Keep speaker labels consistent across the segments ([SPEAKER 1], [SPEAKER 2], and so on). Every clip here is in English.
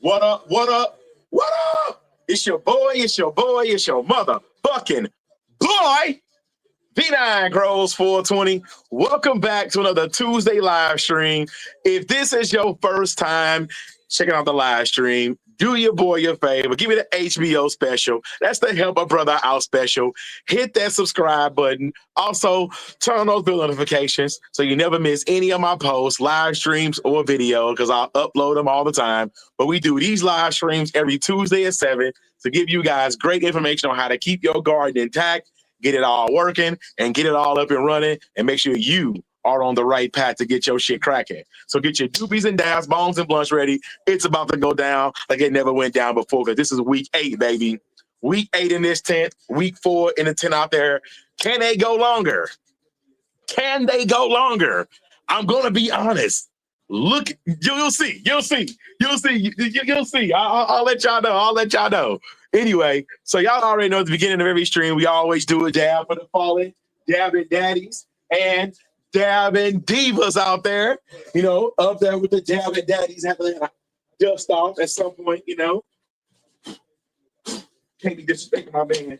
[SPEAKER 1] What up? What up? What up? It's your boy, it's your boy, it's your motherfucking boy. V9 Grows 420. Welcome back to another Tuesday live stream. If this is your first time checking out the live stream, do your boy your favor. Give me the HBO special. That's the Help a Brother Out special. Hit that subscribe button. Also, turn on those bell notifications so you never miss any of my posts, live streams, or video because I'll upload them all the time. But we do these live streams every Tuesday at 7 to give you guys great information on how to keep your garden intact, get it all working, and get it all up and running, and make sure you are on the right path to get your shit cracking. So get your doobies and dabs, bones and blunts ready. It's about to go down like it never went down before because this is week 8, baby. Week 8 in this tent, week 4 in the tent out there. Can they go longer? Can they go longer? I'm going to be honest. Look, you'll see. You'll see. You'll see. You'll see. I'll let y'all know. I'll let y'all know. Anyway, so y'all already know at the beginning of every stream, we always do a dab for the fallen, dabbing daddies, and dabbing divas out there, you know, up there with the dabbing daddies having to dust off at some point, you know. Can't be disrespecting my man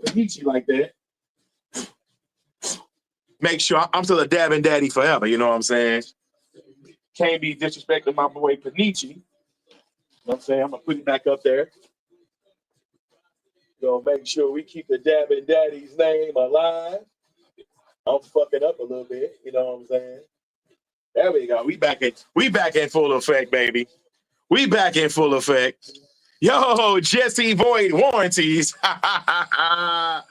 [SPEAKER 1] Panichi like that. Make sure I'm still a dabbing daddy forever, you know what I'm saying? Can't be disrespecting my boy Panichi. You know what I'm saying? I'm going to put it back up there. Gonna make sure we keep the dabbing daddy's name alive. I'm fucking up a little bit, you know what I'm saying? There we go. We back in full effect, baby. We back in full effect. Yo, Jesse Void Warranties. I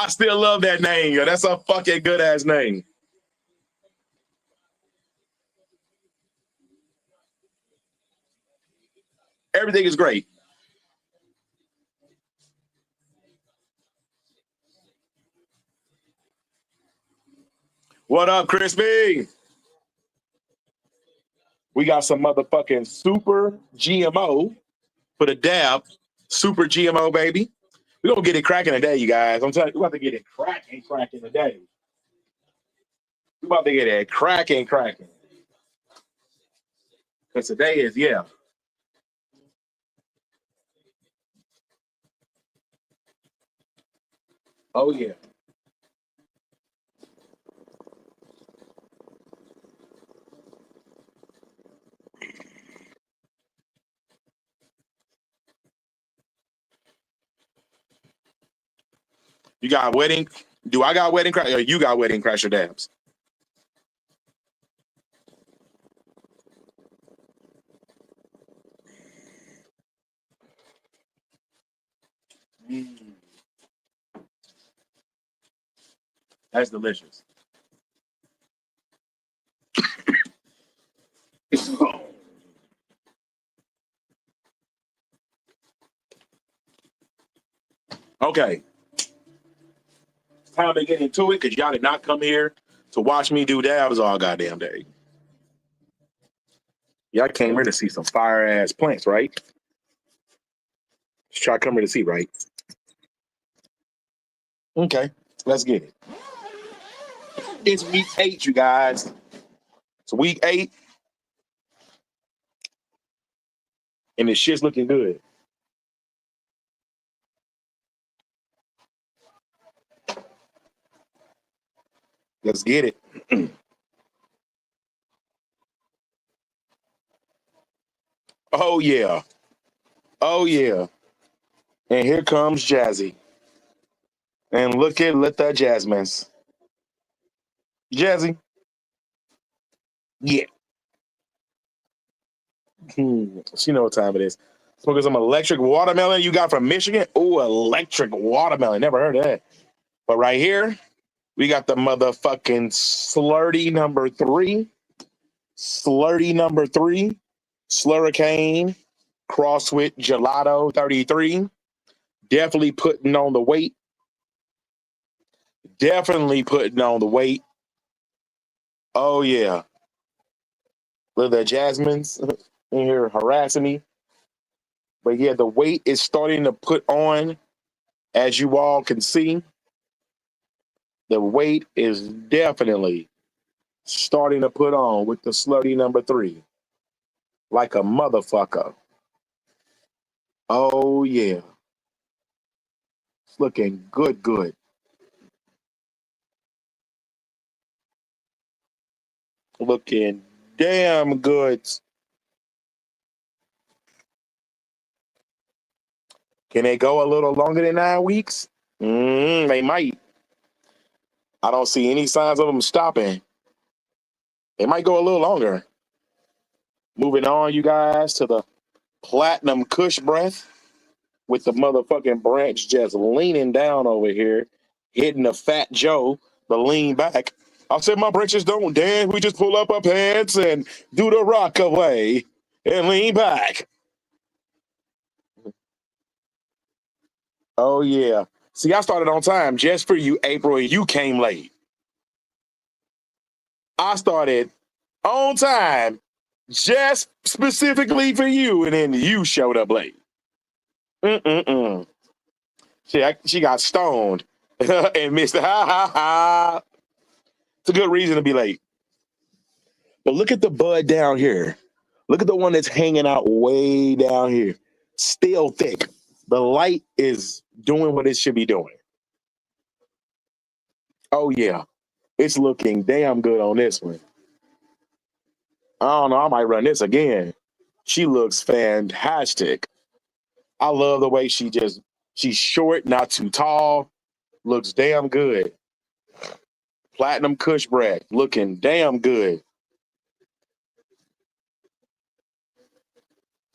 [SPEAKER 1] still love that name, yo. That's a fucking good ass name. Everything is great. What up, Crispy? We got some motherfucking super GMO for the dab. Super GMO, baby. We're going to get it cracking today, you guys. I'm telling you, we're about to get it cracking today. We're about to get it cracking. Because today is, yeah. Oh, yeah. You got wedding? Do I got wedding crash? Or you got wedding crasher dabs? That's delicious. Okay. It's time to get into it because y'all did not come here to watch me do dabs all goddamn day. Y'all came here to see some fire ass plants, right? Just try to come here to see, right? Okay, let's get it. It's week 8, you guys. It's week 8. And the shit's looking good. Let's get it. Oh, yeah. Oh, yeah. And here comes Jazzy. And look at that Jasmine's. Jazzy. Yeah. She know what time it is. Smoking some electric watermelon you got from Michigan. Oh, electric watermelon. Never heard of that. But right here, we got the motherfucking Slurdy number 3. Slurdy number 3. Slurricane. Cross with Gelato 33. Definitely putting on the weight. Definitely putting on the weight. Oh, yeah. Look at the Jasmine's in here harassing me. But yeah, the weight is starting to put on, as you all can see. The weight is definitely starting to put on with the Slurdy number 3. Like a motherfucker. Oh yeah. It's looking good, good. Looking damn good. Can they go a little longer than 9 weeks? They might. I don't see any signs of them stopping. They might go a little longer. Moving on, you guys, to the platinum Kush breath with the motherfucking branch just leaning down over here, hitting the fat Joe, the lean back. I said my branches don't dance. We just pull up our pants and do the rock away and lean back. Oh yeah. See, I started on time just for you, April, and you came late. I started on time just specifically for you, and then you showed up late. Mm-mm-mm. She got stoned and missed it. Ha ha ha. It's a good reason to be late. But look at the bud down here. Look at the one that's hanging out way down here. Still thick. The light is doing what it should be doing. Oh yeah. It's looking damn good on this one. I don't know. I might run this again. She looks fantastic. I love the way she's short, not too tall. Looks damn good. Platinum Kush Brad, looking damn good.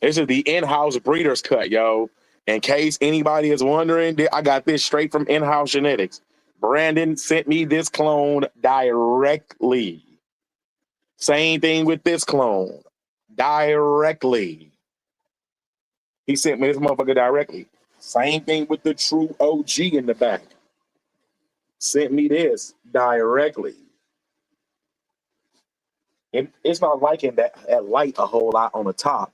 [SPEAKER 1] This is the in-house breeder's cut, yo. In case anybody is wondering, I got this straight from in-house genetics. Brandon sent me this clone directly. Same thing with this clone. Directly. He sent me this motherfucker directly. Same thing with the true OG in the back. Sent me this directly. It's not liking that light a whole lot on the top.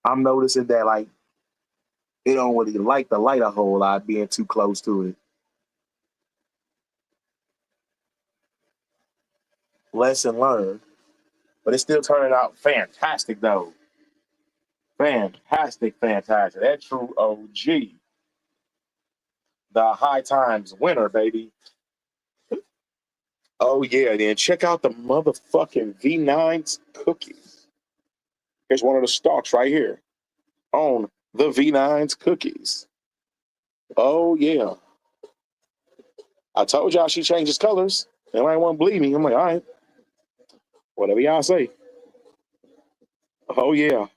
[SPEAKER 1] I'm noticing that like it don't really like the light a whole lot being too close to it. Lesson learned. But it's still turning out fantastic though. Fantastic, fantastic. That true OG. The high times winner, baby. Oh yeah, then check out the motherfucking V9's cookies. Here's one of the stalks right here on the V9's cookies. Oh yeah. I told y'all she changes colors. Nobody want to believe me. I'm like, all right, whatever y'all say. Oh yeah.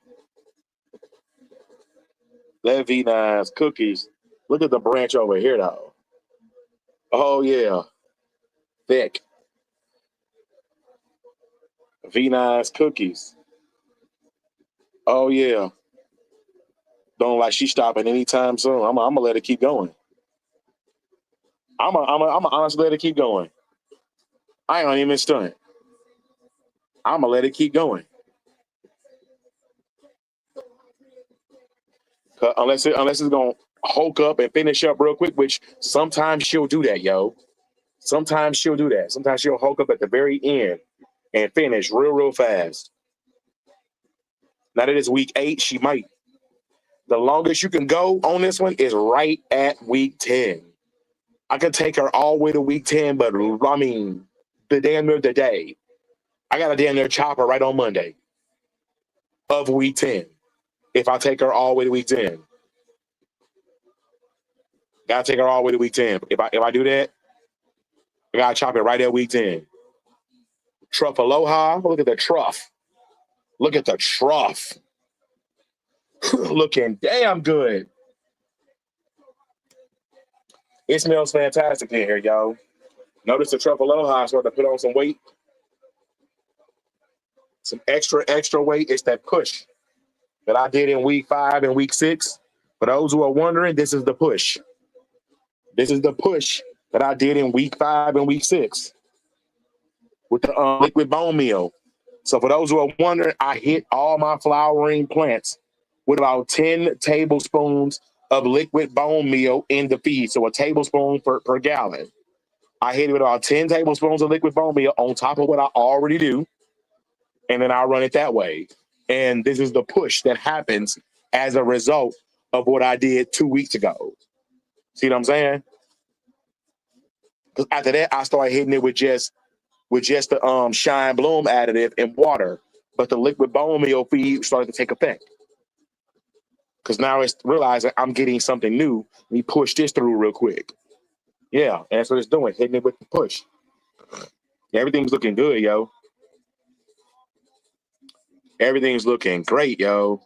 [SPEAKER 1] That V9's cookies. Look at the branch over here though. Oh yeah. Thick. V9's cookies. Oh yeah. Don't like she stopping anytime soon. I'm gonna let it keep going. I'm honestly let it keep going. I ain't gonna even stunt. I'm gonna let it keep going. Unless it's gonna hulk up and finish up real quick, which sometimes she'll do that, yo. Sometimes she'll do that. Sometimes she'll hulk up at the very end and finish real fast. Now that it's week 8, she might. The longest you can go on this one is right at week 10. I could take her all the way to week 10, but I mean, the damn near the day. I got a damn near chop her right on Monday of week 10. If I take her all the way to week 10. Gotta take her all the way to week 10. If I do that, I gotta chop it right at week 10. Truff Aloha. Look at the truff. Look at the truff. Looking damn good. It smells fantastic in here, yo. Notice the Truff Aloha is starting to put on some weight. Some extra weight. It's that push that I did in week 5 and week 6. For those who are wondering, this is the push. This is the push that I did in week 5 and week 6 with the liquid bone meal. So for those who are wondering, I hit all my flowering plants with about 10 tablespoons of liquid bone meal in the feed. So a tablespoon per gallon. I hit it with about 10 tablespoons of liquid bone meal on top of what I already do. And then I run it that way. And this is the push that happens as a result of what I did 2 weeks ago. See what I'm saying? Because after that, I started hitting it with just the Shine Bloom additive and water. But the liquid bone meal feed started to take effect. Because now it's realizing I'm getting something new. Let me push this through real quick. Yeah, that's what it's doing, hitting it with the push. Everything's looking good, yo. Everything's looking great, yo.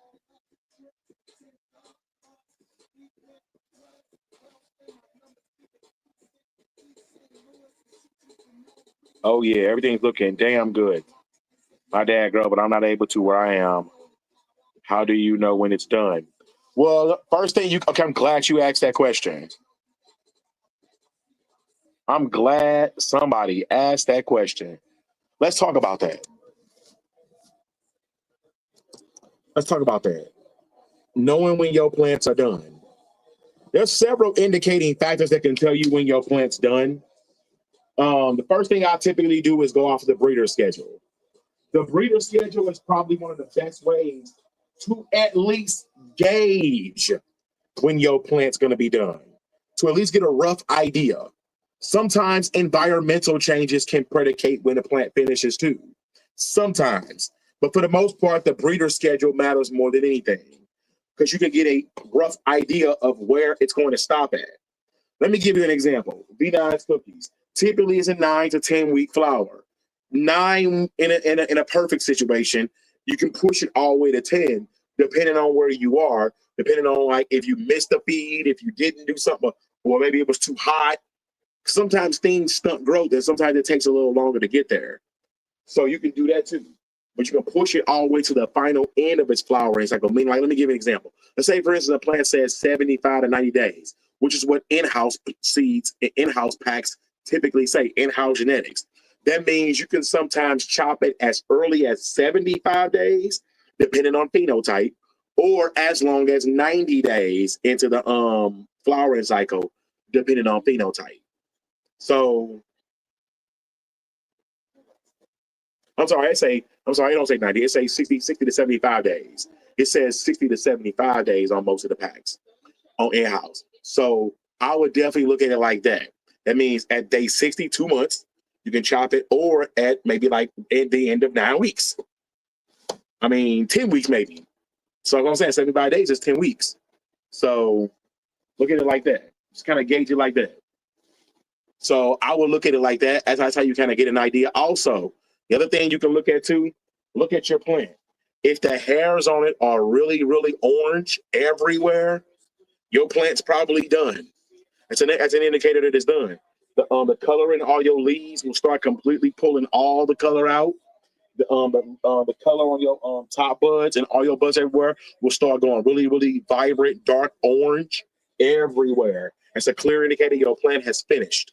[SPEAKER 1] Oh, yeah, everything's looking damn good. My dad, girl, but I'm not able to where I am. How do you know when it's done? Well, first thing okay, I'm glad you asked that question. I'm glad somebody asked that question. Let's talk about that. Let's talk about that. Knowing when your plants are done. There's several indicating factors that can tell you when your plant's done. The first thing I typically do is go off the breeder schedule. The breeder schedule is probably one of the best ways to at least gauge when your plant's going to be done, to at least get a rough idea. Sometimes environmental changes can predicate when a plant finishes too. Sometimes. But for the most part, the breeder schedule matters more than anything because you can get a rough idea of where it's going to stop at. Let me give you an example. V9's cookies typically is a 9 to 10 week flower. 9 in a perfect situation, you can push it all the way to 10, depending on where you are, depending on like if you missed a feed, if you didn't do something, or maybe it was too hot. Sometimes things stunt growth, and sometimes it takes a little longer to get there. So you can do that too. But you can push it all the way to the final end of its flowering cycle. I mean, like, let me give you an example. Let's say, for instance, a plant says 75 to 90 days, which is what in-house seeds and in-house packs typically say, in-house genetics. That means you can sometimes chop it as early as 75 days, depending on phenotype, or as long as 90 days into the flowering cycle, depending on phenotype. So I'm sorry, it don't say 90, it says 60 to 75 days. It says 60 to 75 days on most of the packs on in-house. So I would definitely look at it like that. That means at day 60, 2 months, you can chop it, or at maybe like at the end of 9 weeks. I mean, 10 weeks maybe. So I'm saying 75 days is 10 weeks. So look at it like that. Just kind of gauge it like that. So I would look at it like that. As that's how you kind of get an idea. Also, the other thing you can look at too, look at your plant. If the hairs on it are really, really orange everywhere, your plant's probably done. That's an indicator that it's done. The color in all your leaves will start completely pulling all the color out. The color on your top buds and all your buds everywhere will start going really, really vibrant, dark orange everywhere. It's a clear indicator your plant has finished.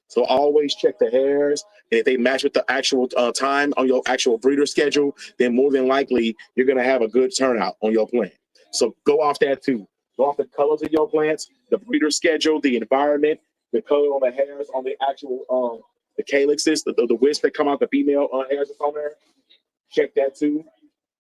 [SPEAKER 1] So always check the hairs. And if they match with the actual time on your actual breeder schedule, then more than likely you're going to have a good turnout on your plant. So go off that too. Go off the colors of your plants, the breeder schedule, the environment, the color on the hairs on the actual the calyxes, the wisps that come out, the female hairs that's on there. Check that too.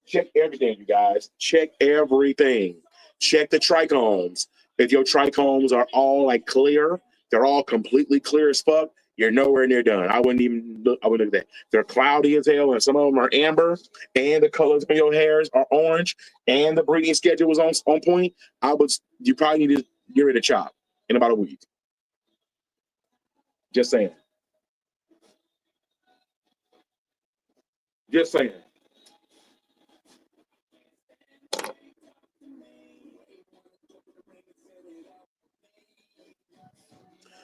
[SPEAKER 1] Check everything, you guys. Check everything. Check the trichomes. If your trichomes are all like clear, they're all completely clear as fuck, you're nowhere near done. I wouldn't even look. I wouldn't look at that. They're cloudy as hell, and some of them are amber, and the colors on your hairs are orange, and the breeding schedule was on point. You probably need to get rid of chop in about a week. Just saying. Just saying.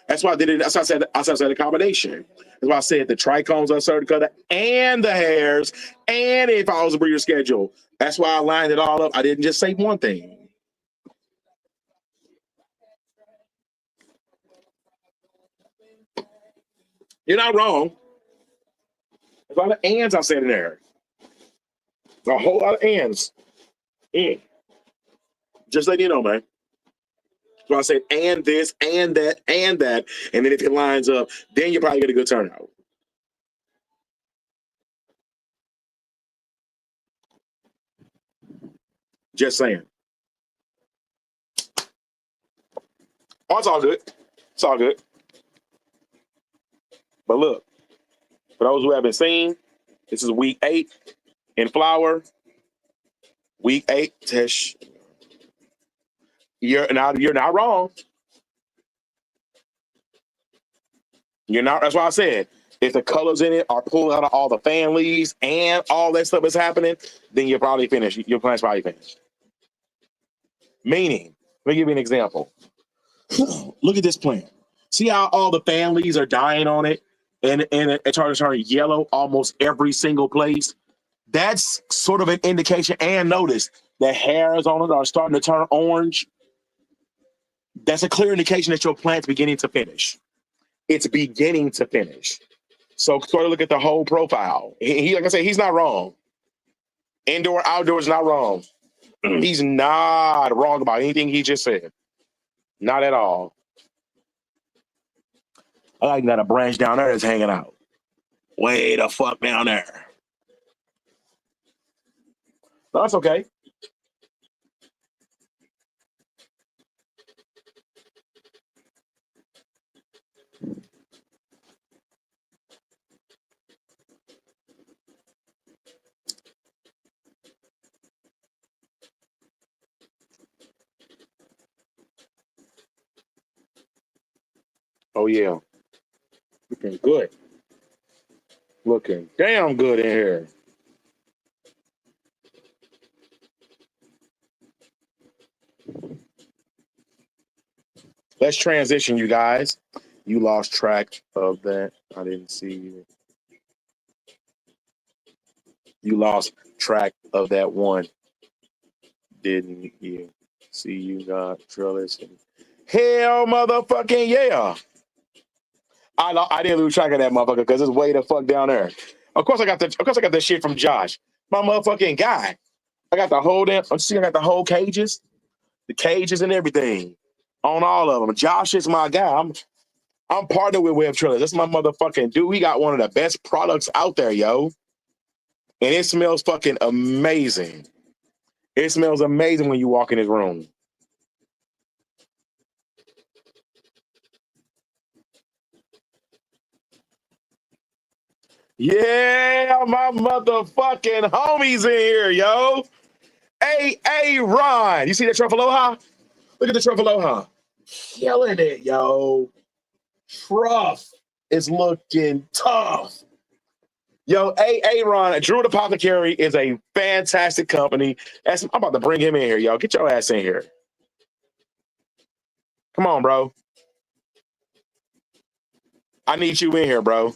[SPEAKER 1] That's why I did it. That's why I said a combination. That's why I said the trichomes are certain color and the hairs, and it follows the breeder schedule. That's why I lined it all up. I didn't just say one thing. You're not wrong. There's a lot of ands I said in there. There's a whole lot of ands. Mm. Just letting you know, man. So I said, and this, and that, and that. And then if it lines up, then you probably get a good turnout. Just saying. Oh, it's all good. It's all good. But look, for those who haven't seen, this is week 8 in flour. Week 8, Tish. You're not wrong. You're not. That's why I said if the colors in it are pulled out of all the fan leaves and all that stuff is happening, then you're probably finished. Your plant's probably finished. Meaning, let me give you an example. Look at this plant. See how all the fan leaves are dying on it, and it's starting to turn yellow almost every single place. That's sort of an indication. And notice the hairs on it are starting to turn orange. That's a clear indication that your plant's beginning to finish. It's beginning to finish. So sort of look at the whole profile. He like I said, he's not wrong. Indoor, outdoor is not wrong. He's not wrong about anything he just said. Not at all. I like that a branch down there is hanging out. Way the fuck down there. No, that's okay. Oh yeah. Looking good. Looking damn good in here. Let's transition, you guys. You lost track of that. I didn't see you. You lost track of that one, didn't you? See, you got trellis. Hell, motherfucking yeah! I didn't lose track of that motherfucker because it's way the fuck down there. Of course I got the shit from Josh, my motherfucking guy. I got the whole damn. See, I got the whole cages, and everything on all of them. Josh is my guy. I'm partnered with Web Trellis. That's my motherfucking dude. We got one of the best products out there, yo. And it smells fucking amazing. It smells amazing when you walk in his room. Yeah, my motherfucking homies in here, yo. Hey, Ron. You see that Truffaloha? Look at the Truffaloha. Killing it, yo. Truff is looking tough. Yo, Ron, Drew the Apothecary is a fantastic company. I'm about to bring him in here, yo. Get your ass in here. Come on, bro. I need you in here, bro.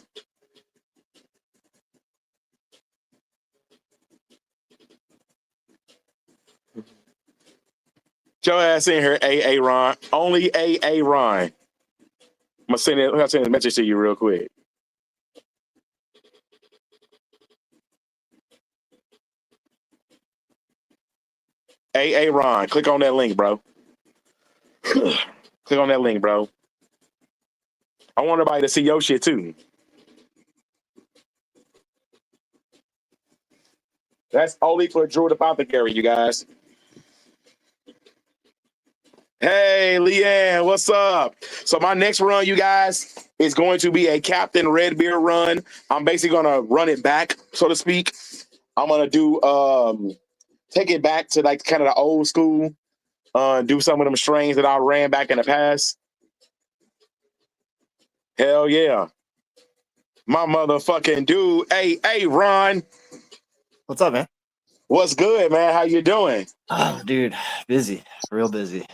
[SPEAKER 1] Get your ass in here, Ron. Only Ron. I'm gonna send a message to you real quick. Ron, click on that link, bro. Click on that link, bro. I want everybody to see your shit too. That's only for Drew the Apothecary, you guys. Hey, Leanne, what's up? So my next run, you guys, is going to be a Captain Redbeard run. I'm basically going to run it back, so to speak. I'm going to do take it back to like kind of the old school, do some of them strains that I ran back in the past. Hell yeah. My motherfucking dude. Hey, Ron.
[SPEAKER 2] What's up, man?
[SPEAKER 1] What's good, man? How you doing?
[SPEAKER 2] Oh, dude, busy, real busy.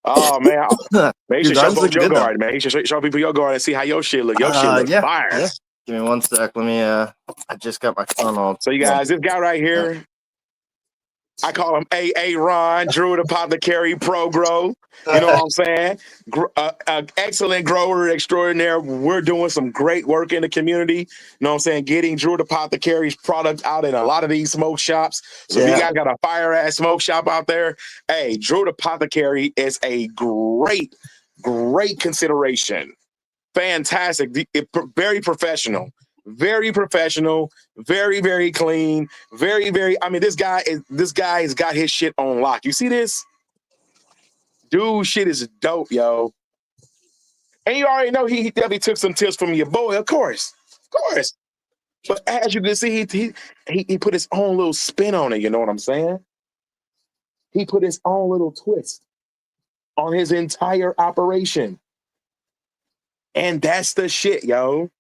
[SPEAKER 1] Oh man, you should show folks your guard,
[SPEAKER 2] though.
[SPEAKER 1] man. You should show people your guard and see how your shit look. Your shit looks fire.
[SPEAKER 2] Yeah. Give me 1 sec. Let me. I just got my phone on.
[SPEAKER 1] So you guys, this guy right here, I call him Ron, Drew the Apothecary Pro Grow. You know what I'm saying? Excellent grower extraordinaire. We're doing some great work in the community. You know what I'm saying? Getting Drew the Apothecary's product out in a lot of these smoke shops. So if you guys got a fire ass smoke shop out there, hey, Drew the Apothecary is a great consideration. Fantastic. Very professional. Very professional, very clean, very. I mean, this guy has got his shit on lock. You see this, Dude, shit is dope, yo. And you already know he definitely took some tips from your boy, of course. Of course. But as you can see, he put his own little spin on it, you know what I'm saying? He put his own little twist on his entire operation. And that's the shit, yo.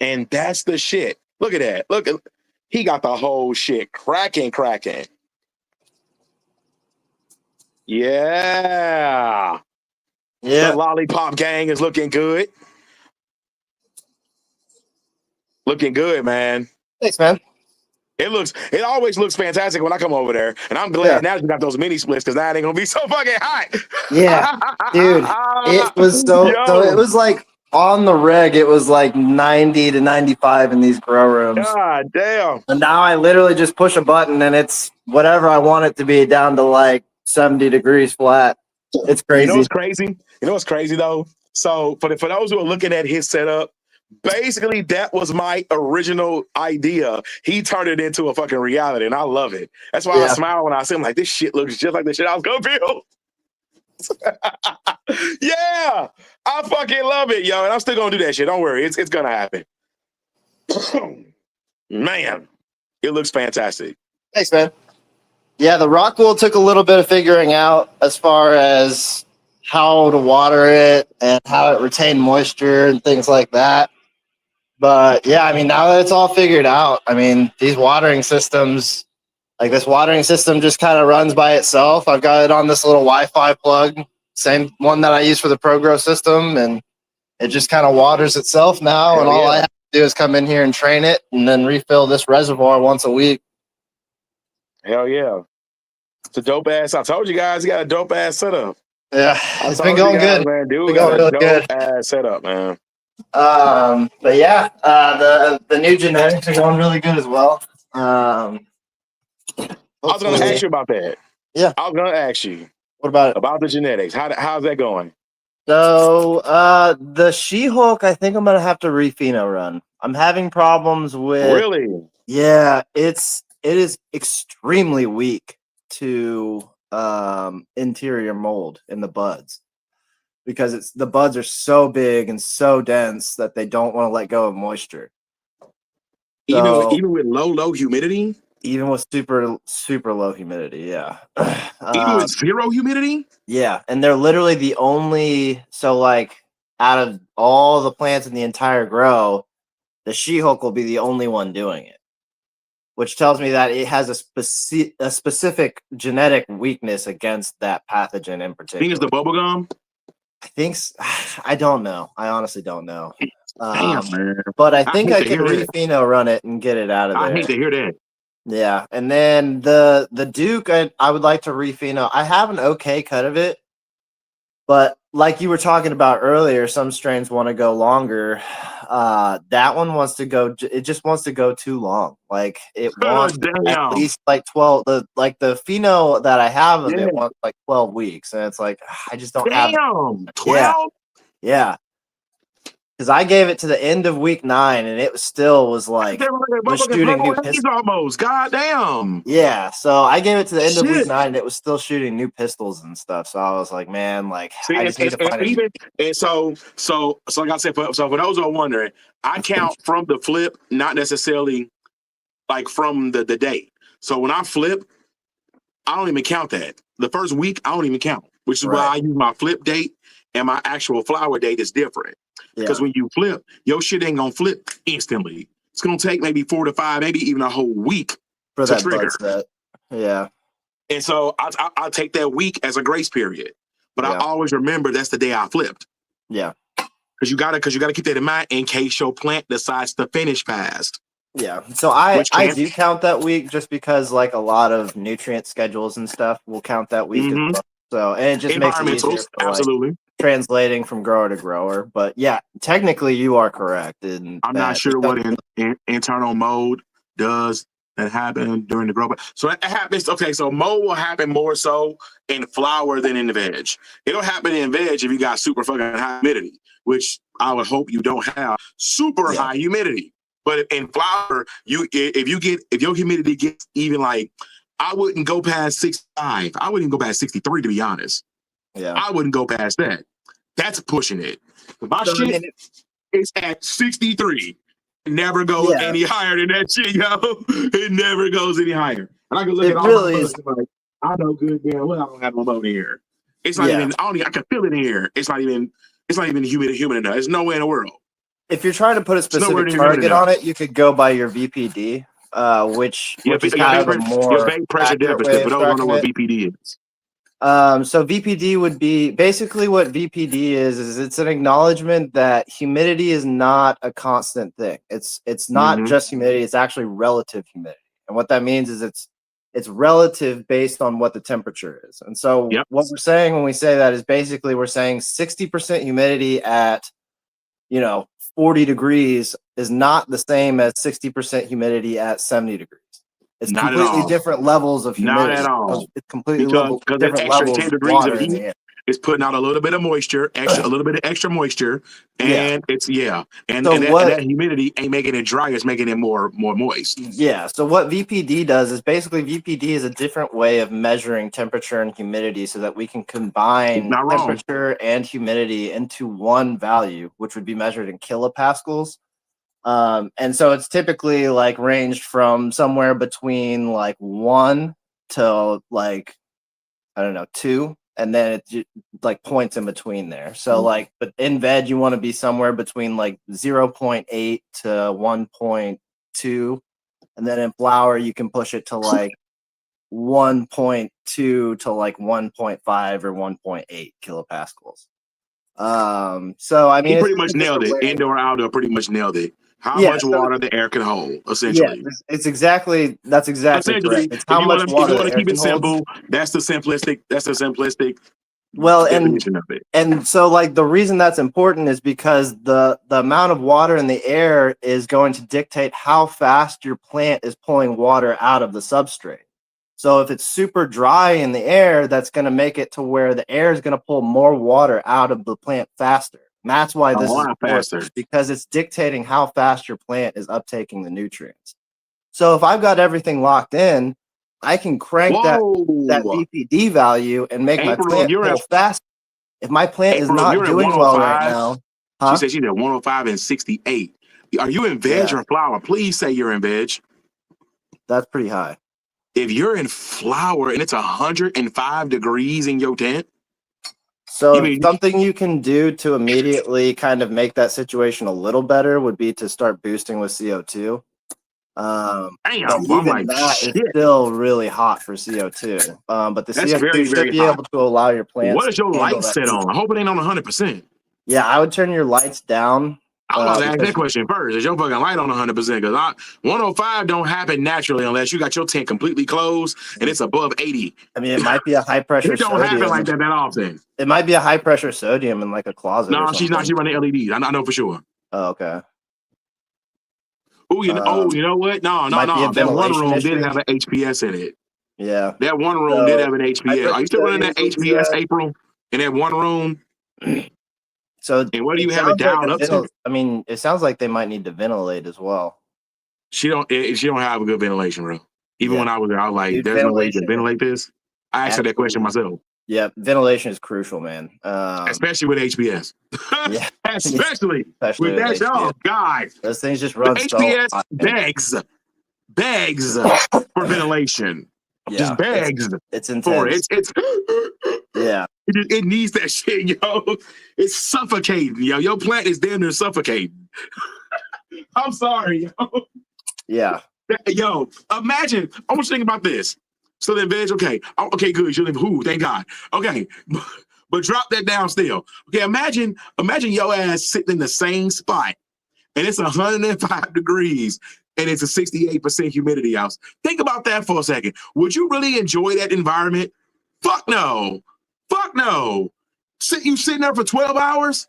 [SPEAKER 1] And that's the shit. Look at that. Look at he got the whole shit cracking. Yeah. The Lollipop Gang is looking good. Looking good, man.
[SPEAKER 2] Thanks, man.
[SPEAKER 1] It always looks fantastic when I come over there. And I'm glad now you got those mini splits because now it ain't gonna be so fucking hot.
[SPEAKER 2] Yeah, dude. It was so it was like on the reg, it was like 90 to 95 in these grow rooms.
[SPEAKER 1] God damn.
[SPEAKER 2] And now I literally just push a button and it's whatever I want it to be down to like 70 degrees flat. It's crazy.
[SPEAKER 1] You know what's crazy? You know what's crazy though? So for those who are looking at his setup, basically that was my original idea. He turned it into a fucking reality, and I love it. That's why I smile when I see him. Like, this shit looks just like the shit I was gonna build. Yeah, I fucking love it, yo, and I'm still gonna do that shit. Don't worry, it's gonna happen. Man, it looks fantastic.
[SPEAKER 2] Thanks, man. Yeah, the rock wool took a little bit of figuring out as far as how to water it and how it retained moisture and things like that. But yeah, I mean, now that it's all figured out, I mean, these watering systems, like this watering system just kind of runs by itself. I've got it on this little Wi-Fi plug, same one that I use for the ProGrow system, and it just kind of waters itself now.
[SPEAKER 1] Hell
[SPEAKER 2] and all
[SPEAKER 1] yeah.
[SPEAKER 2] I have to do is come in here and train it and then refill this reservoir once a week.
[SPEAKER 1] Hell yeah. It's a dope ass. I told you guys, he got a dope ass setup.
[SPEAKER 2] Yeah, it's been going good.
[SPEAKER 1] Man, dude,
[SPEAKER 2] been going really good.
[SPEAKER 1] Ass setup, man.
[SPEAKER 2] But yeah, the new genetics are going really good as well.
[SPEAKER 1] I was going to ask you about that.
[SPEAKER 2] Yeah,
[SPEAKER 1] I was going to ask you.
[SPEAKER 2] What about it?
[SPEAKER 1] About the genetics. How's that going?
[SPEAKER 2] So the She-Hulk, I think I'm gonna have to repheno run. I'm having problems with.
[SPEAKER 1] Really?
[SPEAKER 2] Yeah, it is extremely weak to interior mold in the buds because the buds are so big and so dense that they don't want to let go of moisture.
[SPEAKER 1] Even with low humidity?
[SPEAKER 2] Even with super low humidity, yeah.
[SPEAKER 1] Even with zero humidity?
[SPEAKER 2] Yeah, and they're literally the only, so like out of all the plants in the entire grow, the She-Hulk will be the only one doing it, which tells me that it has a specific genetic weakness against that pathogen in particular.
[SPEAKER 1] Think it's the bubblegum?
[SPEAKER 2] I think I don't know. I honestly don't know.
[SPEAKER 1] Damn, man.
[SPEAKER 2] But I think I can repheno run it and get it out of there.
[SPEAKER 1] I hate to hear that.
[SPEAKER 2] Yeah, and then the Duke, I would like to repheno. I have an okay cut of it, but like you were talking about earlier, some strains want to go longer. That one wants to go. It just wants to go too long. Like it wants at least like 12. The pheno that I have of it wants like 12 weeks, and it's like I just don't have
[SPEAKER 1] 12.
[SPEAKER 2] Yeah. Because I gave it to the end of week 9, and it was like was shooting new pistols.
[SPEAKER 1] Almost, goddamn.
[SPEAKER 2] Yeah, so I gave it to the end of week 9, and it was still shooting new pistols and stuff. So I was like, man, like I just need to find it.
[SPEAKER 1] And so like I said, for those who are wondering, I count from the flip, not necessarily like from the day. So when I flip, I don't even count that. The first week, I don't even count, which is why I use my flip date and my actual flower date is different. Because when you flip, your shit ain't gonna flip instantly. It's gonna take maybe 4 to 5, maybe even a whole week
[SPEAKER 2] for
[SPEAKER 1] to
[SPEAKER 2] that
[SPEAKER 1] trigger.
[SPEAKER 2] Set. Yeah.
[SPEAKER 1] And so I'll take that week as a grace period. But I always remember that's the day I flipped.
[SPEAKER 2] Yeah.
[SPEAKER 1] Because you gotta keep that in mind in case your plant decides to finish fast.
[SPEAKER 2] Yeah. So I do count that week just because like a lot of nutrient schedules and stuff will count that week as well. So and it just makes it easier for,
[SPEAKER 1] absolutely.
[SPEAKER 2] Translating from grower to grower. But yeah, technically you are correct.
[SPEAKER 1] I'm not sure what internal mold does that happen during the grow. So it happens. Okay, so mold will happen more so in flower than in the veg. It'll happen in veg if you got super fucking high humidity, which I would hope you don't have super high humidity. But in flower, if your humidity gets even like I wouldn't go past 65. I wouldn't even go past 63, to be honest.
[SPEAKER 2] Yeah.
[SPEAKER 1] I wouldn't go past that. That's pushing it. My
[SPEAKER 2] So, I
[SPEAKER 1] shit
[SPEAKER 2] mean,
[SPEAKER 1] is at 63. It never goes any higher than that shit, yo. It never goes any higher. And I can look
[SPEAKER 2] it
[SPEAKER 1] at all
[SPEAKER 2] really
[SPEAKER 1] my
[SPEAKER 2] is.
[SPEAKER 1] bugs and like, I know good damn well I don't have no boat in here. It's not
[SPEAKER 2] Yeah.
[SPEAKER 1] even, I can feel it in here. It's not even humid enough. There's no way in the world.
[SPEAKER 2] If you're trying to put a specific target on it, you could go by your VPD, which is kind of a more
[SPEAKER 1] your pressure
[SPEAKER 2] accurate
[SPEAKER 1] deficit.
[SPEAKER 2] way
[SPEAKER 1] For
[SPEAKER 2] of
[SPEAKER 1] those who don't know
[SPEAKER 2] tracking
[SPEAKER 1] what
[SPEAKER 2] it.
[SPEAKER 1] VPD is.
[SPEAKER 2] So VPD would be basically what VPD is it's an acknowledgement that humidity is not a constant thing. It's not just humidity, it's actually relative humidity. And what that means is it's relative based on what the temperature is. And so what we're saying when we say that is basically we're saying 60% humidity at 40 degrees is not the same as 60% humidity at 70 degrees. It's
[SPEAKER 1] Not
[SPEAKER 2] completely different levels of humidity.
[SPEAKER 1] Not at all.
[SPEAKER 2] It's completely
[SPEAKER 1] Because
[SPEAKER 2] different
[SPEAKER 1] extra
[SPEAKER 2] levels
[SPEAKER 1] 10
[SPEAKER 2] of
[SPEAKER 1] degrees
[SPEAKER 2] water
[SPEAKER 1] of
[SPEAKER 2] in the
[SPEAKER 1] heat
[SPEAKER 2] air.
[SPEAKER 1] is putting out a little bit of moisture, a little bit of extra moisture, and and that humidity ain't making it dry, it's making it more moist.
[SPEAKER 2] Yeah. So what VPD does is basically VPD is a different way of measuring temperature and humidity so that we can combine temperature and humidity into one value, which would be measured in kilopascals. And so it's typically like ranged from somewhere between like 1 to like, I don't know, 2. And then it like points in between there. So like, but in veg, you want to be somewhere between like 0.8 to 1.2. And then in flour, you can push it to like 1.2 to like 1.5 or 1.8 kilopascals. So I mean,
[SPEAKER 1] he pretty much nailed it. Indoor, outdoor, pretty much nailed it. How much water the air can hold, essentially.
[SPEAKER 2] Yeah, that's exactly correct. It's how much water the air can hold.
[SPEAKER 1] Simple, that's the simplistic
[SPEAKER 2] definition
[SPEAKER 1] of it.
[SPEAKER 2] And so like the reason that's important is because the amount of water in the air is going to dictate how fast your plant is pulling water out of the substrate. So if it's super dry in the air, that's going to make it to where the air is going to pull more water out of the plant faster. And that's why this is important, because it's dictating how fast your plant is uptaking the nutrients. So if I've got everything locked in, I can crank that VPD value and make my plant pull fast. If my plant is not doing well right now,
[SPEAKER 1] she said she's at 105 and 68. Are you in veg or flour? Please say you're in veg.
[SPEAKER 2] That's pretty high.
[SPEAKER 1] If you're in flour and it's 105 degrees in your tent.
[SPEAKER 2] So something you can do to immediately kind of make that situation a little better would be to start boosting with CO2. But even that is still really hot for CO2. But the CO2 should be able to allow your plants.
[SPEAKER 1] What is your light set on? I hope it ain't on 100%.
[SPEAKER 2] Yeah, I would turn your lights down.
[SPEAKER 1] I was about to ask that question first. Is your fucking light on 100%? Because 105 don't happen naturally unless you got your tank completely closed and it's above 80.
[SPEAKER 2] I mean, it might be a high pressure.
[SPEAKER 1] It don't happen like that often.
[SPEAKER 2] It might be a high pressure sodium in like a closet.
[SPEAKER 1] No, she's not. She running LEDs. I know for sure.
[SPEAKER 2] Oh, okay.
[SPEAKER 1] Oh, you know what? No. That one room did have an HPS in it.
[SPEAKER 2] Yeah.
[SPEAKER 1] That one room did have an HPS. Are you still running that HPS, April? In that one room?
[SPEAKER 2] So
[SPEAKER 1] and what do you have it dialed up to?
[SPEAKER 2] I mean, it sounds like they might need to ventilate as well.
[SPEAKER 1] She don't have a good ventilation, bro. Even when I was there, I was like, there's no way you can ventilate this. I asked her that question myself.
[SPEAKER 2] Yeah, ventilation is crucial, man.
[SPEAKER 1] Especially with HPS.
[SPEAKER 2] Yeah.
[SPEAKER 1] Especially with that. HPS. Oh, God.
[SPEAKER 2] Those things just run
[SPEAKER 1] HPS begs for ventilation.
[SPEAKER 2] Yeah,
[SPEAKER 1] just begs.
[SPEAKER 2] It's intense.
[SPEAKER 1] It's
[SPEAKER 2] yeah.
[SPEAKER 1] It needs that shit, yo. It's suffocating, yo. Your plant is damn near suffocating. I'm sorry, yo.
[SPEAKER 2] Yeah.
[SPEAKER 1] Yo, imagine. I want you to think about this. So then, veg, okay, good. You live, thank God. Okay, but drop that down still. Okay, imagine your ass sitting in the same spot, and it's 105 degrees, and it's a 68% humidity house. Think about that for a second. Would you really enjoy that environment? Fuck no. Fuck no. You sitting there for 12 hours?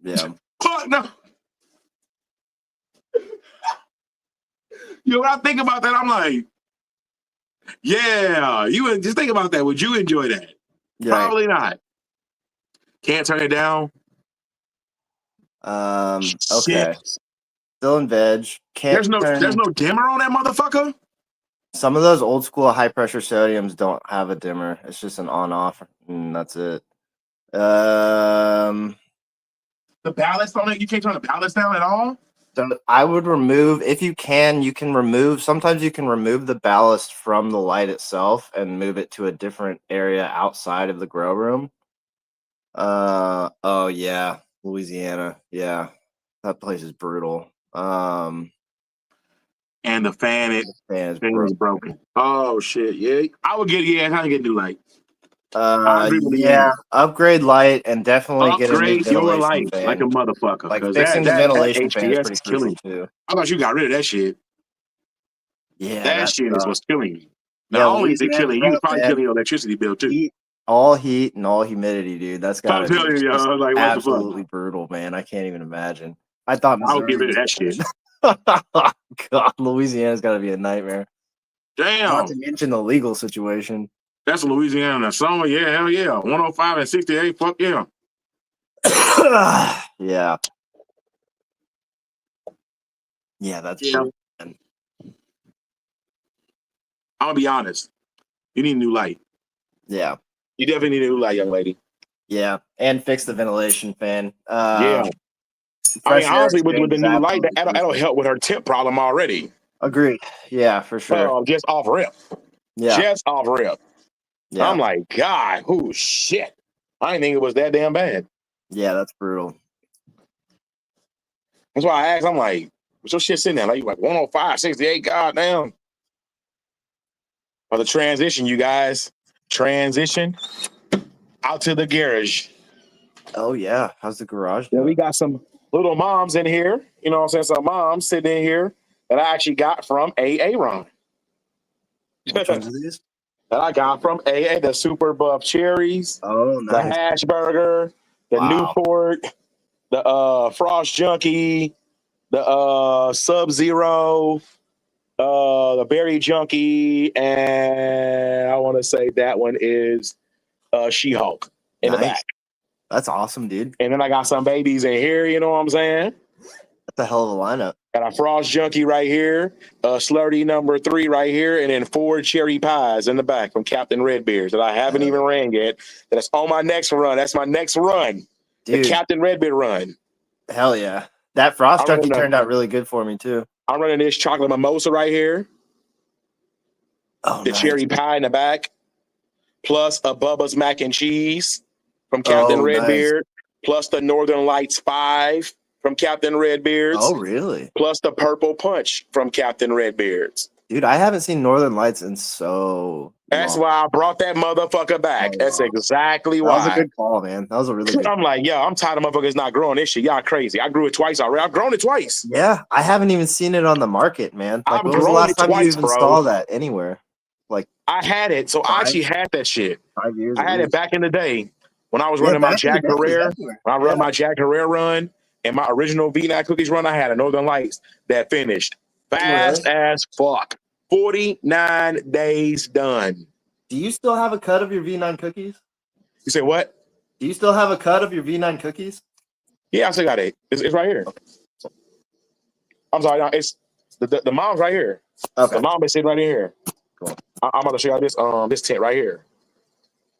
[SPEAKER 2] Yeah.
[SPEAKER 1] Fuck no. When I think about that, I'm like, yeah, you just think about that. Would you enjoy that? Yeah. Probably not. Can't turn it down.
[SPEAKER 2] Okay. Still in veg.
[SPEAKER 1] There's no dimmer on that motherfucker.
[SPEAKER 2] Some of those old school high pressure sodiums don't have a dimmer. It's just an on off, and that's it.
[SPEAKER 1] The ballast on it, you can't turn the ballast down at all?
[SPEAKER 2] So I would remove, if you can remove, sometimes you can remove the ballast from the light itself and move it to a different area outside of the grow room. Oh yeah, Louisiana. Yeah. That place is brutal.
[SPEAKER 1] And the fan is
[SPEAKER 2] broken.
[SPEAKER 1] broken. Oh shit, yeah. I would get I get new light. I agree with
[SPEAKER 2] Yeah, upgrade light and definitely
[SPEAKER 1] upgrade
[SPEAKER 2] get a new
[SPEAKER 1] your
[SPEAKER 2] ventilation
[SPEAKER 1] light
[SPEAKER 2] fan.
[SPEAKER 1] like a motherfucker.
[SPEAKER 2] Like
[SPEAKER 1] Because
[SPEAKER 2] fixing the ventilation fan is
[SPEAKER 1] HDS
[SPEAKER 2] pretty
[SPEAKER 1] is killing
[SPEAKER 2] crucial too.
[SPEAKER 1] I thought you got rid of that shit.
[SPEAKER 2] Yeah,
[SPEAKER 1] that shit is what's killing me.
[SPEAKER 2] Yeah,
[SPEAKER 1] Not only is it killing you, it's probably
[SPEAKER 2] man.
[SPEAKER 1] killing your electricity bill too.
[SPEAKER 2] All heat and all humidity, dude. That's gotta be
[SPEAKER 1] I'm telling you, like, what
[SPEAKER 2] absolutely
[SPEAKER 1] the fuck?
[SPEAKER 2] brutal, man. I can't even imagine. I thought
[SPEAKER 1] I would
[SPEAKER 2] Missouri
[SPEAKER 1] get rid of that
[SPEAKER 2] was
[SPEAKER 1] shit.
[SPEAKER 2] God, Louisiana's gotta be a nightmare.
[SPEAKER 1] Damn.
[SPEAKER 2] Not to mention the legal situation.
[SPEAKER 1] That's Louisiana in the summer. Yeah, hell yeah. 105 and 68. Fuck yeah.
[SPEAKER 2] Yeah. Yeah, that's
[SPEAKER 1] I'm gonna be honest. You need a new light.
[SPEAKER 2] Yeah.
[SPEAKER 1] You definitely need a new light, young lady.
[SPEAKER 2] Yeah. And fix the ventilation fan.
[SPEAKER 1] Yeah. I mean, honestly, with the new light, that'll help with her temp problem already.
[SPEAKER 2] Agreed. Yeah, for sure.
[SPEAKER 1] Just off rip.
[SPEAKER 2] Yeah.
[SPEAKER 1] Just off rip. Yeah. I'm like, God, oh shit. I didn't think it was that damn bad.
[SPEAKER 2] Yeah, that's brutal.
[SPEAKER 1] That's why I asked, I'm like, what's your shit sitting there? Like 105, 68, goddamn. For the transition, you guys. Transition out to the garage.
[SPEAKER 2] Oh yeah. How's the garage
[SPEAKER 1] doing?
[SPEAKER 2] doing?
[SPEAKER 1] We got some little moms in here. You know what I'm saying? Some moms sitting in here that I actually got from Ron.
[SPEAKER 2] Which ones are these?
[SPEAKER 1] That I got from AA, the Super Buff Cherries.
[SPEAKER 2] Oh, nice.
[SPEAKER 1] The Hash Burger, the Newport, the Frost Junkie, the Sub-Zero, the Berry Junkie, and I want to say that one is She-Hulk in the back.
[SPEAKER 2] That's awesome, dude.
[SPEAKER 1] And then I got some babies in here, you know what I'm saying?
[SPEAKER 2] That's a hell of a lineup. Got
[SPEAKER 1] a Frost Junkie right here, Slurdy number 3 right here, and then 4 cherry pies in the back from Captain Redbeard that I haven't even ran yet. That's on my next run. That's my next run. Dude. The Captain Redbeard run.
[SPEAKER 2] Hell yeah. That Frost Junkie turned out really good for me too.
[SPEAKER 1] I'm running this chocolate mimosa right here. The cherry pie in the back. Plus a Bubba's mac and cheese from Captain Redbeard. Plus the Northern Lights 5 from Captain Redbeard's.
[SPEAKER 2] Oh, really?
[SPEAKER 1] Plus the Purple Punch from Captain Redbeard's.
[SPEAKER 2] Dude, I haven't seen Northern Lights in so
[SPEAKER 1] That's why I brought that motherfucker back. That's exactly why.
[SPEAKER 2] That was a good call, man. That was a really good
[SPEAKER 1] I'm like, yo, I'm tired of motherfuckers not growing this shit. Y'all crazy. I grew it twice already. I've grown it twice.
[SPEAKER 2] Yeah, I haven't even seen it on the market, man. Like, when was the last time you even saw that anywhere? Like,
[SPEAKER 1] I had it. So I actually had that shit. 5 years. I had it back in the day when I was running my Jack Herrera. When I run my Jack Herrera run and my original V9 cookies run, I had a Northern Lights that finished fast as fuck. 49 days done.
[SPEAKER 2] Do you still have a cut of your V9 cookies?
[SPEAKER 1] You say what?
[SPEAKER 2] Do you still have a cut of your V9 cookies?
[SPEAKER 1] Yeah, I still got it. It's right here. I'm sorry, no, it's the mom's right here. Okay. The mom is sitting right in here. Cool. I'm about to show you this this tent right here.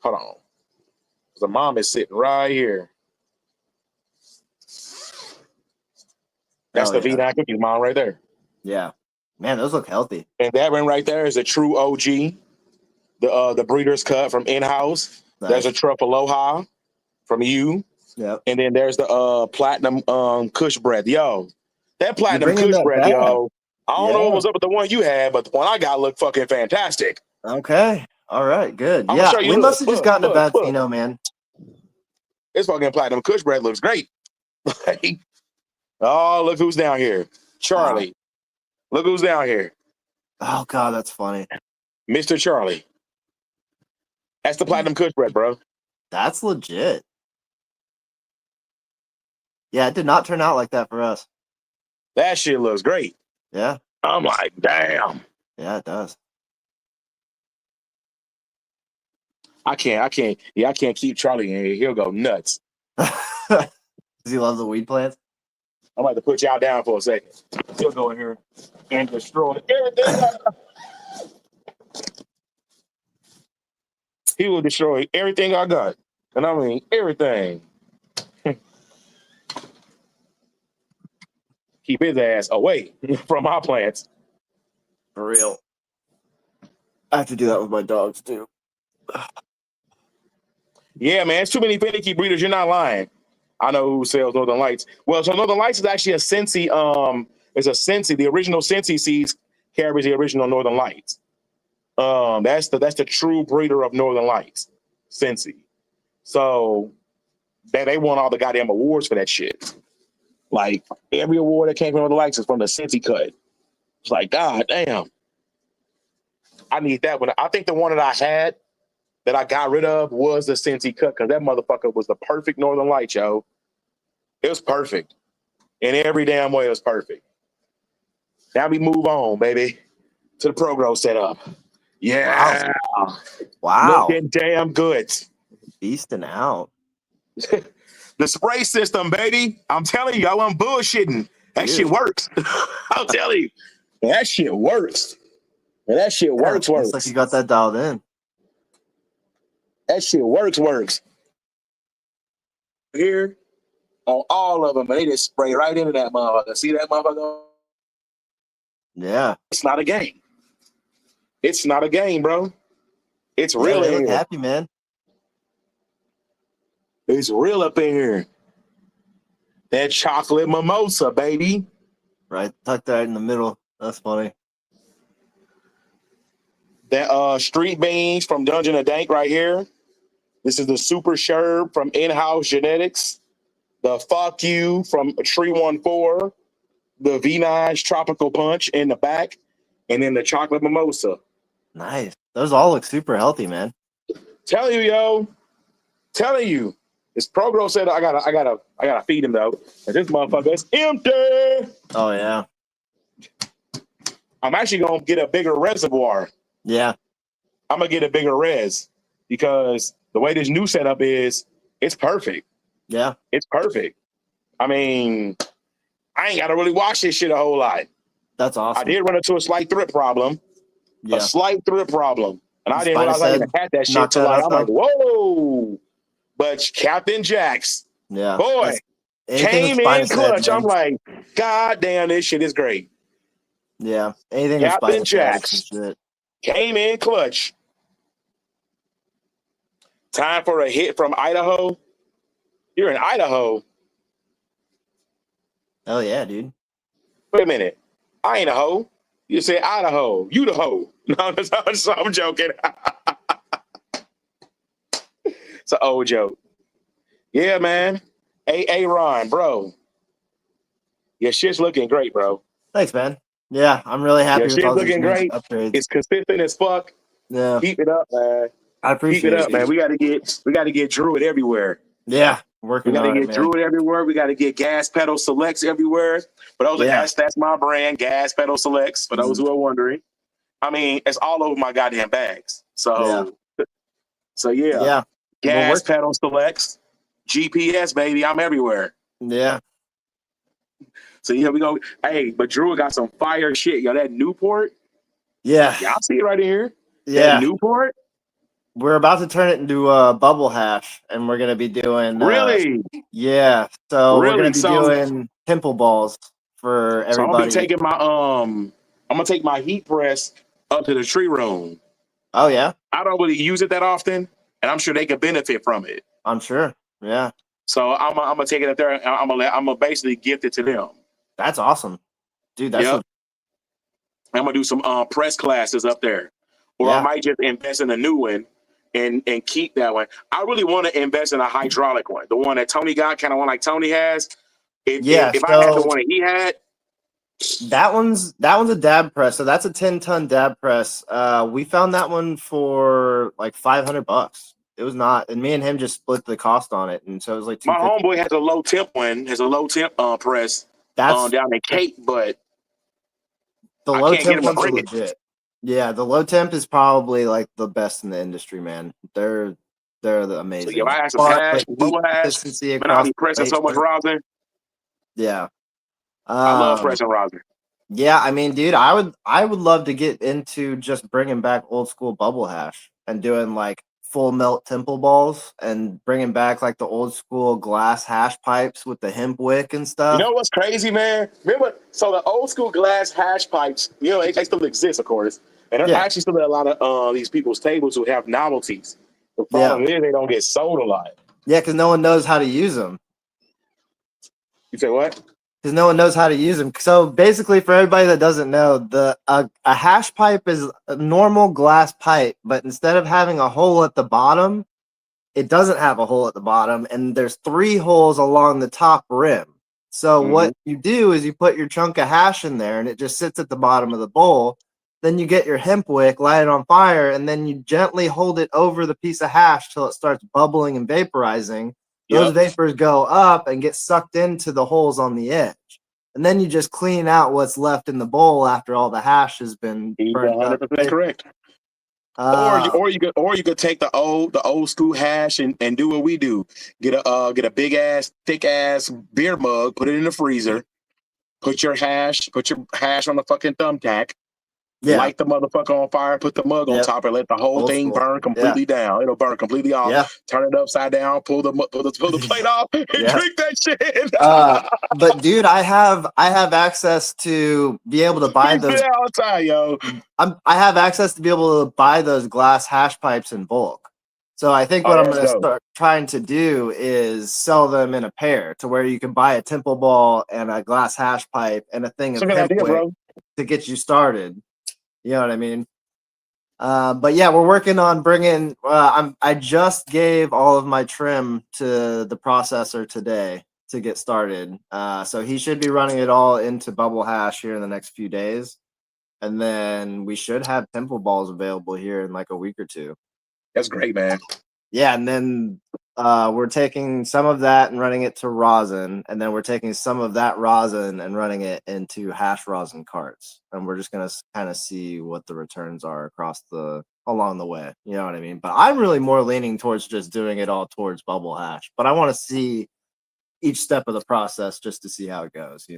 [SPEAKER 1] Hold on. The mom is sitting right here. That's the V9 cookies mom right there.
[SPEAKER 2] Yeah. Man, those look healthy.
[SPEAKER 1] And that one right there is a true OG. The breeder's cut from in-house. Nice. There's a truffle aloha from you. Yep. And then there's the platinum Kush bread. Yo, that platinum Kush bread, yo. I don't know what was up with the one you had, but the one I got looked fucking fantastic.
[SPEAKER 2] Okay. All right, good. Yeah, we must have just gotten a bad pheno, man.
[SPEAKER 1] This fucking platinum Kush bread looks great. Oh, look who's down here. Charlie. Wow. Look who's down here.
[SPEAKER 2] Oh, God, that's funny.
[SPEAKER 1] Mr. Charlie. That's the platinum Kush bread, bro.
[SPEAKER 2] That's legit. Yeah, it did not turn out like that for us.
[SPEAKER 1] That shit looks great.
[SPEAKER 2] Yeah.
[SPEAKER 1] I'm like, damn.
[SPEAKER 2] Yeah, it does.
[SPEAKER 1] I can't keep Charlie in here. He'll go nuts.
[SPEAKER 2] Does he love the weed plants?
[SPEAKER 1] I'm about to put y'all down for a second. He'll go in here and destroy everything. He will destroy everything I got. And I mean everything. Keep his ass away from my plants.
[SPEAKER 2] For real. I have to do that with my dogs too.
[SPEAKER 1] Yeah, man, it's too many finicky breeders. You're not lying. I know who sells Northern Lights. Well, so Northern Lights is actually a Cincy. It's a Cincy. The original Cincy seeds carries the original Northern Lights. That's the true breeder of Northern Lights, Cincy. So they won all the goddamn awards for that shit. Like every award that came from Northern Lights is from the Cincy cut. It's like, god damn, I need that one. I think the one that I had that I got rid of was the Cincy cut because that motherfucker was the perfect Northern Light, yo. It was perfect. In every damn way, it was perfect. Now we move on, baby, to the Progro setup. Yeah.
[SPEAKER 2] Wow.
[SPEAKER 1] Looking damn good.
[SPEAKER 2] Beasting out.
[SPEAKER 1] The spray system, baby. I'm telling you, I wasn't bullshitting. That shit works. I'll tell you. That shit works. And that shit works.
[SPEAKER 2] Looks like you got that dialed in.
[SPEAKER 1] That shit works. Here on all of them, and they just spray right into that motherfucker. See that motherfucker?
[SPEAKER 2] Yeah.
[SPEAKER 1] It's not a game. It's not a game, bro. It's real
[SPEAKER 2] They
[SPEAKER 1] in
[SPEAKER 2] look
[SPEAKER 1] here.
[SPEAKER 2] happy, man.
[SPEAKER 1] It's real up in here. That chocolate mimosa, baby.
[SPEAKER 2] Right, tucked right in the middle. That's funny.
[SPEAKER 1] That street beans from Dungeon of Dank right here. This is the Super Sherb from In-House Genetics. The Fuck You from Tree 14. The V9's Tropical Punch in the back. And then the chocolate mimosa.
[SPEAKER 2] Nice. Those all look super healthy, man.
[SPEAKER 1] Telling you, yo. Telling you. This Progro said I gotta feed him though. And this motherfucker is empty.
[SPEAKER 2] Oh yeah.
[SPEAKER 1] I'm actually gonna get a bigger reservoir.
[SPEAKER 2] Yeah.
[SPEAKER 1] I'm gonna get a bigger res because the way this new setup is, it's perfect.
[SPEAKER 2] Yeah.
[SPEAKER 1] It's perfect. I mean, I ain't gotta really watch this shit a whole lot.
[SPEAKER 2] That's awesome.
[SPEAKER 1] I did run into a slight threat problem.
[SPEAKER 2] Yeah.
[SPEAKER 1] A slight threat problem. And I didn't realize I even had that shit
[SPEAKER 2] knock
[SPEAKER 1] till
[SPEAKER 2] that
[SPEAKER 1] like
[SPEAKER 2] out,
[SPEAKER 1] I'm like, whoa. But Captain Jax,
[SPEAKER 2] yeah,
[SPEAKER 1] boy, came in clutch. I'm like, god damn, this shit is great.
[SPEAKER 2] Yeah. Anything
[SPEAKER 1] Captain Jax
[SPEAKER 2] shit.
[SPEAKER 1] came in clutch. Time for a hit from Idaho. You're in Idaho.
[SPEAKER 2] Hell yeah, dude.
[SPEAKER 1] Wait a minute. I ain't a hoe. You say Idaho. You the hoe. No, I'm joking. It's an old joke. Yeah, man. A Ron, bro. Your shit's looking great, bro.
[SPEAKER 2] Thanks, man. Yeah, I'm really happy
[SPEAKER 1] Your
[SPEAKER 2] with
[SPEAKER 1] shit's
[SPEAKER 2] all these
[SPEAKER 1] looking great.
[SPEAKER 2] upgrades.
[SPEAKER 1] It's consistent as fuck.
[SPEAKER 2] Yeah.
[SPEAKER 1] Keep it up, man.
[SPEAKER 2] I appreciate
[SPEAKER 1] Keep it up, man. We gotta get Druid everywhere.
[SPEAKER 2] Yeah, working on it, man.
[SPEAKER 1] We gotta get Druid everywhere. We gotta get Gas Pedal Selects everywhere. But that's my brand, Gas Pedal Selects, for those who are wondering. I mean, it's all over my goddamn bags. So yeah. Gas Pedal Selects, GPS, baby. I'm everywhere.
[SPEAKER 2] Yeah.
[SPEAKER 1] So yeah, we go. Hey, but Drew got some fire shit. Yo, that Newport.
[SPEAKER 2] Yeah.
[SPEAKER 1] Y'all see it right here.
[SPEAKER 2] Yeah.
[SPEAKER 1] That Newport.
[SPEAKER 2] We're about to turn it into a bubble hash, and we're gonna be doing
[SPEAKER 1] really.
[SPEAKER 2] Yeah. So
[SPEAKER 1] really?
[SPEAKER 2] We're gonna be doing pimple balls for everybody.
[SPEAKER 1] So I'm gonna be taking my I'm gonna take my heat press up to the tree room.
[SPEAKER 2] Oh yeah.
[SPEAKER 1] I don't really use it that often, and I'm sure they could benefit from it.
[SPEAKER 2] I'm sure. Yeah.
[SPEAKER 1] So I'm gonna take it up there. And I'm gonna basically gift it to them.
[SPEAKER 2] That's awesome, dude. That's
[SPEAKER 1] I'm gonna do some press classes up there, or I might just invest in a new one and keep that one. I really want to invest in a hydraulic one, the one that Tony got, kind of one like Tony has. If I had the one that he had.
[SPEAKER 2] That one's a dab press, so that's a 10-ton dab press. We found that one for like $500. It was not, and me and him just split the cost on it, and so it was like
[SPEAKER 1] my homeboy has a low temp one, has a low temp press. That's down in Cape, but
[SPEAKER 2] the low temp one's legit. Yeah, the low temp is probably like the best in the industry, man. They're the amazing.
[SPEAKER 1] So, I have some hash, bubble hash, but I'll be pressing so much rosin.
[SPEAKER 2] Yeah.
[SPEAKER 1] I love pressing rosin.
[SPEAKER 2] Yeah, I mean, dude, I would love to get into just bringing back old school bubble hash and doing like full melt Temple balls and bringing back like the old school glass hash pipes with the hemp wick and
[SPEAKER 1] You
[SPEAKER 2] stuff.
[SPEAKER 1] know what's crazy, man? Remember, so the old school glass hash pipes, they still exist, of course. And there's actually still a lot of these people's tables who have novelties. The problem is they don't get sold a lot.
[SPEAKER 2] Yeah, because no one knows how to use them.
[SPEAKER 1] You say what?
[SPEAKER 2] Because no one knows how to use them. So basically, for everybody that doesn't know, a hash pipe is a normal glass pipe, but instead of having a hole at the bottom, it doesn't have a hole at the bottom, and there's 3 holes along the top rim. So what you do is you put your chunk of hash in there, and it just sits at the bottom of the bowl. Then you get your hemp wick, light it on fire, and then you gently hold it over the piece of hash till it starts bubbling and vaporizing. Those vapors go up and get sucked into the holes on the edge. And then you just clean out what's left in the bowl after all the hash has been burned up.
[SPEAKER 1] 100% correct. Or you could take the old school hash and do what we do. Get a big ass, thick ass beer mug, put it in the freezer, put your hash on the fucking thumbtack. Yeah. Light the motherfucker on fire, put the mug on top, and let the whole thing burn completely down. It'll burn completely off. Yeah. Turn it upside down, pull the plate off, and drink that shit.
[SPEAKER 2] But dude, I have access to be able to buy those
[SPEAKER 1] all the time, yo.
[SPEAKER 2] I have access to be able to buy those glass hash pipes in bulk. So I think what I'm going to start trying to do is sell them in a pair to where you can buy a Temple ball and a glass hash pipe and a thing of hemp wick to get you started. You know what I mean? But yeah, we're working on bringing. I just gave all of my trim to the processor today to get started. So he should be running it all into bubble hash here in the next few days, and then we should have Temple balls available here in like a week or 2.
[SPEAKER 1] That's great, man.
[SPEAKER 2] Yeah, and then we're taking some of that and running it to rosin, and then we're taking some of that rosin and running it into hash rosin carts, and we're just gonna kind of see what the returns are along the way. You know what I mean? But I'm really more leaning towards just doing it all towards bubble hash, but I want to see each step of the process just to see how it goes.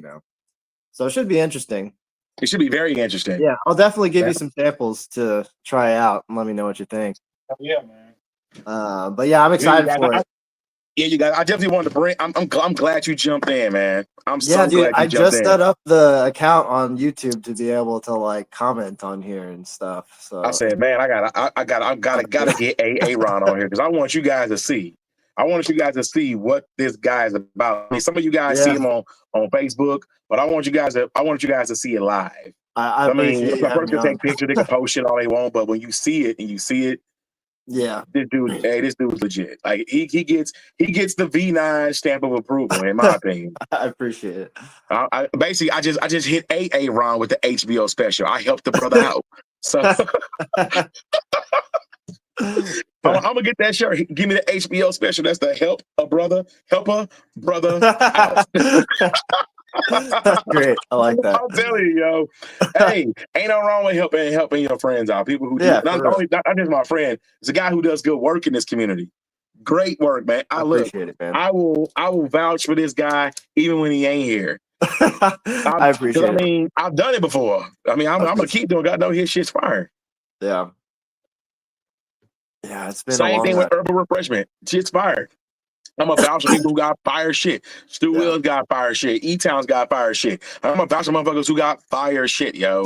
[SPEAKER 2] So it should be interesting.
[SPEAKER 1] It should be very interesting.
[SPEAKER 2] Yeah, I'll definitely give you some samples to try out and let me know what you think.
[SPEAKER 1] Oh, yeah, man.
[SPEAKER 2] But yeah, I'm excited for it.
[SPEAKER 1] You guys. I definitely wanted to bring. I'm glad you jumped in, man. I'm so glad you jumped in.
[SPEAKER 2] I just set up the account on YouTube to be able to like comment on here and stuff. So
[SPEAKER 1] I said, man, I gotta get Aaron on here because I want you guys to see. I want you guys to see what this guy is about. I mean, some of you guys see him on Facebook, but I want you guys to see it live.
[SPEAKER 2] I mean,
[SPEAKER 1] a person can take pictures, they can post it all they want, but when you see it.
[SPEAKER 2] Yeah,
[SPEAKER 1] this dude's legit. Like he gets the V9 stamp of approval, in my opinion.
[SPEAKER 2] I appreciate it.
[SPEAKER 1] I just hit Aaron with the HBO special. I helped the brother out. So I'm gonna get that shirt. Give me the HBO special. That's the help a brother out.
[SPEAKER 2] That's great. I like that.
[SPEAKER 1] I'm telling you, yo. Hey, ain't no wrong with helping your friends out. People who do not just my friend. It's a guy who does good work in this community. Great work, man. I appreciate it, man. I will vouch for this guy even when he ain't here.
[SPEAKER 2] I appreciate it.
[SPEAKER 1] I mean, I've done it before. I mean, I'm gonna keep doing. God know his shit's fire.
[SPEAKER 2] Yeah. Yeah, it's been
[SPEAKER 1] same thing with herbal refreshment. Shit's fired. I'm a vouch for people who got fire shit. Stu Wills got fire shit. E-Town's got fire shit. I'm a vouch for motherfuckers who got fire shit, yo.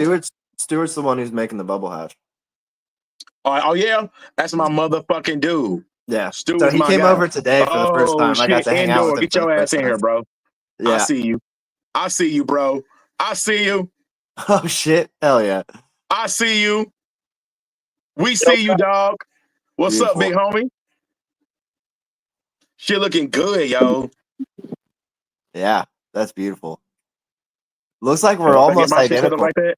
[SPEAKER 2] Stuart's the one who's making the bubble hash.
[SPEAKER 1] Oh yeah? That's my motherfucking dude.
[SPEAKER 2] Yeah. So he came over today for the first time.
[SPEAKER 1] Shit.
[SPEAKER 2] I got to hang out with him.
[SPEAKER 1] Get your ass in here, bro.
[SPEAKER 2] Yeah.
[SPEAKER 1] I see you, bro. I see you.
[SPEAKER 2] Oh, shit. Hell yeah.
[SPEAKER 1] I see you. We see you, dog. What's up, big homie? Shit looking good, yo.
[SPEAKER 2] Yeah, that's beautiful. Looks like we're almost identical.
[SPEAKER 1] Like that,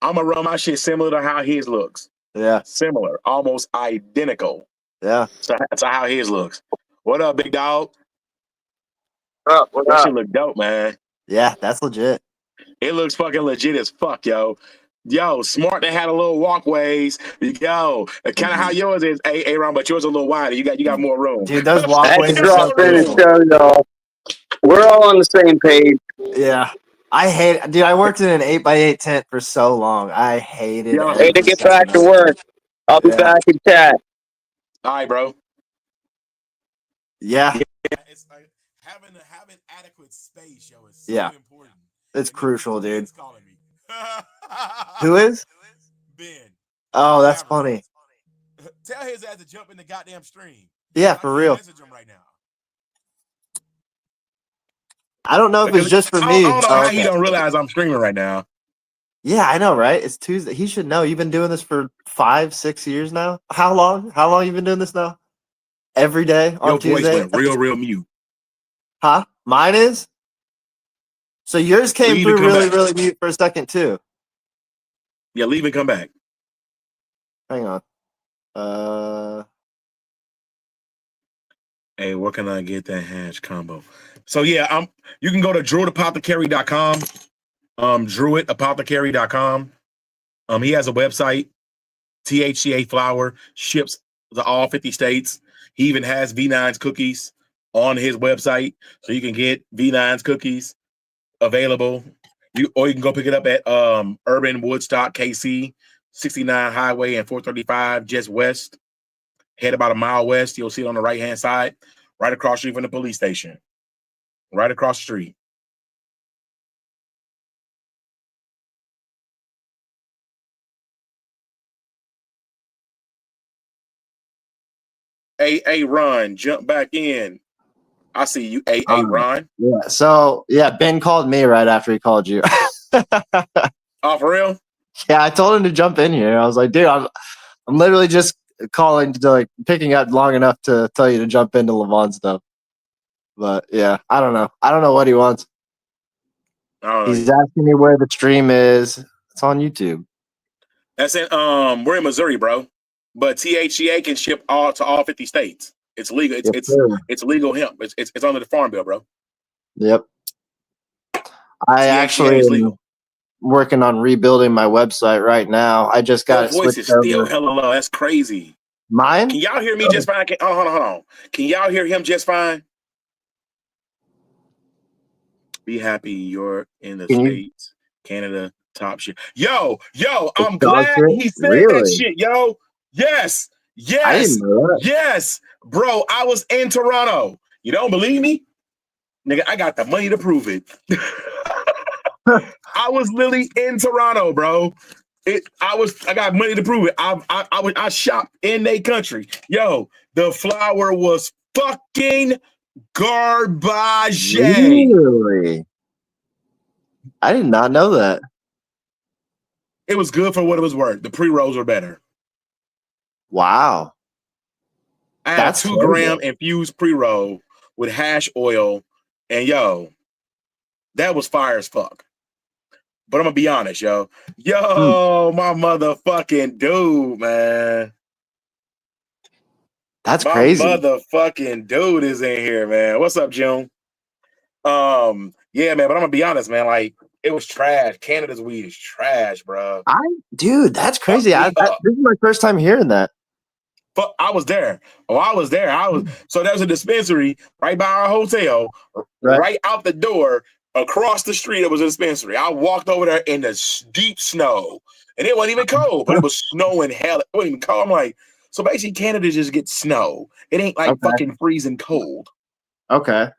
[SPEAKER 1] I'm going to run my shit similar to how his looks.
[SPEAKER 2] Yeah.
[SPEAKER 1] Similar. Almost identical.
[SPEAKER 2] Yeah.
[SPEAKER 1] So that's how his looks. What up, big dog?
[SPEAKER 3] What
[SPEAKER 1] that
[SPEAKER 3] up?
[SPEAKER 1] Shit look dope, man.
[SPEAKER 2] Yeah, that's legit.
[SPEAKER 1] It looks fucking legit as fuck, yo. Yo, smart they had a little walkways. Yo, kind of how yours is, Aaron, but yours a little wider. You got more room.
[SPEAKER 2] Dude, those walkways
[SPEAKER 3] are so cool. Y'all. We're all on the same page.
[SPEAKER 2] Yeah. I worked in an 8x8 tent for so long. I hated it.
[SPEAKER 3] Hey, to get back to work. I'll be back in chat.
[SPEAKER 1] All right, bro.
[SPEAKER 2] Yeah.
[SPEAKER 1] It's like having adequate space, yo, is so important.
[SPEAKER 2] It's crucial, dude.
[SPEAKER 1] Ben's calling me.
[SPEAKER 2] Who is?
[SPEAKER 1] Ben.
[SPEAKER 2] Oh, that's funny.
[SPEAKER 1] Tell his ass to jump in the goddamn stream.
[SPEAKER 2] Yeah, for real.
[SPEAKER 1] Message him right now.
[SPEAKER 2] I don't know if it's just for me.
[SPEAKER 1] I don't know how he don't realize I'm streaming right now.
[SPEAKER 2] Yeah, I know, right? It's Tuesday. He should know. You've been doing this for 5-6 years now. How long? How long you been doing this now? Every day on Tuesday.
[SPEAKER 1] Your voice went real mute.
[SPEAKER 2] Huh? Mine is. So yours came through really mute for a second too.
[SPEAKER 1] Yeah, leave and come back.
[SPEAKER 2] Hang on.
[SPEAKER 1] Hey, where can I get that hash combo? So yeah, you can go to druidapothecary.com. druidapothecary.com. He has a website. THCA flower ships to all 50 states. He even has V9's cookies on his website, so you can get V9's cookies available. You can go pick it up at Urban Woodstock KC, 69 Highway and 435 just west. Head about a mile west. You'll see it on the right-hand side, right across the street from the police station. Right across the street. A Ron, jump back in. I see you, A Ron.
[SPEAKER 2] Yeah. So yeah, Ben called me right after he called you.
[SPEAKER 1] Oh, for real?
[SPEAKER 2] Yeah, I told him to jump in here. I was like, dude, I'm literally just calling to like picking up long enough to tell you to jump into Levon's stuff. But yeah, I don't know. I don't know what he wants. He's asking me where the stream is. It's on YouTube.
[SPEAKER 1] That's in we're in Missouri, bro. But THCA can ship to all 50 states. It's legal. It's legal hemp. It's under the farm bill, bro.
[SPEAKER 2] Yep. I actually am working on rebuilding my website right now. I just got it switched over.
[SPEAKER 1] Voice is still hella low. That's crazy.
[SPEAKER 2] Mine?
[SPEAKER 1] Can y'all hear me just fine? Hold on. Can y'all hear him just fine? Be happy you're in the States, Canada, top shit. Yo, I'm glad he said that shit, yo. Yes, bro. I was in Toronto. You don't believe me? Nigga, I got the money to prove it. I was literally in Toronto, bro. I got money to prove it. I shopped in their country. Yo, the flower was fucking garbage.
[SPEAKER 2] Really? I did not know that.
[SPEAKER 1] It was good for what it was worth. The pre-rolls were better.
[SPEAKER 2] Wow.
[SPEAKER 1] I had a 2 gram infused pre-roll with hash oil, and yo, that was fire as fuck. But I'm gonna be honest, yo. My motherfucking dude, man.
[SPEAKER 2] That's crazy.
[SPEAKER 1] My motherfucking dude is in here, man. What's up, June? Yeah, man, but I'm gonna be honest, man. Like, it was trash. Canada's weed is trash, bro.
[SPEAKER 2] Dude, that's crazy. This is my first time hearing that.
[SPEAKER 1] But I was there. So there was a dispensary right by our hotel, right out the door, across the street. It was a dispensary. I walked over there in the deep snow, and it wasn't even cold, but it was snowing hell. It wasn't even cold. I'm like, so basically, Canada just gets snow. It ain't like fucking freezing cold.
[SPEAKER 2] Okay.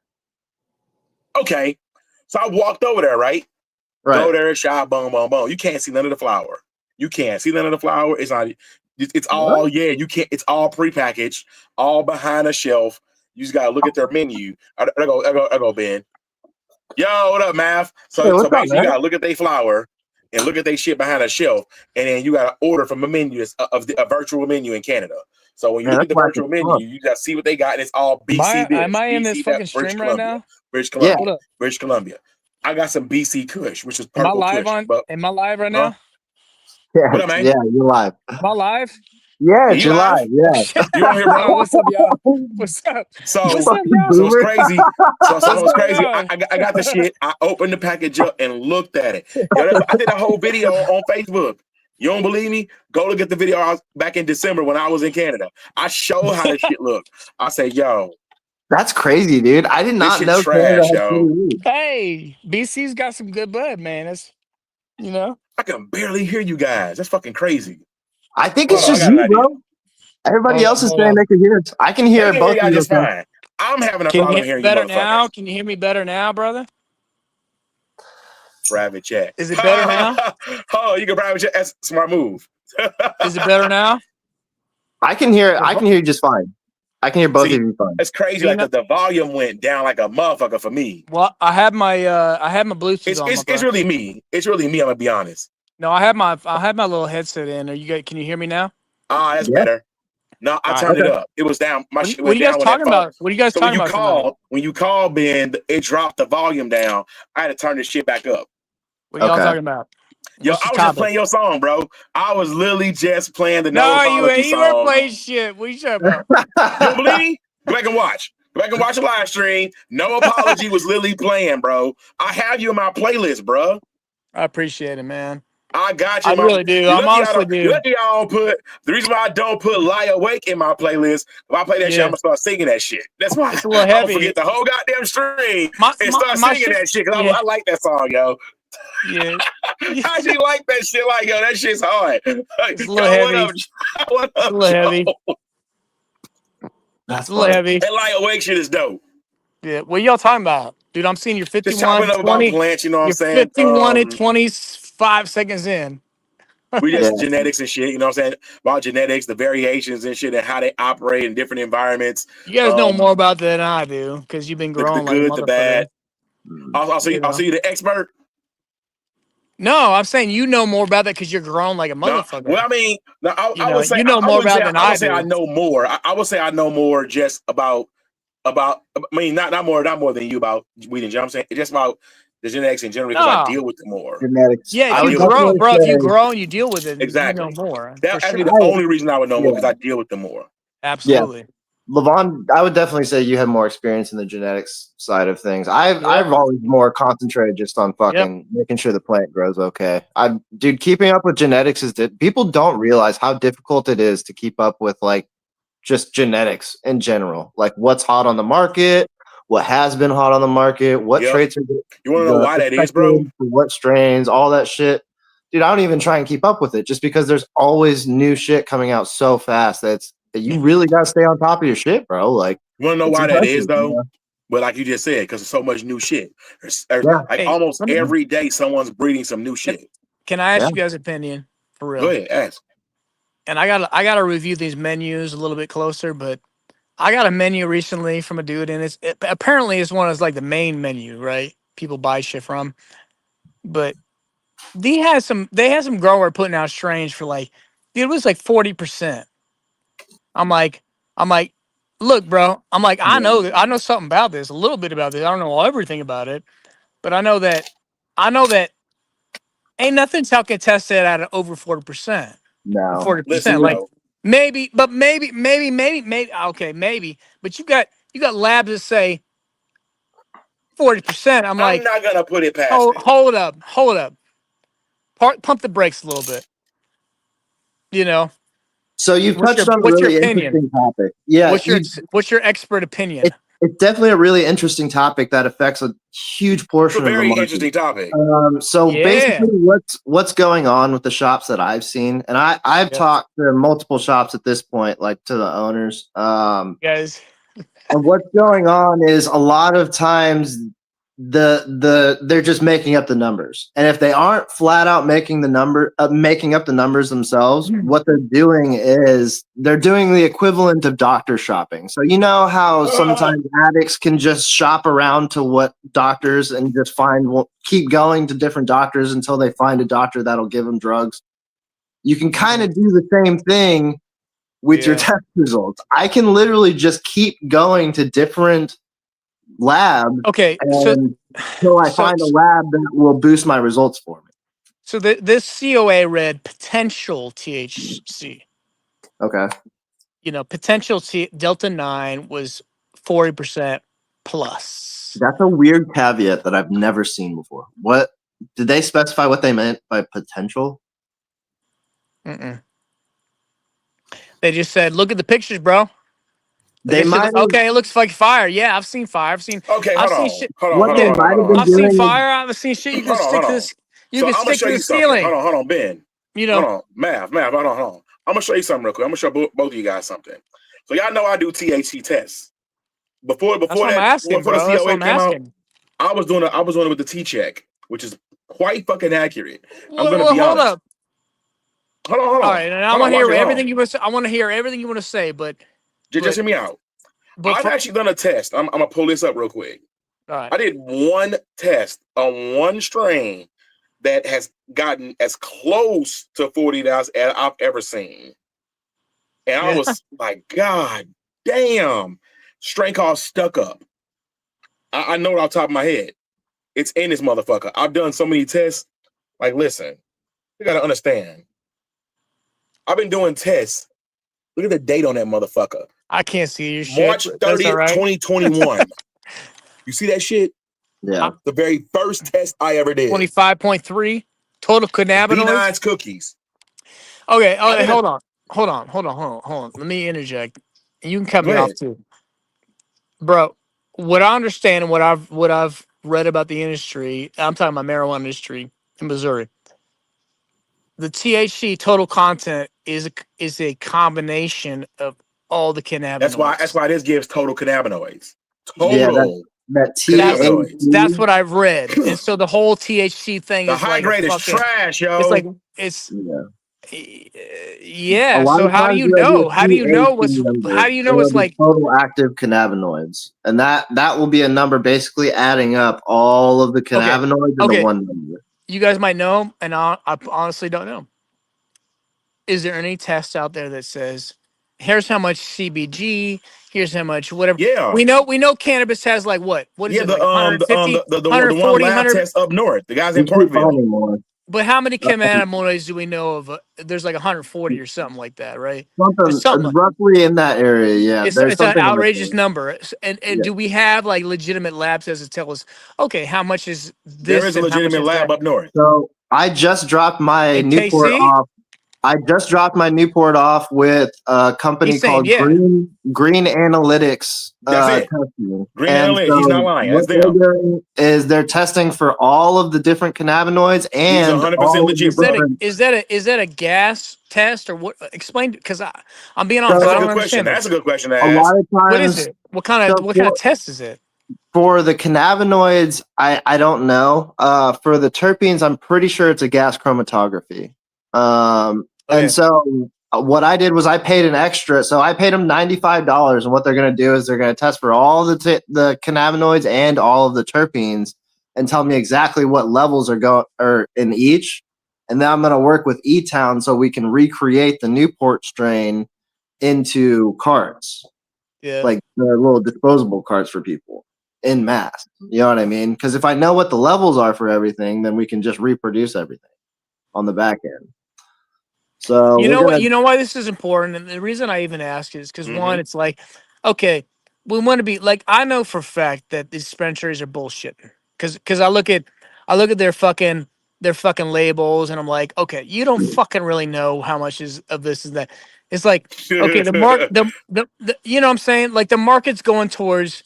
[SPEAKER 1] So I walked over there, right? Go there, shop, boom. You can't see none of the flour. It's not. It's all you can't. It's all prepackaged, all behind a shelf. You just gotta look at their menu. I go, Ben. Yo, what up, Math? So basically, you gotta look at their flour and look at their shit behind a shelf, and then you gotta order from a menu of a virtual menu in Canada. So when you look at the virtual menu, you gotta see what they got, and it's all BC.
[SPEAKER 4] Am I in this fucking stream right now?
[SPEAKER 1] British Columbia. I got some BC Kush, which is purple Kush.
[SPEAKER 4] Am I live right now?
[SPEAKER 2] Yeah, what up, man? Yeah, you're live.
[SPEAKER 4] Am I live?
[SPEAKER 2] Yeah, you're live. Yeah.
[SPEAKER 1] You on here, bro?
[SPEAKER 4] What's up, y'all? What's up?
[SPEAKER 1] So it's crazy. I got the shit. I opened the package up and looked at it. I did a whole video on Facebook. You don't believe me? Go look at the video back in December when I was in Canada. I showed how this shit looked. I say, yo.
[SPEAKER 2] That's crazy, dude. I did not know.
[SPEAKER 1] Trash, yo.
[SPEAKER 4] Hey, BC's got some good bud, man. It's,
[SPEAKER 1] I can barely hear you guys. That's fucking crazy.
[SPEAKER 2] I think it's just you, bro. Everybody else is
[SPEAKER 4] Hold
[SPEAKER 2] saying
[SPEAKER 4] on.
[SPEAKER 2] they can hear it. I can
[SPEAKER 1] They
[SPEAKER 2] hear
[SPEAKER 1] can
[SPEAKER 2] both
[SPEAKER 1] hear
[SPEAKER 2] of
[SPEAKER 1] y'all
[SPEAKER 2] you.
[SPEAKER 1] just fine. I'm having a
[SPEAKER 4] Can you
[SPEAKER 1] problem
[SPEAKER 4] hear me
[SPEAKER 1] hearing you
[SPEAKER 4] better now?
[SPEAKER 1] motherfuckers.
[SPEAKER 4] Can you hear me better now, brother?
[SPEAKER 1] Private chat.
[SPEAKER 4] Is it better now?
[SPEAKER 1] Oh, you can private chat. That's a smart move.
[SPEAKER 4] Is it better now?
[SPEAKER 2] I can hear you just fine. I can hear both
[SPEAKER 1] See,
[SPEAKER 2] of you fine.
[SPEAKER 1] it's crazy.
[SPEAKER 4] Vina?
[SPEAKER 1] Like the volume went down like a motherfucker for me.
[SPEAKER 4] Well, I have my Bluetooth on.
[SPEAKER 1] It's really me. It's really me. I'm gonna be honest.
[SPEAKER 4] No, I have my little headset in. Are you guys? Can you hear me now?
[SPEAKER 1] Ah, that's
[SPEAKER 2] Yeah.
[SPEAKER 1] better. No, I
[SPEAKER 4] All right.
[SPEAKER 1] turned it
[SPEAKER 2] Okay.
[SPEAKER 1] up. It was down. My shit
[SPEAKER 4] What are
[SPEAKER 1] went
[SPEAKER 4] you guys
[SPEAKER 1] down when that
[SPEAKER 4] talking
[SPEAKER 1] phone.
[SPEAKER 4] about? What are you guys
[SPEAKER 1] So
[SPEAKER 4] talking about tonight?
[SPEAKER 1] when you called, Ben, it dropped the volume down. I had to turn this shit back up.
[SPEAKER 4] What are y'all
[SPEAKER 2] Okay.
[SPEAKER 4] talking about?
[SPEAKER 1] Yo,
[SPEAKER 4] What's the
[SPEAKER 1] I was just
[SPEAKER 4] topic?
[SPEAKER 1] playing your song, bro. I was literally just playing the No
[SPEAKER 4] No,
[SPEAKER 1] Apology
[SPEAKER 4] you weren't
[SPEAKER 1] song.
[SPEAKER 4] playing shit. What are you talking about?
[SPEAKER 1] You don't believe me? Go back and watch. Go back and watch the live stream. No Apology was literally playing, bro. I have you in my playlist, bro.
[SPEAKER 4] I appreciate it, man.
[SPEAKER 1] I got you
[SPEAKER 4] I
[SPEAKER 1] in my.
[SPEAKER 4] really do.
[SPEAKER 1] You
[SPEAKER 4] I'm
[SPEAKER 1] lucky I
[SPEAKER 4] honestly
[SPEAKER 1] don't. You
[SPEAKER 4] do.
[SPEAKER 1] lucky I don't put. The reason why I don't put "Lie Awake" in my playlist. If I play that shit, I'm
[SPEAKER 4] Yeah,
[SPEAKER 1] gonna start singing that shit. That's why
[SPEAKER 4] it's a little
[SPEAKER 1] I'm gonna
[SPEAKER 4] heavy.
[SPEAKER 1] forget the whole goddamn stream and start
[SPEAKER 4] My
[SPEAKER 1] singing
[SPEAKER 4] shit.
[SPEAKER 1] that shit because
[SPEAKER 4] Yeah,
[SPEAKER 1] I like that song, yo.
[SPEAKER 4] yeah.
[SPEAKER 1] I actually like that shit. Like, yo, that shit's hard.
[SPEAKER 4] It's a little
[SPEAKER 1] Yo,
[SPEAKER 4] heavy.
[SPEAKER 1] what
[SPEAKER 4] It's a
[SPEAKER 1] up,
[SPEAKER 4] little heavy.
[SPEAKER 1] Joe?
[SPEAKER 2] That's
[SPEAKER 4] It's a little
[SPEAKER 2] funny.
[SPEAKER 4] heavy.
[SPEAKER 1] That "Lie Awake" shit is dope.
[SPEAKER 4] Yeah. What y'all talking about, dude? I'm seeing you're
[SPEAKER 1] Just
[SPEAKER 4] 51
[SPEAKER 1] chopping
[SPEAKER 4] to
[SPEAKER 1] up about
[SPEAKER 4] 20.
[SPEAKER 1] plants, you know what I'm
[SPEAKER 4] You're
[SPEAKER 1] saying?
[SPEAKER 4] 51 and 25 seconds in.
[SPEAKER 1] We
[SPEAKER 2] Yeah.
[SPEAKER 1] just genetics and shit, you know what I'm saying? About genetics, the variations and shit, and how they operate in different environments.
[SPEAKER 4] You guys know more about that than I do because you've been
[SPEAKER 1] The
[SPEAKER 4] growing like a
[SPEAKER 1] good, the bad.
[SPEAKER 4] motherfucker.
[SPEAKER 1] I'll see you the expert.
[SPEAKER 4] No, I'm saying you know more about that because you're grown like a
[SPEAKER 1] No,
[SPEAKER 4] motherfucker.
[SPEAKER 1] well, I mean, no, I would say
[SPEAKER 4] you know
[SPEAKER 1] I
[SPEAKER 4] more
[SPEAKER 1] wouldn't
[SPEAKER 4] about
[SPEAKER 1] say
[SPEAKER 4] than
[SPEAKER 1] I
[SPEAKER 4] I
[SPEAKER 1] would say I
[SPEAKER 4] do.
[SPEAKER 1] know more. I would say I know more just about. I mean, not more than you about weed and gin. I'm saying it's just about the genetics in general because I
[SPEAKER 4] No.
[SPEAKER 1] deal with it more.
[SPEAKER 2] Genetics.
[SPEAKER 4] Yeah, if
[SPEAKER 2] I
[SPEAKER 4] you
[SPEAKER 2] would
[SPEAKER 1] deal with
[SPEAKER 4] grow,
[SPEAKER 2] definitely
[SPEAKER 4] bro, if you
[SPEAKER 2] say,
[SPEAKER 4] grow and you deal with it, you know
[SPEAKER 1] exactly.
[SPEAKER 4] more for
[SPEAKER 1] That's actually
[SPEAKER 4] sure.
[SPEAKER 1] the only reason I would know more
[SPEAKER 2] yeah.
[SPEAKER 1] because I deal with them more.
[SPEAKER 4] Absolutely.
[SPEAKER 2] Levon, I would definitely say you have more experience in the genetics side of things. I've
[SPEAKER 4] Yep.
[SPEAKER 2] always more concentrated just on fucking making sure the plant grows okay. Dude, keeping up with genetics is people don't realize how difficult it is to keep up with like just genetics in general. Like what's hot on the market, what has been hot on the market, what
[SPEAKER 1] Yep.
[SPEAKER 2] traits are
[SPEAKER 1] You want to know why that is, bro?
[SPEAKER 2] expected for what strains, all that shit. Dude, I don't even try and keep up with it just because there's always new shit coming out so fast that you really got to stay on top of your shit, bro. Like,
[SPEAKER 1] You want to know
[SPEAKER 2] it's
[SPEAKER 1] why that is,
[SPEAKER 2] impressive,
[SPEAKER 1] though?
[SPEAKER 2] you know?
[SPEAKER 1] But like you just said, because there's so much new shit. There's
[SPEAKER 2] Yeah.
[SPEAKER 1] like
[SPEAKER 4] Hey,
[SPEAKER 1] almost
[SPEAKER 4] let me-
[SPEAKER 1] every day someone's breeding some new shit.
[SPEAKER 4] Can I ask
[SPEAKER 2] Yeah.
[SPEAKER 4] you guys' opinion for real?
[SPEAKER 1] Go ahead, ask.
[SPEAKER 4] And I gotta review these menus a little bit closer, but I got a menu recently from a dude, and apparently it's one of like the main menu, right? People buy shit from, but they had some grower putting out strains for like, dude, it was like 40%. I'm like, look, bro. I'm like, I know something about this, a little bit about this. I don't know everything about it, but I know that ain't nothing tell can test it at over 40%.
[SPEAKER 2] No.
[SPEAKER 4] 40%.
[SPEAKER 1] Listen,
[SPEAKER 4] Like
[SPEAKER 1] bro.
[SPEAKER 4] maybe, okay, maybe. But you got labs that say 40%. I'm
[SPEAKER 1] I'm
[SPEAKER 4] like,
[SPEAKER 1] not gonna put it past
[SPEAKER 4] oh,
[SPEAKER 1] it.
[SPEAKER 4] hold up. Pump the brakes a little bit. You know,
[SPEAKER 2] So you've touched on a
[SPEAKER 4] what's your
[SPEAKER 2] really
[SPEAKER 4] opinion?
[SPEAKER 2] interesting topic. Yeah.
[SPEAKER 4] What's your expert opinion?
[SPEAKER 2] It's definitely a really interesting topic that affects a huge
[SPEAKER 1] It's
[SPEAKER 2] portion
[SPEAKER 1] a
[SPEAKER 2] of the
[SPEAKER 1] very
[SPEAKER 2] market.
[SPEAKER 1] interesting topic.
[SPEAKER 2] So
[SPEAKER 4] Yeah.
[SPEAKER 2] basically what's going on with the shops that I've seen, and I've talked to multiple shops at this point, like to the owners.
[SPEAKER 4] Guys.
[SPEAKER 2] And what's going on is a lot of times they're just making up the numbers. And if they aren't flat out making up the numbers themselves, what they're doing is they're doing the equivalent of doctor shopping. So you know how sometimes addicts can just shop around to what doctors and just keep going to different doctors until they find a doctor that'll give them drugs. You can kind of do the same thing with your test results. I can literally just keep going to different labs until I find a lab that will boost my results for me.
[SPEAKER 4] So this COA read potential THC.
[SPEAKER 2] Okay.
[SPEAKER 4] You know, potential Delta 9 was 40% plus.
[SPEAKER 2] That's a weird caveat that I've never seen before. What did they specify what they meant by potential?
[SPEAKER 4] Mm-mm. They just said, look at the pictures, bro.
[SPEAKER 2] They might
[SPEAKER 4] okay, it looks like fire. Yeah, I've seen fire. I've seen shit. I've seen fire. I've seen shit you can stick to this. You can stick to the ceiling.
[SPEAKER 1] Hold on, Ben.
[SPEAKER 4] You know.
[SPEAKER 1] Hold on, math. Hold on. I'm gonna show you something real quick. I'm gonna show both of you guys something. So y'all know I do THC tests. Before
[SPEAKER 4] That's what I'm
[SPEAKER 1] the
[SPEAKER 4] asking, bro. That's what
[SPEAKER 1] COA
[SPEAKER 4] I'm
[SPEAKER 1] came out,
[SPEAKER 4] asking.
[SPEAKER 1] I was doing it with the T-check, which is quite fucking accurate. I'm
[SPEAKER 4] Well,
[SPEAKER 1] gonna be
[SPEAKER 4] hold
[SPEAKER 1] honest.
[SPEAKER 4] up.
[SPEAKER 1] Hold on.
[SPEAKER 4] All right, and I want to hear everything you want to say. I want to hear everything you want to say, but
[SPEAKER 1] just hear me out. I've actually done a test. I'm gonna pull this up real quick.
[SPEAKER 4] All right.
[SPEAKER 1] I did one test on one strain that has gotten as close to 40 as I've ever seen. And I was like, God damn. Strain called Stuck Up. I know it off the top of my head. It's in this motherfucker. I've done so many tests. Like, listen, you gotta understand. I've been doing tests. Look at the date on that motherfucker.
[SPEAKER 4] I can't see your shit.
[SPEAKER 1] March 30th,
[SPEAKER 4] right.
[SPEAKER 1] 2021. You see that shit?
[SPEAKER 2] Yeah.
[SPEAKER 1] The very first test I ever did.
[SPEAKER 4] 25.3 total cannabinoids.
[SPEAKER 1] B9's cookies.
[SPEAKER 4] Okay, hold on. Let me interject. You can cut me off too. Bro, what I understand and what I've read about the industry, I'm talking about marijuana industry in Missouri. The THC total content is a combination of all the cannabinoids.
[SPEAKER 1] That's why this gives total cannabinoids. Total.
[SPEAKER 2] Yeah, that
[SPEAKER 1] cannabinoids.
[SPEAKER 4] That's what I've read. And so the whole THC thing
[SPEAKER 1] the
[SPEAKER 4] is
[SPEAKER 1] high
[SPEAKER 4] like
[SPEAKER 1] grade is trash, yo.
[SPEAKER 4] It's like yeah. So how do you know? How do you know it's like
[SPEAKER 2] total active cannabinoids? And that will be a number basically adding up all of the cannabinoids into one number.
[SPEAKER 4] You guys might know, and I honestly don't know. Is there any test out there that says, here's how much CBG, here's how much whatever?
[SPEAKER 1] Yeah.
[SPEAKER 4] We know cannabis has like what? What is it? Like 150,
[SPEAKER 1] the one lab test up north. The guys in Parkville.
[SPEAKER 4] But how many cannabinoids do we know of? There's like 140 or something like that, right?
[SPEAKER 2] Something roughly in that area, yeah.
[SPEAKER 4] It's an outrageous number. And do we have like legitimate labs to tell us, okay, how much is this?
[SPEAKER 1] There is a legitimate lab up north.
[SPEAKER 2] So I just dropped my Newport off. I just dropped my Newport off with a company called Green Analytics.
[SPEAKER 1] That's it. Green Analytics. He's not lying. That's them.
[SPEAKER 2] They're testing for all of the different cannabinoids and
[SPEAKER 1] he's 100% legit.
[SPEAKER 4] Is that a gas test or what? Explain, because I'm being honest.
[SPEAKER 1] That's a good question. That's a good question to ask.
[SPEAKER 2] A lot of times,
[SPEAKER 4] what is it? What kind of test is it?
[SPEAKER 2] For the cannabinoids, I don't know. For the terpenes, I'm pretty sure it's a gas chromatography. And so what I did was I paid an extra. So I paid them $95. And what they're going to do is they're going to test for all the cannabinoids and all of the terpenes and tell me exactly what levels are in each. And then I'm going to work with E-Town so we can recreate the Newport strain into carts. Yeah. Like the little disposable carts for people in mass. You know what I mean? Because if I know what the levels are for everything, then we can just reproduce everything on the back end. So
[SPEAKER 4] you know why this is important, and the reason I even ask is because one, it's like, okay, we want to be like, I know for a fact that these dispensaries are bullshitting because I look at their fucking labels and I'm like, okay, you don't fucking really know how much is of this and that. It's like, okay, the you know what I'm saying, like the market's going towards,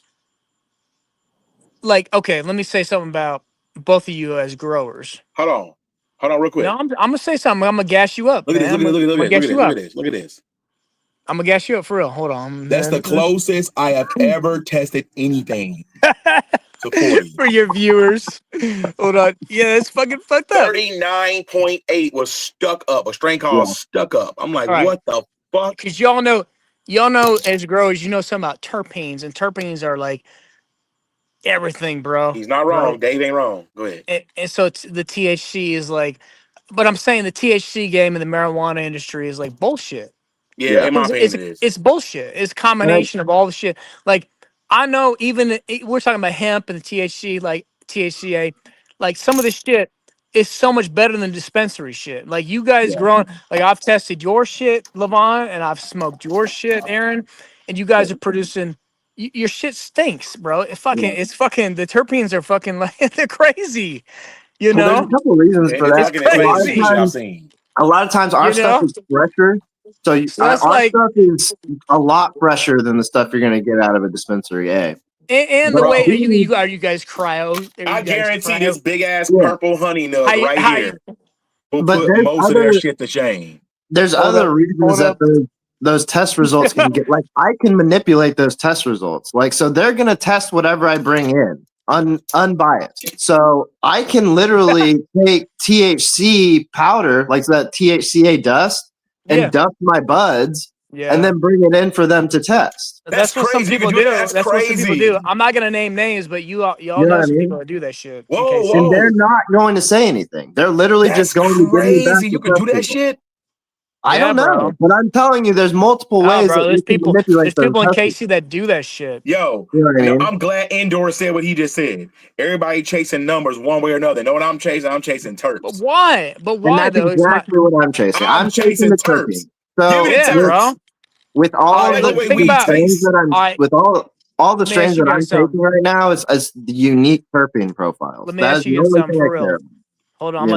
[SPEAKER 4] like, okay, let me say something about both of you as growers.
[SPEAKER 1] Hold on, real quick.
[SPEAKER 4] No, I'm gonna say something. I'm gonna gas you up.
[SPEAKER 1] Look at this. Look at this.
[SPEAKER 4] I'm gonna gas you up for real. Hold on.
[SPEAKER 1] That's the closest I have ever tested anything to 40.
[SPEAKER 4] For your viewers. Hold on. Yeah, it's fucking fucked up.
[SPEAKER 1] 39.8 was Stuck Up. A strain called Stuck Up. I'm like, what the fuck?
[SPEAKER 4] Because y'all know as growers, you know something about terpenes, and terpenes are like everything, bro.
[SPEAKER 1] He's not wrong. Right? Dave ain't wrong. Go ahead.
[SPEAKER 4] And so the THC is like, but I'm saying the THC game in the marijuana industry is like bullshit.
[SPEAKER 1] Yeah, in my opinion, it is.
[SPEAKER 4] It's bullshit. It's a combination of all the shit. Like, I know even we're talking about hemp and the THC, like THCA, like some of the shit is so much better than dispensary shit. Like you guys growing, like I've tested your shit, Levon, and I've smoked your shit, Aaron, and you guys are producing. Your shit stinks, bro. It's fucking. The terpenes are fucking like they're crazy. You know,
[SPEAKER 2] there's a couple reasons for that. A lot of times our stuff is fresher. So our stuff is a lot fresher than the stuff you're gonna get out of a dispensary.
[SPEAKER 4] And the way are you guys cryo?
[SPEAKER 1] I guarantee this big ass purple honey nug right here will put most of their shit to shame.
[SPEAKER 2] there's
[SPEAKER 4] Hold
[SPEAKER 2] other
[SPEAKER 4] up,
[SPEAKER 2] reasons
[SPEAKER 4] hold
[SPEAKER 2] that
[SPEAKER 4] up.
[SPEAKER 2] those test results can get. Like I can manipulate those test results. Like so, they're gonna test whatever I bring in, unbiased. So I can literally take THC powder, like that THCA dust,
[SPEAKER 4] Yeah,
[SPEAKER 2] and dust my buds,
[SPEAKER 4] yeah.
[SPEAKER 2] and then bring it in for them to test.
[SPEAKER 4] That's what some
[SPEAKER 1] crazy. You can
[SPEAKER 4] people
[SPEAKER 1] do
[SPEAKER 4] do.
[SPEAKER 1] it. That's
[SPEAKER 4] That's what some people do.
[SPEAKER 1] crazy.
[SPEAKER 4] I'm not gonna name names, but y'all
[SPEAKER 2] You know
[SPEAKER 4] know
[SPEAKER 2] what I
[SPEAKER 4] some people
[SPEAKER 2] mean?
[SPEAKER 4] that do that shit.
[SPEAKER 1] Whoa,
[SPEAKER 4] In case
[SPEAKER 1] whoa.
[SPEAKER 2] And they're not going to say anything. They're literally
[SPEAKER 1] That's
[SPEAKER 2] just going to give me back
[SPEAKER 1] crazy.
[SPEAKER 2] the
[SPEAKER 1] You can do
[SPEAKER 2] test
[SPEAKER 1] that
[SPEAKER 2] results.
[SPEAKER 1] shit.
[SPEAKER 2] I
[SPEAKER 4] Yeah,
[SPEAKER 2] don't know,
[SPEAKER 4] bro.
[SPEAKER 2] but I'm telling you, there's multiple
[SPEAKER 4] Oh,
[SPEAKER 2] ways that
[SPEAKER 4] bro.
[SPEAKER 2] you can manipulate
[SPEAKER 4] There's
[SPEAKER 2] those
[SPEAKER 4] people in
[SPEAKER 2] test results.
[SPEAKER 4] Casey that do that shit.
[SPEAKER 1] Yo,
[SPEAKER 2] You know what I mean?
[SPEAKER 1] I'm glad Indoor said what he just said. Everybody chasing numbers one way or another. Know what I'm chasing? I'm chasing
[SPEAKER 4] But
[SPEAKER 1] terps.
[SPEAKER 4] why? But
[SPEAKER 2] And
[SPEAKER 4] why
[SPEAKER 2] that's
[SPEAKER 4] though? It's my
[SPEAKER 2] exactly what I'm chasing.
[SPEAKER 1] I'm
[SPEAKER 2] I'm chasing
[SPEAKER 1] chasing
[SPEAKER 2] the
[SPEAKER 1] terps.
[SPEAKER 2] terpene.
[SPEAKER 1] Give me
[SPEAKER 2] So
[SPEAKER 1] the
[SPEAKER 4] yeah,
[SPEAKER 1] terps.
[SPEAKER 4] bro.
[SPEAKER 2] with
[SPEAKER 1] I
[SPEAKER 2] all
[SPEAKER 1] like the
[SPEAKER 2] the
[SPEAKER 1] way
[SPEAKER 4] Think
[SPEAKER 1] weed
[SPEAKER 4] about.
[SPEAKER 2] strains
[SPEAKER 1] tastes.
[SPEAKER 2] that I'm
[SPEAKER 4] All right,
[SPEAKER 2] with all the
[SPEAKER 4] let me ask
[SPEAKER 2] strains
[SPEAKER 4] you
[SPEAKER 2] that I'm
[SPEAKER 4] guys
[SPEAKER 2] taking
[SPEAKER 4] something.
[SPEAKER 2] right now is the unique terpene profiles.
[SPEAKER 4] Let me
[SPEAKER 2] That
[SPEAKER 4] ask
[SPEAKER 2] is
[SPEAKER 4] you
[SPEAKER 2] the
[SPEAKER 4] guys
[SPEAKER 2] only
[SPEAKER 4] something
[SPEAKER 2] thing I
[SPEAKER 4] for
[SPEAKER 2] care
[SPEAKER 4] real.
[SPEAKER 2] about.
[SPEAKER 4] Hold on,
[SPEAKER 2] You know?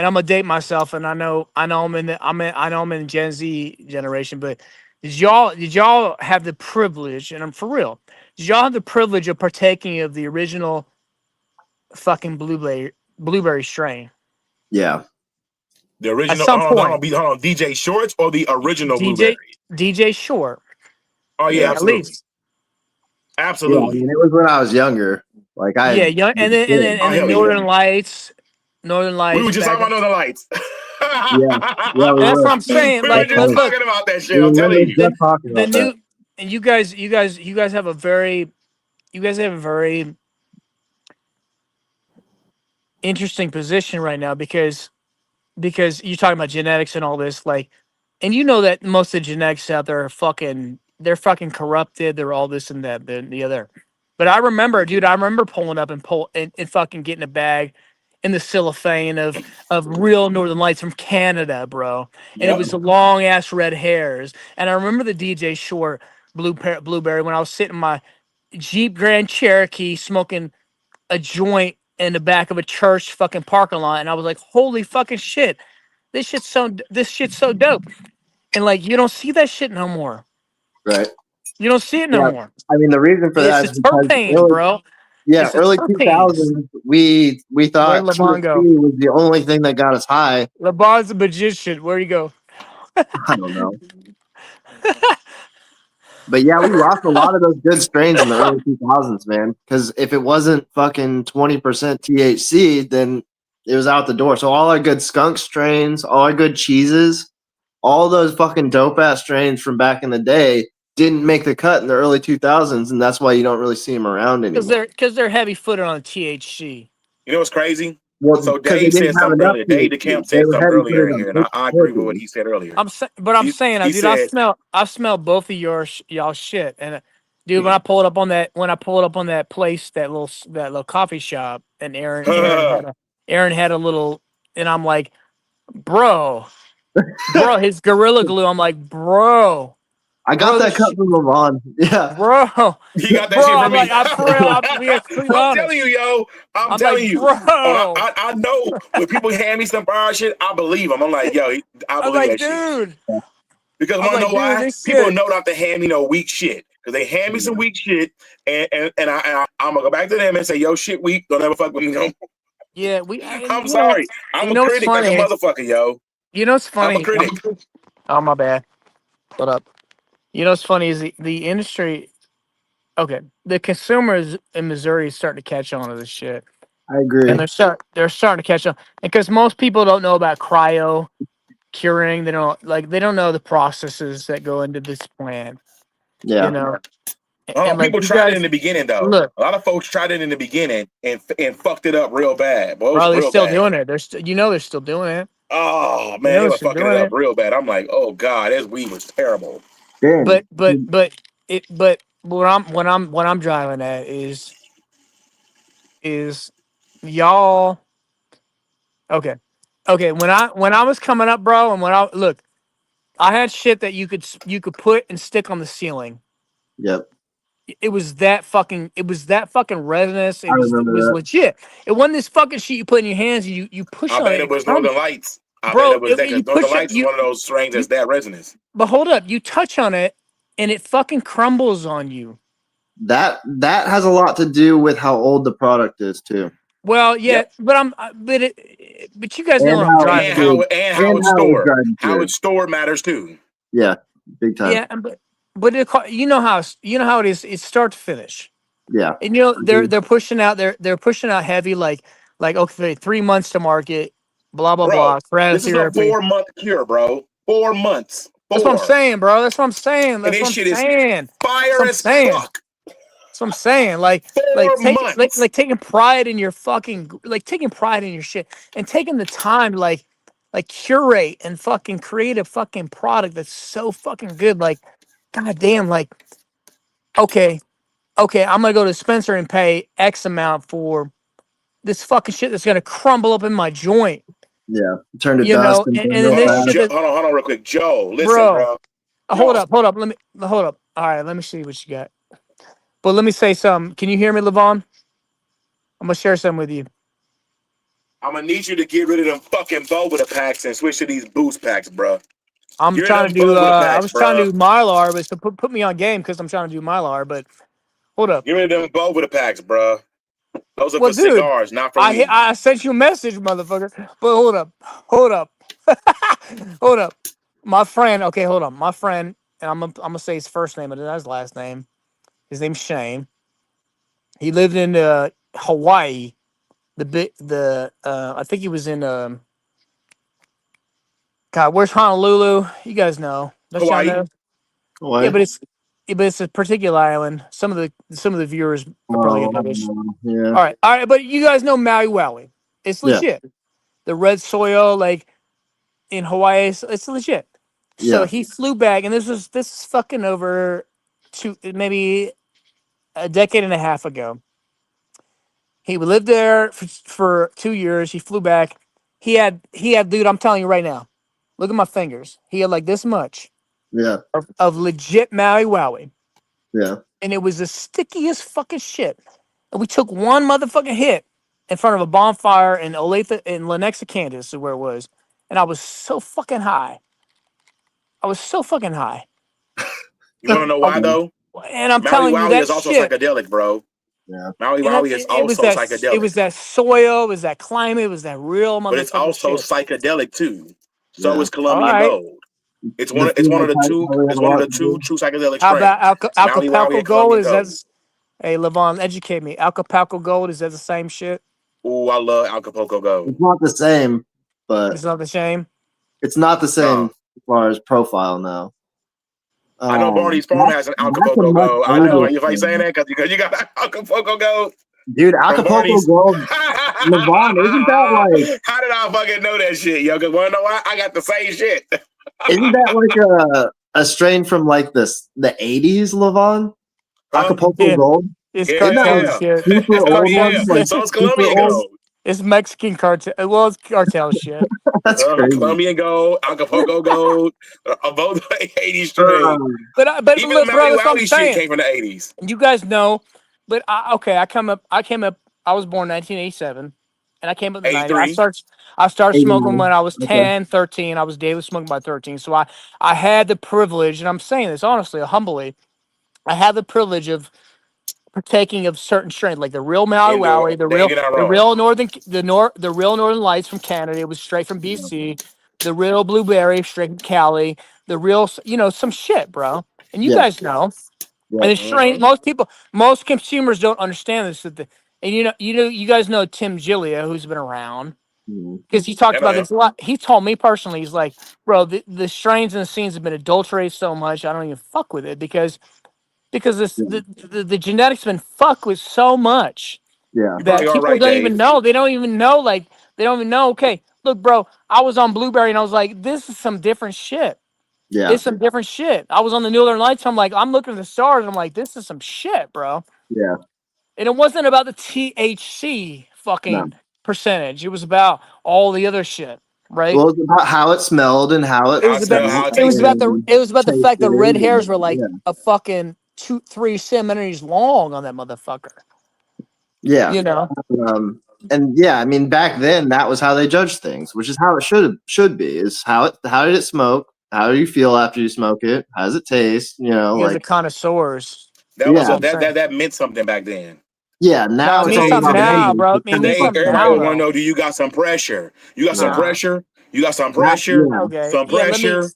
[SPEAKER 4] I'm gonna date myself, and I know I'm in the I know I'm in Gen Z generation, but did y'all have the privilege, and I'm for real, did y'all have the privilege of partaking of the original fucking blueberry strain
[SPEAKER 1] The
[SPEAKER 4] at
[SPEAKER 1] original.
[SPEAKER 4] some point?
[SPEAKER 1] Hold on. DJ Shorts or the original
[SPEAKER 4] DJ
[SPEAKER 1] blueberry?
[SPEAKER 4] DJ Short,
[SPEAKER 1] Oh yeah,
[SPEAKER 2] Yeah.
[SPEAKER 4] at
[SPEAKER 1] absolutely,
[SPEAKER 4] least.
[SPEAKER 2] Yeah. I
[SPEAKER 1] absolutely.
[SPEAKER 2] mean, it was when I was younger. Like I
[SPEAKER 4] Yeah,
[SPEAKER 2] was
[SPEAKER 4] young,
[SPEAKER 2] a kid.
[SPEAKER 1] Oh
[SPEAKER 4] and then
[SPEAKER 1] hell yeah.
[SPEAKER 4] Northern
[SPEAKER 1] We were
[SPEAKER 4] Lights
[SPEAKER 1] just
[SPEAKER 4] back
[SPEAKER 1] talking
[SPEAKER 4] in.
[SPEAKER 1] about Northern Lights.
[SPEAKER 2] Yeah. Yeah, we
[SPEAKER 4] And that's
[SPEAKER 2] were.
[SPEAKER 4] what I'm saying.
[SPEAKER 1] We were
[SPEAKER 2] That's
[SPEAKER 4] Like,
[SPEAKER 1] just
[SPEAKER 2] funny.
[SPEAKER 1] talking about that
[SPEAKER 2] We
[SPEAKER 1] shit.
[SPEAKER 2] were
[SPEAKER 1] I'm telling
[SPEAKER 2] literally
[SPEAKER 1] you.
[SPEAKER 2] just talking
[SPEAKER 4] the
[SPEAKER 2] about that.
[SPEAKER 4] new, and you guys have a very interesting position right now because you're talking about genetics and all this, like, and you know that most of the genetics out there are they're fucking corrupted. They're all this and that, the other. But I remember, dude, I remember pulling up and fucking getting a bag in the cellophane of real Northern Lights from Canada, bro. And it
[SPEAKER 1] Yep.
[SPEAKER 4] was the long ass red hairs. And I remember the DJ Short blueberry when I was sitting in my Jeep Grand Cherokee smoking a joint in the back of a church fucking parking lot, and I was like, "Holy fucking shit! This shit's so dope." And like, you don't see that shit no more.
[SPEAKER 2] Right.
[SPEAKER 4] You don't see it no
[SPEAKER 2] Yeah.
[SPEAKER 4] more.
[SPEAKER 2] I mean, the reason for
[SPEAKER 4] It's
[SPEAKER 2] that
[SPEAKER 4] the
[SPEAKER 2] is because
[SPEAKER 4] terpene, bro. It's the
[SPEAKER 2] early
[SPEAKER 4] terpenes.
[SPEAKER 2] 2000s, we
[SPEAKER 4] Where'd
[SPEAKER 2] thought
[SPEAKER 4] LeBron go?
[SPEAKER 2] THC was the only thing that got us high.
[SPEAKER 4] LeBron's a magician. Where'd he go?
[SPEAKER 2] I don't know. But yeah, we lost a lot of those good strains in the early 2000s, man. Because if it wasn't fucking 20% THC, then it was out the door. So all our good skunk strains, all our good cheeses, all those fucking dope ass strains from back in the day didn't make the cut in the early 2000s, and that's why you don't really see them around anymore.
[SPEAKER 4] Because they're heavy footed on THC.
[SPEAKER 1] You know what's crazy?
[SPEAKER 2] Well,
[SPEAKER 1] So
[SPEAKER 2] because they
[SPEAKER 1] Dave
[SPEAKER 2] didn't
[SPEAKER 1] said
[SPEAKER 2] have
[SPEAKER 1] something
[SPEAKER 2] enough
[SPEAKER 1] earlier. Dave the
[SPEAKER 2] THC.
[SPEAKER 1] Camp
[SPEAKER 2] They
[SPEAKER 1] said
[SPEAKER 2] were
[SPEAKER 1] something
[SPEAKER 2] heavy
[SPEAKER 1] earlier
[SPEAKER 2] footed
[SPEAKER 1] in
[SPEAKER 2] on
[SPEAKER 1] here, and I agree with what
[SPEAKER 2] terpenes.
[SPEAKER 1] he said earlier.
[SPEAKER 4] I'm
[SPEAKER 1] He
[SPEAKER 4] dude. I
[SPEAKER 1] said,
[SPEAKER 4] smell both of y'all shit. And dude, when I pulled up on that place, that little coffee shop, and Aaron had a little, and I'm like, bro, his Gorilla Glue. I'm like,
[SPEAKER 2] I got
[SPEAKER 4] this
[SPEAKER 2] that cut
[SPEAKER 4] shit,
[SPEAKER 2] from Levon. Yeah.
[SPEAKER 4] bro,
[SPEAKER 1] he got that
[SPEAKER 4] bro.
[SPEAKER 1] shit from
[SPEAKER 4] I'm
[SPEAKER 1] me.
[SPEAKER 4] like, I'm for real. I'm being completely
[SPEAKER 1] I'm telling you,
[SPEAKER 4] honest.
[SPEAKER 1] yo. I'm
[SPEAKER 4] I'm
[SPEAKER 1] telling
[SPEAKER 4] like,
[SPEAKER 1] you. And
[SPEAKER 4] bro.
[SPEAKER 1] I know when people hand me some fire shit, I believe them. I'm like, yo, I
[SPEAKER 4] I'm
[SPEAKER 1] believe
[SPEAKER 4] like,
[SPEAKER 1] that shit.
[SPEAKER 4] dude.
[SPEAKER 1] Because
[SPEAKER 4] I'm
[SPEAKER 1] want to
[SPEAKER 4] like,
[SPEAKER 1] know
[SPEAKER 4] dude,
[SPEAKER 1] why?
[SPEAKER 4] this
[SPEAKER 1] People
[SPEAKER 4] shit.
[SPEAKER 1] know not to hand me no weak shit. Because they hand me some weak shit, I'm going to go back to them and say, yo, shit weak. Don't ever fuck with me no more.
[SPEAKER 4] Yeah,
[SPEAKER 1] I'm
[SPEAKER 4] you know,
[SPEAKER 1] sorry. I'm
[SPEAKER 4] you
[SPEAKER 1] a
[SPEAKER 4] know what's
[SPEAKER 1] critic like a
[SPEAKER 4] funny?
[SPEAKER 1] motherfucker, yo.
[SPEAKER 4] You know what's
[SPEAKER 1] I'm a
[SPEAKER 4] funny?
[SPEAKER 1] critic.
[SPEAKER 4] Oh my bad. What up? You know what's funny is the industry. Okay, the consumers in Missouri is starting to catch on to this shit,
[SPEAKER 2] I
[SPEAKER 4] and
[SPEAKER 2] agree.
[SPEAKER 4] they're starting to catch on because most people don't know about cryo curing. They don't know the processes that go into this plant. You
[SPEAKER 2] Yeah.
[SPEAKER 4] know,
[SPEAKER 1] Oh,
[SPEAKER 4] and like
[SPEAKER 1] people
[SPEAKER 4] you
[SPEAKER 1] tried it in
[SPEAKER 4] guys
[SPEAKER 1] the beginning, though.
[SPEAKER 4] look,
[SPEAKER 1] A lot of folks tried it in the beginning and fucked it up real bad. Boy, it was
[SPEAKER 4] bro, they're
[SPEAKER 1] real
[SPEAKER 4] still
[SPEAKER 1] bad.
[SPEAKER 4] doing it. They're still doing it.
[SPEAKER 1] Oh,
[SPEAKER 4] You
[SPEAKER 1] man,
[SPEAKER 4] know
[SPEAKER 1] they
[SPEAKER 4] they're
[SPEAKER 1] were
[SPEAKER 4] still
[SPEAKER 1] fucking it
[SPEAKER 4] doing
[SPEAKER 1] up
[SPEAKER 4] it.
[SPEAKER 1] real bad. I'm like, oh, God, this weed was terrible.
[SPEAKER 2] Ben.
[SPEAKER 4] But what I'm driving at is y'all okay. Okay, when I was coming up, bro, and when I look, I had shit that you could put and stick on the ceiling.
[SPEAKER 2] Yep.
[SPEAKER 4] It was that fucking resinous.
[SPEAKER 2] I
[SPEAKER 4] It
[SPEAKER 2] remember
[SPEAKER 4] was
[SPEAKER 2] that.
[SPEAKER 4] legit. It wasn't this fucking shit you put in your hands and you
[SPEAKER 1] I
[SPEAKER 4] push on
[SPEAKER 1] bet
[SPEAKER 4] it,
[SPEAKER 1] it
[SPEAKER 4] it
[SPEAKER 1] was
[SPEAKER 4] crumbles.
[SPEAKER 1] Northern Lights. I bet
[SPEAKER 4] Bro,
[SPEAKER 1] it was that
[SPEAKER 4] you
[SPEAKER 1] because Northern
[SPEAKER 4] push it
[SPEAKER 1] Lights is one of those strains
[SPEAKER 4] you
[SPEAKER 1] that's that resonance.
[SPEAKER 4] but hold up, you touch on it and it fucking crumbles on you.
[SPEAKER 2] That has a lot to do with how old the product is too.
[SPEAKER 4] Well, yeah, but but you guys know
[SPEAKER 2] And
[SPEAKER 4] what I'm
[SPEAKER 2] how
[SPEAKER 4] driving
[SPEAKER 2] it's
[SPEAKER 4] at.
[SPEAKER 1] How it's
[SPEAKER 2] how it's
[SPEAKER 1] stored.
[SPEAKER 2] dried and
[SPEAKER 1] How
[SPEAKER 2] cured.
[SPEAKER 1] it's stored matters too.
[SPEAKER 2] Yeah, big time.
[SPEAKER 4] Yeah, but you know how it is. It's start to finish,
[SPEAKER 2] Yeah.
[SPEAKER 4] and they're pushing out they're pushing out heavy like okay 3 months to market, blah blah
[SPEAKER 1] Bro,
[SPEAKER 4] blah,
[SPEAKER 1] this is a
[SPEAKER 4] cryotherapy.
[SPEAKER 1] 4-month cure, bro. 4 months.
[SPEAKER 4] That's what I'm
[SPEAKER 1] 4.
[SPEAKER 4] saying, bro. That's what I'm saying.
[SPEAKER 1] And
[SPEAKER 4] That's what
[SPEAKER 1] this
[SPEAKER 4] I'm
[SPEAKER 1] shit is
[SPEAKER 4] saying. That's
[SPEAKER 1] fire
[SPEAKER 4] what I'm
[SPEAKER 1] as
[SPEAKER 4] saying.
[SPEAKER 1] fuck.
[SPEAKER 4] That's what I'm saying. Like
[SPEAKER 1] 4
[SPEAKER 4] take
[SPEAKER 1] months.
[SPEAKER 4] like taking pride in your fucking like taking pride in your shit and taking the time to like curate and fucking create a fucking product that's so fucking good. Like, goddamn, like okay, I'm gonna go to Spencer and pay X amount for this fucking shit that's gonna crumble up in my joint.
[SPEAKER 2] Yeah. Turn to
[SPEAKER 4] You
[SPEAKER 2] dust
[SPEAKER 4] know,
[SPEAKER 2] and
[SPEAKER 4] and then
[SPEAKER 2] real
[SPEAKER 4] this
[SPEAKER 1] Hold on,
[SPEAKER 4] shit
[SPEAKER 2] fast.
[SPEAKER 4] that
[SPEAKER 1] Hold on real quick. Joe, listen,
[SPEAKER 4] bro.
[SPEAKER 1] bro.
[SPEAKER 4] Hold
[SPEAKER 1] Joe,
[SPEAKER 4] up, hold up. Let me hold up. All right, let me see what you got. But let me say something. Can you hear me, Levon? I'm gonna share something with you.
[SPEAKER 1] I'm gonna need you to get rid of them fucking Bovita packs and switch to these boost packs, bro.
[SPEAKER 4] I'm
[SPEAKER 1] Get rid
[SPEAKER 4] trying
[SPEAKER 1] of
[SPEAKER 4] to
[SPEAKER 1] them
[SPEAKER 4] do.
[SPEAKER 1] Bovita
[SPEAKER 4] I
[SPEAKER 1] packs,
[SPEAKER 4] was trying to
[SPEAKER 1] bro.
[SPEAKER 4] do Mylar, but so put me on game because I'm trying to do Mylar. But hold up.
[SPEAKER 1] Get rid of them Bovita packs, bro. Those are
[SPEAKER 4] Well,
[SPEAKER 1] for
[SPEAKER 4] dude,
[SPEAKER 1] cigars, not for weed.
[SPEAKER 4] I sent you a message, motherfucker. But hold up, hold up. My friend. Okay, hold on. My friend, and I'm gonna say his first name, but not his last name. His name's Shane. He lived in Hawaii. I think he was in God, where's Honolulu? You guys know. Don't y'all
[SPEAKER 1] Hawaii.
[SPEAKER 4] know? Yeah,
[SPEAKER 2] What?
[SPEAKER 4] but it's a particular island. Some of the viewers are probably
[SPEAKER 2] Oh,
[SPEAKER 4] gonna know this.
[SPEAKER 2] yeah.
[SPEAKER 4] All right, but you guys know Maui Wowie. It's
[SPEAKER 2] Yeah.
[SPEAKER 4] legit. The red soil, like in Hawaii, it's legit. So
[SPEAKER 2] Yeah.
[SPEAKER 4] he flew back, and this is fucking over maybe a decade and a half ago. He lived there for 2 years. He flew back. He had dude. I'm telling you right now. Look at my fingers. He had like this much
[SPEAKER 2] Yeah.
[SPEAKER 4] of legit Maui Wowie,
[SPEAKER 2] Yeah.
[SPEAKER 4] and it was the stickiest fucking shit. And we took one motherfucking hit in front of a bonfire in Olathe in Lenexa, Kansas, is where it was, and I was so fucking high. I was so fucking high.
[SPEAKER 1] You want to know
[SPEAKER 4] I
[SPEAKER 1] why
[SPEAKER 4] was-
[SPEAKER 1] though?
[SPEAKER 4] and I'm
[SPEAKER 1] Maui
[SPEAKER 4] telling you
[SPEAKER 1] Wowie
[SPEAKER 4] that
[SPEAKER 1] is also
[SPEAKER 4] shit.
[SPEAKER 1] psychedelic, bro.
[SPEAKER 2] Yeah.
[SPEAKER 1] Maui
[SPEAKER 4] And
[SPEAKER 1] Wowie is also
[SPEAKER 4] it
[SPEAKER 1] psychedelic,
[SPEAKER 4] was that soil, it was that climate, it was that real
[SPEAKER 1] but it's
[SPEAKER 4] motherfucking
[SPEAKER 1] also
[SPEAKER 4] shit.
[SPEAKER 1] psychedelic too. So
[SPEAKER 2] Yeah.
[SPEAKER 1] is
[SPEAKER 4] All
[SPEAKER 1] Colombian
[SPEAKER 4] right.
[SPEAKER 1] gold. It's
[SPEAKER 2] The
[SPEAKER 1] one of the
[SPEAKER 2] phenotype
[SPEAKER 1] two.
[SPEAKER 2] probably had
[SPEAKER 1] It's
[SPEAKER 2] a
[SPEAKER 1] one of
[SPEAKER 2] lot
[SPEAKER 1] the
[SPEAKER 2] to
[SPEAKER 1] two
[SPEAKER 2] do.
[SPEAKER 1] true psychedelic
[SPEAKER 4] How about
[SPEAKER 1] strains. It's Maui Wowie
[SPEAKER 4] Acapulco
[SPEAKER 1] and
[SPEAKER 4] Gold?
[SPEAKER 1] Colombian
[SPEAKER 4] Is that
[SPEAKER 1] gold.
[SPEAKER 4] hey Levon, educate me. Acapulco Gold, is that the same shit?
[SPEAKER 1] Ooh, I love Acapulco gold.
[SPEAKER 2] It's not the same, but
[SPEAKER 4] It's not the same.
[SPEAKER 2] it's not the same
[SPEAKER 1] No,
[SPEAKER 2] as far as profile now.
[SPEAKER 1] I know Barney's Farm has an
[SPEAKER 2] That's a
[SPEAKER 1] Acapulco
[SPEAKER 2] much
[SPEAKER 1] gold. I know.
[SPEAKER 2] older
[SPEAKER 1] Why you saying
[SPEAKER 2] thing.
[SPEAKER 1] that? Because you got Acapulco gold
[SPEAKER 2] Dude,
[SPEAKER 1] from
[SPEAKER 2] Acapulco
[SPEAKER 1] Barney's.
[SPEAKER 2] Gold, Levon, isn't that like
[SPEAKER 1] How did I fucking know that shit, yo? Because wanna know why? I got the same shit.
[SPEAKER 2] isn't that like a strain from like the 80s, Levon?
[SPEAKER 1] Huh?
[SPEAKER 2] Acapulco
[SPEAKER 4] Yeah,
[SPEAKER 2] Gold?
[SPEAKER 4] it's
[SPEAKER 1] Yeah,
[SPEAKER 2] Isn't that
[SPEAKER 4] cartel
[SPEAKER 2] like
[SPEAKER 1] yeah,
[SPEAKER 4] shit.
[SPEAKER 1] yeah.
[SPEAKER 2] super
[SPEAKER 4] It's
[SPEAKER 1] Hell
[SPEAKER 2] old
[SPEAKER 4] cartel
[SPEAKER 1] yeah.
[SPEAKER 2] one? Like
[SPEAKER 4] shit.
[SPEAKER 1] So it's
[SPEAKER 2] super
[SPEAKER 1] Colombian
[SPEAKER 2] old?
[SPEAKER 1] gold.
[SPEAKER 4] It's Mexican cartel. Well, it's cartel shit.
[SPEAKER 2] That's crazy.
[SPEAKER 1] Colombian gold, Acapulco gold, both 80s straight.
[SPEAKER 2] Um,
[SPEAKER 1] Even the
[SPEAKER 4] Look, bro,
[SPEAKER 1] Maui
[SPEAKER 4] that's what I'm
[SPEAKER 1] Wowie shit
[SPEAKER 4] saying.
[SPEAKER 1] came from the 80s.
[SPEAKER 4] You guys know, but I came up. I was born 1987, and I came up in the 90s.
[SPEAKER 1] 83.
[SPEAKER 4] I started smoking
[SPEAKER 2] 89.
[SPEAKER 4] when I was
[SPEAKER 2] Okay.
[SPEAKER 4] 10, 13. I was daily smoking by 13. So I had the privilege, and I'm saying this honestly, humbly, I had the privilege of partaking of certain strains, like the real Maui
[SPEAKER 1] Indoor.
[SPEAKER 4] Wowie,
[SPEAKER 1] Dang, you're not wrong.
[SPEAKER 4] the real Northern Lights from Canada. It was straight from BC. The real blueberry straight from Cali. The real, some shit, bro. And you
[SPEAKER 2] Yeah.
[SPEAKER 4] guys know.
[SPEAKER 2] Yeah.
[SPEAKER 4] And it's
[SPEAKER 1] Mm-hmm.
[SPEAKER 4] strange. Most consumers don't understand this. And you guys know Tim Gillia, who's been around
[SPEAKER 2] Mhm.
[SPEAKER 4] because he talked
[SPEAKER 1] I know
[SPEAKER 4] about
[SPEAKER 1] him.
[SPEAKER 4] this a lot. He told me personally, he's like, bro, the strains and the scenes have been adulterated so much, I don't even fuck with it because
[SPEAKER 2] Yeah.
[SPEAKER 4] the genetics been fucked with so much
[SPEAKER 2] Yeah.
[SPEAKER 1] You
[SPEAKER 4] that
[SPEAKER 1] probably are
[SPEAKER 4] people
[SPEAKER 1] right,
[SPEAKER 4] don't even
[SPEAKER 1] Dave.
[SPEAKER 4] know. They don't even know. Like they don't even know. Okay, look, bro, I was on Blueberry and I was like, this is some different shit.
[SPEAKER 2] Yeah.
[SPEAKER 4] It's some different shit. I was on the Northern Lights. I'm like, I'm looking at the stars. I'm like, this is some shit, bro.
[SPEAKER 2] Yeah.
[SPEAKER 4] And it wasn't about the THC
[SPEAKER 2] No.
[SPEAKER 4] fucking percentage. It was about all the other shit, right?
[SPEAKER 2] Well, it's about how it smelled and how it
[SPEAKER 4] It
[SPEAKER 1] How it
[SPEAKER 4] was about
[SPEAKER 1] smell, how
[SPEAKER 2] smelled
[SPEAKER 1] it
[SPEAKER 4] it was
[SPEAKER 1] tasted.
[SPEAKER 4] about
[SPEAKER 2] and
[SPEAKER 4] the
[SPEAKER 2] tasted.
[SPEAKER 4] fact that red hairs
[SPEAKER 2] And,
[SPEAKER 4] were like
[SPEAKER 2] yeah.
[SPEAKER 4] a fucking 2-3 centimeters long on that motherfucker.
[SPEAKER 2] Yeah.
[SPEAKER 4] You know,
[SPEAKER 2] And yeah, I mean, back then that was how they judged things, which is how it should be. Is how did it smoke? How do you feel after you smoke it? How does it taste? You know,
[SPEAKER 4] you guys are
[SPEAKER 2] like
[SPEAKER 4] connoisseurs.
[SPEAKER 1] That was
[SPEAKER 2] yeah,
[SPEAKER 1] a
[SPEAKER 4] I'm saying.
[SPEAKER 1] that meant something back then.
[SPEAKER 2] Yeah, now
[SPEAKER 4] it
[SPEAKER 2] it's
[SPEAKER 4] means
[SPEAKER 2] all
[SPEAKER 4] something
[SPEAKER 2] about
[SPEAKER 1] Today,
[SPEAKER 4] now,
[SPEAKER 2] menus.
[SPEAKER 4] bro.
[SPEAKER 2] It's
[SPEAKER 4] It
[SPEAKER 2] kind of
[SPEAKER 4] means
[SPEAKER 1] today,
[SPEAKER 2] fucked
[SPEAKER 4] something
[SPEAKER 1] everybody
[SPEAKER 2] up.
[SPEAKER 4] now,
[SPEAKER 1] would want to
[SPEAKER 4] though.
[SPEAKER 1] know: do you got some pressure? You got some
[SPEAKER 2] Yeah,
[SPEAKER 1] pressure? You got some
[SPEAKER 2] that,
[SPEAKER 1] pressure?
[SPEAKER 2] yeah.
[SPEAKER 4] Okay.
[SPEAKER 1] Some
[SPEAKER 4] Yeah. Let me.
[SPEAKER 1] pressure?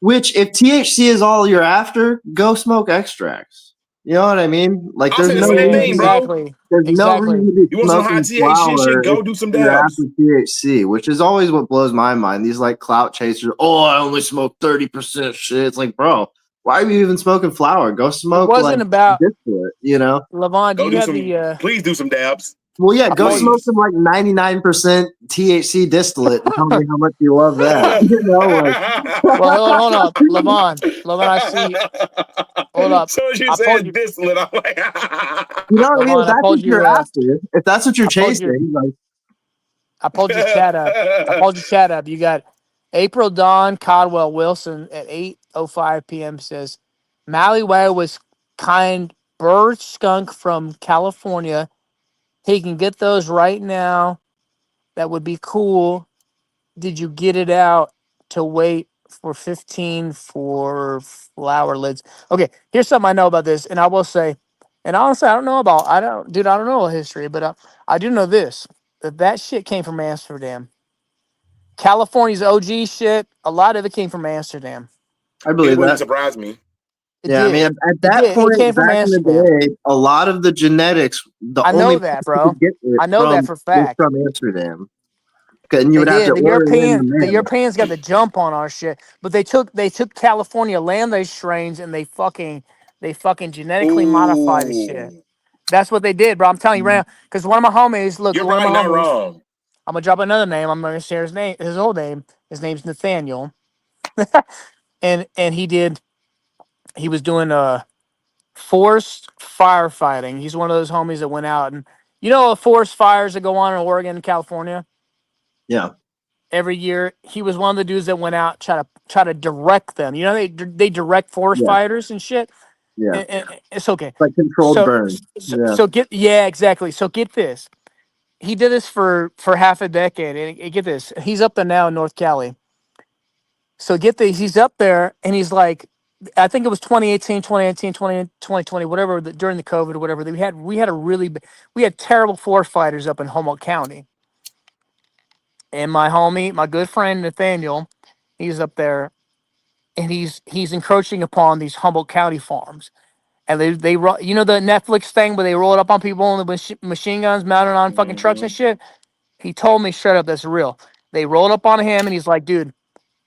[SPEAKER 2] Which, if THC is all you're after, go smoke extracts. You know what I mean? Like,
[SPEAKER 1] I'll say
[SPEAKER 2] there's
[SPEAKER 1] the
[SPEAKER 2] no
[SPEAKER 1] same
[SPEAKER 4] Yeah.
[SPEAKER 1] thing,
[SPEAKER 2] reason.
[SPEAKER 1] bro.
[SPEAKER 4] Exactly.
[SPEAKER 2] There's no
[SPEAKER 4] Exactly.
[SPEAKER 2] reason to be
[SPEAKER 1] You want some hot
[SPEAKER 2] smoking
[SPEAKER 1] THC shit?
[SPEAKER 2] flower
[SPEAKER 1] Go do some
[SPEAKER 2] if you're
[SPEAKER 1] dabs.
[SPEAKER 2] after THC, which is always what blows my mind. These like clout chasers. Oh, I only smoke 30% shit. It's like, bro, why are you even smoking flower? Go
[SPEAKER 4] It
[SPEAKER 2] smoke like
[SPEAKER 4] wasn't about
[SPEAKER 2] distillate. You know?
[SPEAKER 4] Levon. Do
[SPEAKER 1] Go
[SPEAKER 4] you
[SPEAKER 1] do
[SPEAKER 4] have
[SPEAKER 1] some.
[SPEAKER 4] the?
[SPEAKER 1] Please do some dabs.
[SPEAKER 2] Well, yeah,
[SPEAKER 4] I
[SPEAKER 2] go
[SPEAKER 4] pulled you.
[SPEAKER 2] smoke
[SPEAKER 1] Please.
[SPEAKER 2] some like 99% THC distillate and tell me how much you love that. You know, like
[SPEAKER 4] Well, hold up, Levon. Levon, I see. Hold up.
[SPEAKER 1] So as you
[SPEAKER 4] I pulled
[SPEAKER 1] said
[SPEAKER 4] you,
[SPEAKER 1] distillate, I'm like,
[SPEAKER 2] you know what I mean? If
[SPEAKER 4] Levon.
[SPEAKER 2] that's what you're after, if that's what you're
[SPEAKER 4] I pulled your.
[SPEAKER 2] chasing, like
[SPEAKER 4] I pulled your chat up. I pulled your chat up. You got April Dawn Codwell Wilson at 8:05 p.m. says Mally Way was kind bird skunk from California. He can get those right now. That would be cool. Did you get it out to wait for 15 for flower lids? Okay, here's something I know about this, and I will say, and honestly, I don't know history, but I do know this that shit came from Amsterdam. California's OG shit, a lot of it came from Amsterdam.
[SPEAKER 2] I
[SPEAKER 1] it
[SPEAKER 2] believe
[SPEAKER 1] wouldn't
[SPEAKER 2] that.
[SPEAKER 1] surprise me.
[SPEAKER 4] It
[SPEAKER 2] Yeah, I mean,
[SPEAKER 4] did.
[SPEAKER 2] at
[SPEAKER 4] It
[SPEAKER 2] that
[SPEAKER 4] did. It came
[SPEAKER 2] point
[SPEAKER 4] from
[SPEAKER 2] back in the
[SPEAKER 4] Amsterdam.
[SPEAKER 2] day, a lot of the genetics, the
[SPEAKER 4] I
[SPEAKER 2] only
[SPEAKER 4] know
[SPEAKER 2] place
[SPEAKER 4] that,
[SPEAKER 2] you
[SPEAKER 4] bro.
[SPEAKER 2] could get it
[SPEAKER 4] I know that
[SPEAKER 2] from
[SPEAKER 4] for a
[SPEAKER 2] was
[SPEAKER 4] fact.
[SPEAKER 2] from Amsterdam, and you
[SPEAKER 4] They
[SPEAKER 2] would have to
[SPEAKER 4] did.
[SPEAKER 2] order it in the
[SPEAKER 4] The
[SPEAKER 2] mail.
[SPEAKER 4] Europeans got the jump on our shit, but they took California land they strains and they fucking genetically modified the shit.
[SPEAKER 1] Ooh,
[SPEAKER 4] That's what they did, bro. I'm telling you right now. Because one of my homies, look,
[SPEAKER 1] you're
[SPEAKER 4] one of my
[SPEAKER 1] probably not
[SPEAKER 4] homies,
[SPEAKER 1] wrong.
[SPEAKER 4] I'm gonna drop another name. I'm gonna share his name, his old name. His name's Nathaniel, and he was doing forced firefighting. He's one of those homies that went out and forest fires that go on in Oregon and California
[SPEAKER 2] Yeah,
[SPEAKER 4] every year. He was one of the dudes that went out try to direct them. They direct forest
[SPEAKER 2] yeah,
[SPEAKER 4] fires and shit.
[SPEAKER 2] yeah.
[SPEAKER 4] And it's okay.
[SPEAKER 2] Like controlled
[SPEAKER 4] So,
[SPEAKER 2] burn.
[SPEAKER 4] so
[SPEAKER 2] Yeah,
[SPEAKER 4] so get yeah exactly. So get this. He did this for half a decade. And get this. He's up there now in North Cali. So get this. He's up there and he's like, I think it was 2018, 2019, 2020, whatever, during the COVID or whatever. We had terrible forest fighters up in Humboldt County. And my homie, my good friend Nathaniel, he's up there and he's encroaching upon these Humboldt County farms. And they the Netflix thing where they roll it up on people and the machine guns mounted on fucking trucks and
[SPEAKER 1] Hmm.
[SPEAKER 4] shit. He told me straight up that's real. They rolled up on him and he's like, dude,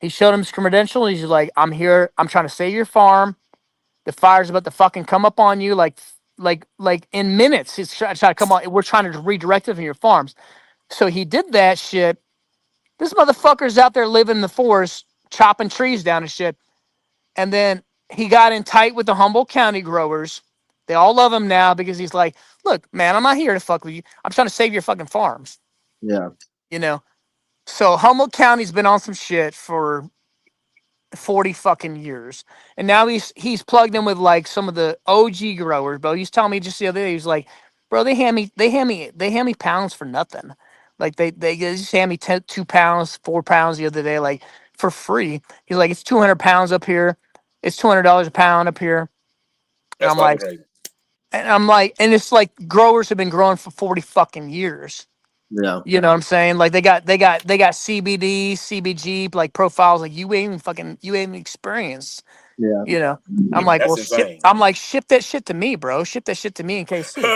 [SPEAKER 4] he showed him his credential. And he's like, I'm here. I'm trying to save your farm. The fire's about to fucking come up on you like in minutes. He's trying to come on. We're trying to redirect it from your farms. So he did that shit. This motherfucker's out there living in the forest, chopping trees down and shit. And then he got in tight with the Humboldt County growers. They all love him now because he's like, look, man, I'm not here to fuck with you. I'm trying to save your fucking farms.
[SPEAKER 2] yeah,
[SPEAKER 4] You know? So Humboldt County's been on some shit for 40 fucking years. And now he's plugged in with like some of the OG growers, bro. He's telling me just the other day, he's like, bro, they hand me pounds for nothing. Like they just hand me 2 pounds, 4 pounds the other day, like for free. He's like, it's 200 pounds up here. It's $200 a pound up here. And
[SPEAKER 1] That's
[SPEAKER 4] I'm
[SPEAKER 1] fucking
[SPEAKER 4] like,
[SPEAKER 1] crazy.
[SPEAKER 4] and it's like growers have been growing for 40 fucking years.
[SPEAKER 2] yeah,
[SPEAKER 4] You know what I'm saying? Like they got CBD, CBG like profiles like you ain't experienced.
[SPEAKER 2] yeah.
[SPEAKER 4] You know, I'm like, well,
[SPEAKER 1] That's
[SPEAKER 4] ship.
[SPEAKER 1] insane.
[SPEAKER 4] I'm like, ship that shit to me, bro. Ship that shit to me in KC.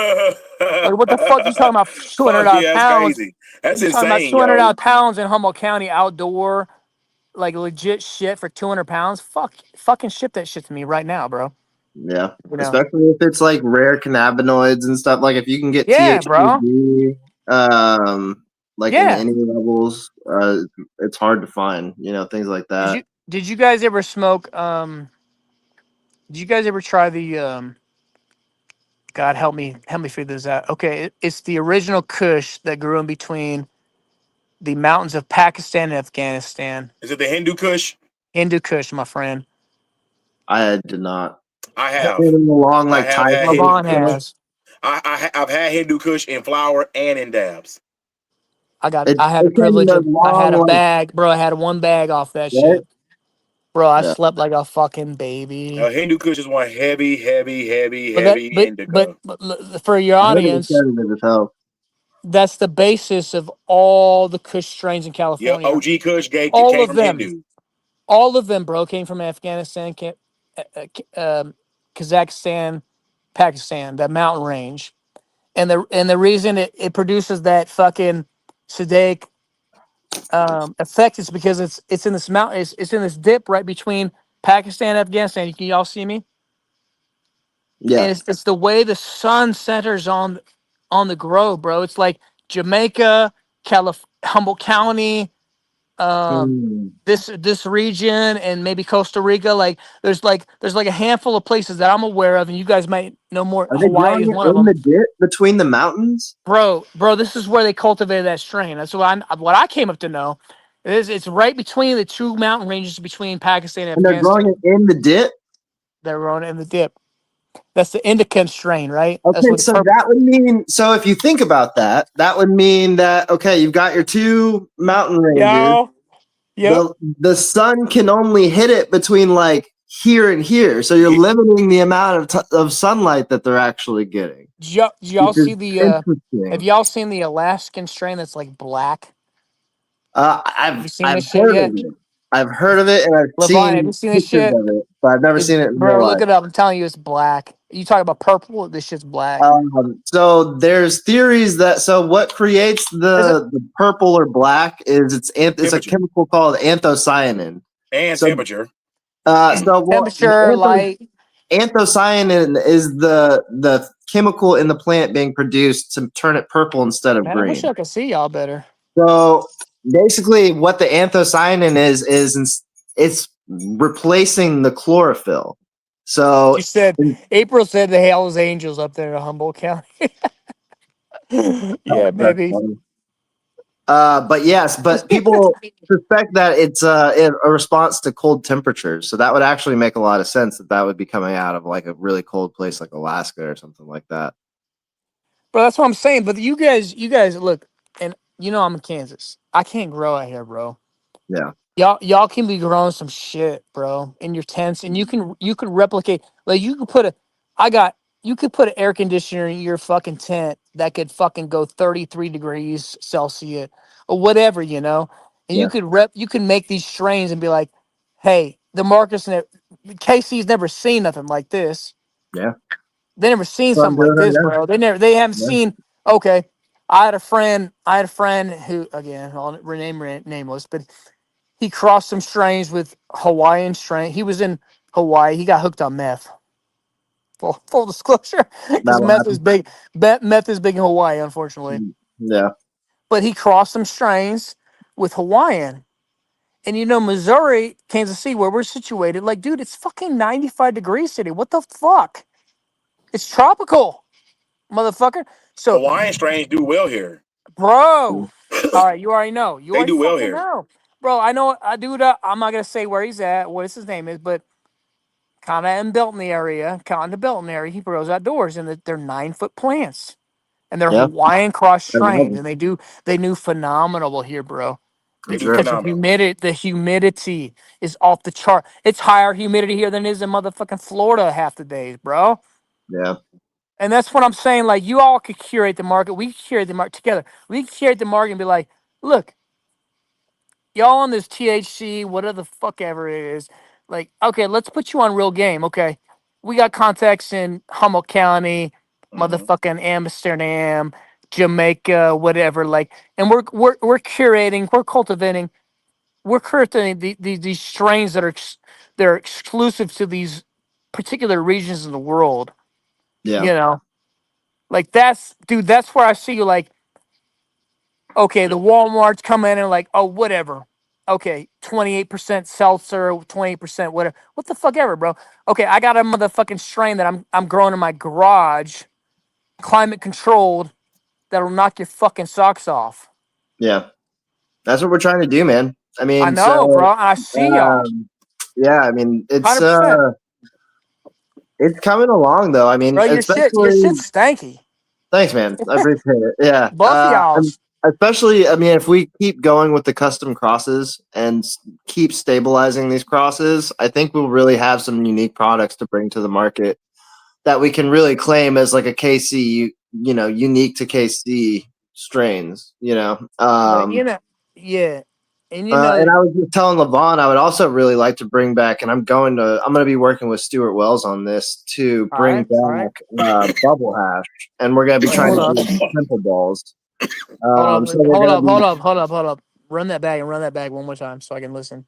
[SPEAKER 4] Like, what the fuck you talking about? two hundred
[SPEAKER 1] Fuck
[SPEAKER 4] dollar
[SPEAKER 1] yeah, that's
[SPEAKER 4] pounds?
[SPEAKER 1] crazy. That's
[SPEAKER 4] You talking about
[SPEAKER 1] insane,
[SPEAKER 4] two hundred
[SPEAKER 1] yo.
[SPEAKER 4] dollar pounds in Humboldt County outdoor, like legit shit for 200 pounds? Fucking ship that shit to me right now, bro.
[SPEAKER 2] Yeah,
[SPEAKER 4] You know?
[SPEAKER 2] especially if it's like rare cannabinoids and stuff. Like if you can get
[SPEAKER 4] Yeah, bro.
[SPEAKER 2] THCV, like in
[SPEAKER 4] Yeah.
[SPEAKER 2] any levels, it's hard to find. You know, things like
[SPEAKER 4] Did
[SPEAKER 2] that.
[SPEAKER 4] you did you guys ever smoke? Did you guys ever try the God help me figure this out. Okay, it's the original Kush that grew in between the mountains of Pakistan and Afghanistan.
[SPEAKER 1] Is it the Hindu Kush?
[SPEAKER 4] Hindu Kush, my friend.
[SPEAKER 2] I did not.
[SPEAKER 1] I
[SPEAKER 2] I've
[SPEAKER 1] have.
[SPEAKER 2] been in the long
[SPEAKER 1] I
[SPEAKER 2] like
[SPEAKER 1] have
[SPEAKER 2] Thai
[SPEAKER 1] had Hindu.
[SPEAKER 2] smoke
[SPEAKER 4] Levon
[SPEAKER 2] stuff.
[SPEAKER 4] has.
[SPEAKER 1] I've had Hindu Kush in flour and in dabs.
[SPEAKER 4] I got.
[SPEAKER 2] It's
[SPEAKER 4] I had the
[SPEAKER 2] it's in
[SPEAKER 4] privilege
[SPEAKER 2] the
[SPEAKER 4] of. I had
[SPEAKER 2] long
[SPEAKER 4] a
[SPEAKER 2] like
[SPEAKER 4] bag, bro. I had one bag off that
[SPEAKER 2] right.
[SPEAKER 4] shit. Bro, I
[SPEAKER 2] Yeah.
[SPEAKER 4] slept like a fucking baby.
[SPEAKER 1] Hindu Kush is one heavy
[SPEAKER 4] But that,
[SPEAKER 1] indica.
[SPEAKER 4] for your
[SPEAKER 2] I think it's
[SPEAKER 4] audience,
[SPEAKER 2] sedative as hell.
[SPEAKER 4] that's the basis of all the Kush strains in
[SPEAKER 1] Yeah,
[SPEAKER 4] California.
[SPEAKER 1] OG Kush
[SPEAKER 4] All
[SPEAKER 1] came
[SPEAKER 4] of
[SPEAKER 1] from
[SPEAKER 4] them,
[SPEAKER 1] Hindu.
[SPEAKER 4] all of them, bro, came from Afghanistan, Kazakhstan, Pakistan, that mountain range, and the reason it produces that fucking sedaic effect is because it's in this mountain, it's in this dip right between Pakistan and Afghanistan. Can y'all see me? And
[SPEAKER 2] Yeah.
[SPEAKER 4] it's the way the sun centers on the grove, bro. It's like Jamaica, Humboldt County, um,
[SPEAKER 2] Mm.
[SPEAKER 4] this region, and maybe Costa Rica. Like there's like a handful of places that I'm aware of, and you guys might know more.
[SPEAKER 2] Are they
[SPEAKER 4] Hawaii
[SPEAKER 2] growing
[SPEAKER 4] is
[SPEAKER 2] it
[SPEAKER 4] one of
[SPEAKER 2] in
[SPEAKER 4] them,
[SPEAKER 2] the dip between the mountains?
[SPEAKER 4] bro. This is where they cultivated that strain. That's what I came up to know. It's right between the two mountain ranges between Pakistan and
[SPEAKER 2] And they're growing
[SPEAKER 4] Afghanistan.
[SPEAKER 2] it in the dip?
[SPEAKER 4] They're growing in the dip. That's the indica strain, right? That's
[SPEAKER 2] Okay,
[SPEAKER 4] what the
[SPEAKER 2] so
[SPEAKER 4] purple.
[SPEAKER 2] that would mean, so if you think about that, that would mean that, okay, you've got your two mountain ranges.
[SPEAKER 4] Yo, yep.
[SPEAKER 2] The sun can only hit it between like here and here. So you're
[SPEAKER 1] Yeah,
[SPEAKER 2] limiting the amount of sunlight that they're actually getting,
[SPEAKER 4] Did y'all
[SPEAKER 2] which is
[SPEAKER 4] see the have
[SPEAKER 2] interesting.
[SPEAKER 4] y'all seen the Alaskan strain that's like black? Have you seen
[SPEAKER 2] I've
[SPEAKER 4] this shit
[SPEAKER 2] heard of
[SPEAKER 4] yet?
[SPEAKER 2] it. I've heard of it and I've
[SPEAKER 4] Levine, have you
[SPEAKER 2] seen
[SPEAKER 4] seen this
[SPEAKER 2] pictures
[SPEAKER 4] shit?
[SPEAKER 2] of it, but I've never seen it in real
[SPEAKER 4] Bro, look
[SPEAKER 2] life.
[SPEAKER 4] it up. I'm telling you, it's black. You talk about purple, this shit's black.
[SPEAKER 2] So there's theories that what creates
[SPEAKER 4] Is it
[SPEAKER 2] the purple or black is it's a
[SPEAKER 1] temperature
[SPEAKER 2] chemical called anthocyanin.
[SPEAKER 1] and
[SPEAKER 2] So
[SPEAKER 1] temperature.
[SPEAKER 2] what
[SPEAKER 4] temperature, light?
[SPEAKER 2] anthocyanin is the chemical in the plant being produced to turn it purple instead of
[SPEAKER 4] Man, I wish
[SPEAKER 2] green.
[SPEAKER 4] I could see y'all better.
[SPEAKER 2] So basically, what the anthocyanin is it's replacing the chlorophyll. So
[SPEAKER 4] She said April said the Hell's Angels up there in Humboldt County. Yeah,
[SPEAKER 2] that's
[SPEAKER 4] maybe.
[SPEAKER 2] funny. But yes, but people suspect that it's a response to cold temperatures. So that would actually make a lot of sense that would be coming out of like a really cold place like Alaska or something like that.
[SPEAKER 4] Bro, that's what I'm saying. But you guys look, and I'm in Kansas. I can't grow out here, bro.
[SPEAKER 2] Yeah.
[SPEAKER 4] Y'all can be growing some shit, bro, in your tents, and you can replicate. Like you could put a, I got you could put an air conditioner in your fucking tent that could fucking go 33 degrees Celsius or whatever, and
[SPEAKER 2] Yeah.
[SPEAKER 4] you can make these strains and be like, hey, the Marcus and KC's never seen nothing like this.
[SPEAKER 2] Yeah.
[SPEAKER 4] They never seen
[SPEAKER 2] That's what I'm
[SPEAKER 4] something
[SPEAKER 2] doing
[SPEAKER 4] like
[SPEAKER 2] right
[SPEAKER 4] this,
[SPEAKER 2] now.
[SPEAKER 4] bro. They haven't
[SPEAKER 2] Yeah.
[SPEAKER 4] seen. Okay, I had a friend who, again, I'll rename nameless, but he crossed some strains with Hawaiian strain. He was in Hawaii. He got hooked on meth. Full disclosure, because
[SPEAKER 2] That'll
[SPEAKER 4] meth is
[SPEAKER 2] happen.
[SPEAKER 4] big. Meth is big in Hawaii, unfortunately.
[SPEAKER 2] Yeah.
[SPEAKER 4] But he crossed some strains with Hawaiian. And Missouri, Kansas City, where we're situated, like, dude, it's fucking 95 degrees city. What the fuck? It's tropical, motherfucker. So,
[SPEAKER 1] Hawaiian strains do well here.
[SPEAKER 4] bro, all right, you already know. You
[SPEAKER 1] They
[SPEAKER 4] already
[SPEAKER 1] do well
[SPEAKER 4] fucking
[SPEAKER 1] here.
[SPEAKER 4] know. Bro, I know. I do that. I'm not going to say where he's at, what his name is, but kind of in Belton area, he grows outdoors, and they're 9-foot plants, and they're
[SPEAKER 2] Yeah.
[SPEAKER 4] Hawaiian cross
[SPEAKER 2] I
[SPEAKER 4] strains,
[SPEAKER 2] imagine.
[SPEAKER 4] and they do phenomenal here, bro.
[SPEAKER 2] I'm
[SPEAKER 1] They do
[SPEAKER 2] sure.
[SPEAKER 4] Because
[SPEAKER 1] phenomenal.
[SPEAKER 4] the humidity is off the chart. It's higher humidity here than it is in motherfucking Florida half the days, bro.
[SPEAKER 2] Yeah.
[SPEAKER 4] And that's what I'm saying. Like, you all could curate the market. We could curate the market together. We could curate the market and be like, look, y'all on this THC, whatever the fuck ever it is, like, okay, let's put you on real game. Okay. We got contacts in Humboldt County,
[SPEAKER 1] Mhm.
[SPEAKER 4] motherfucking Amsterdam, Jamaica, whatever. Like, and we're curating, we're cultivating, we're cultivating these strains they're exclusive to these particular regions in the world.
[SPEAKER 2] Yeah.
[SPEAKER 4] You know, like that's where I see you. Like, okay, the Walmarts come in and like, oh, whatever. Okay, 28% seltzer, 28% whatever. What the fuck ever, bro. Okay, I got a motherfucking strain that I'm growing in my garage, climate controlled, that'll knock your fucking socks off.
[SPEAKER 2] Yeah. That's what we're trying to do, man. I
[SPEAKER 4] I
[SPEAKER 2] mean,
[SPEAKER 4] know,
[SPEAKER 2] so
[SPEAKER 4] bro. I see y'all.
[SPEAKER 2] yeah, I mean,
[SPEAKER 4] 100%.
[SPEAKER 2] it's coming along though. I mean,
[SPEAKER 4] Bro, your
[SPEAKER 2] especially
[SPEAKER 4] shit's stanky.
[SPEAKER 2] thanks, man. I appreciate it. Yeah.
[SPEAKER 4] Both of y'all's.
[SPEAKER 2] Especially, I mean, if we keep going with the custom crosses and keep stabilizing these crosses, I think we'll really have some unique products to bring to the market that we can really claim as like a KC, unique to KC strains.
[SPEAKER 4] But yeah, and
[SPEAKER 2] And I was just telling Levon I would also really like to bring back, and I'm going to be working with Stuart Wells on this to bring
[SPEAKER 4] all right.
[SPEAKER 2] back bubble hash, and we're going to be
[SPEAKER 4] Wait,
[SPEAKER 2] trying
[SPEAKER 4] hold
[SPEAKER 2] to
[SPEAKER 4] up,
[SPEAKER 2] do simple balls.
[SPEAKER 4] hold
[SPEAKER 2] So
[SPEAKER 4] up,
[SPEAKER 2] we're
[SPEAKER 4] hold
[SPEAKER 2] going to
[SPEAKER 4] up,
[SPEAKER 2] be.
[SPEAKER 4] hold up. Run that back one more time so I can listen.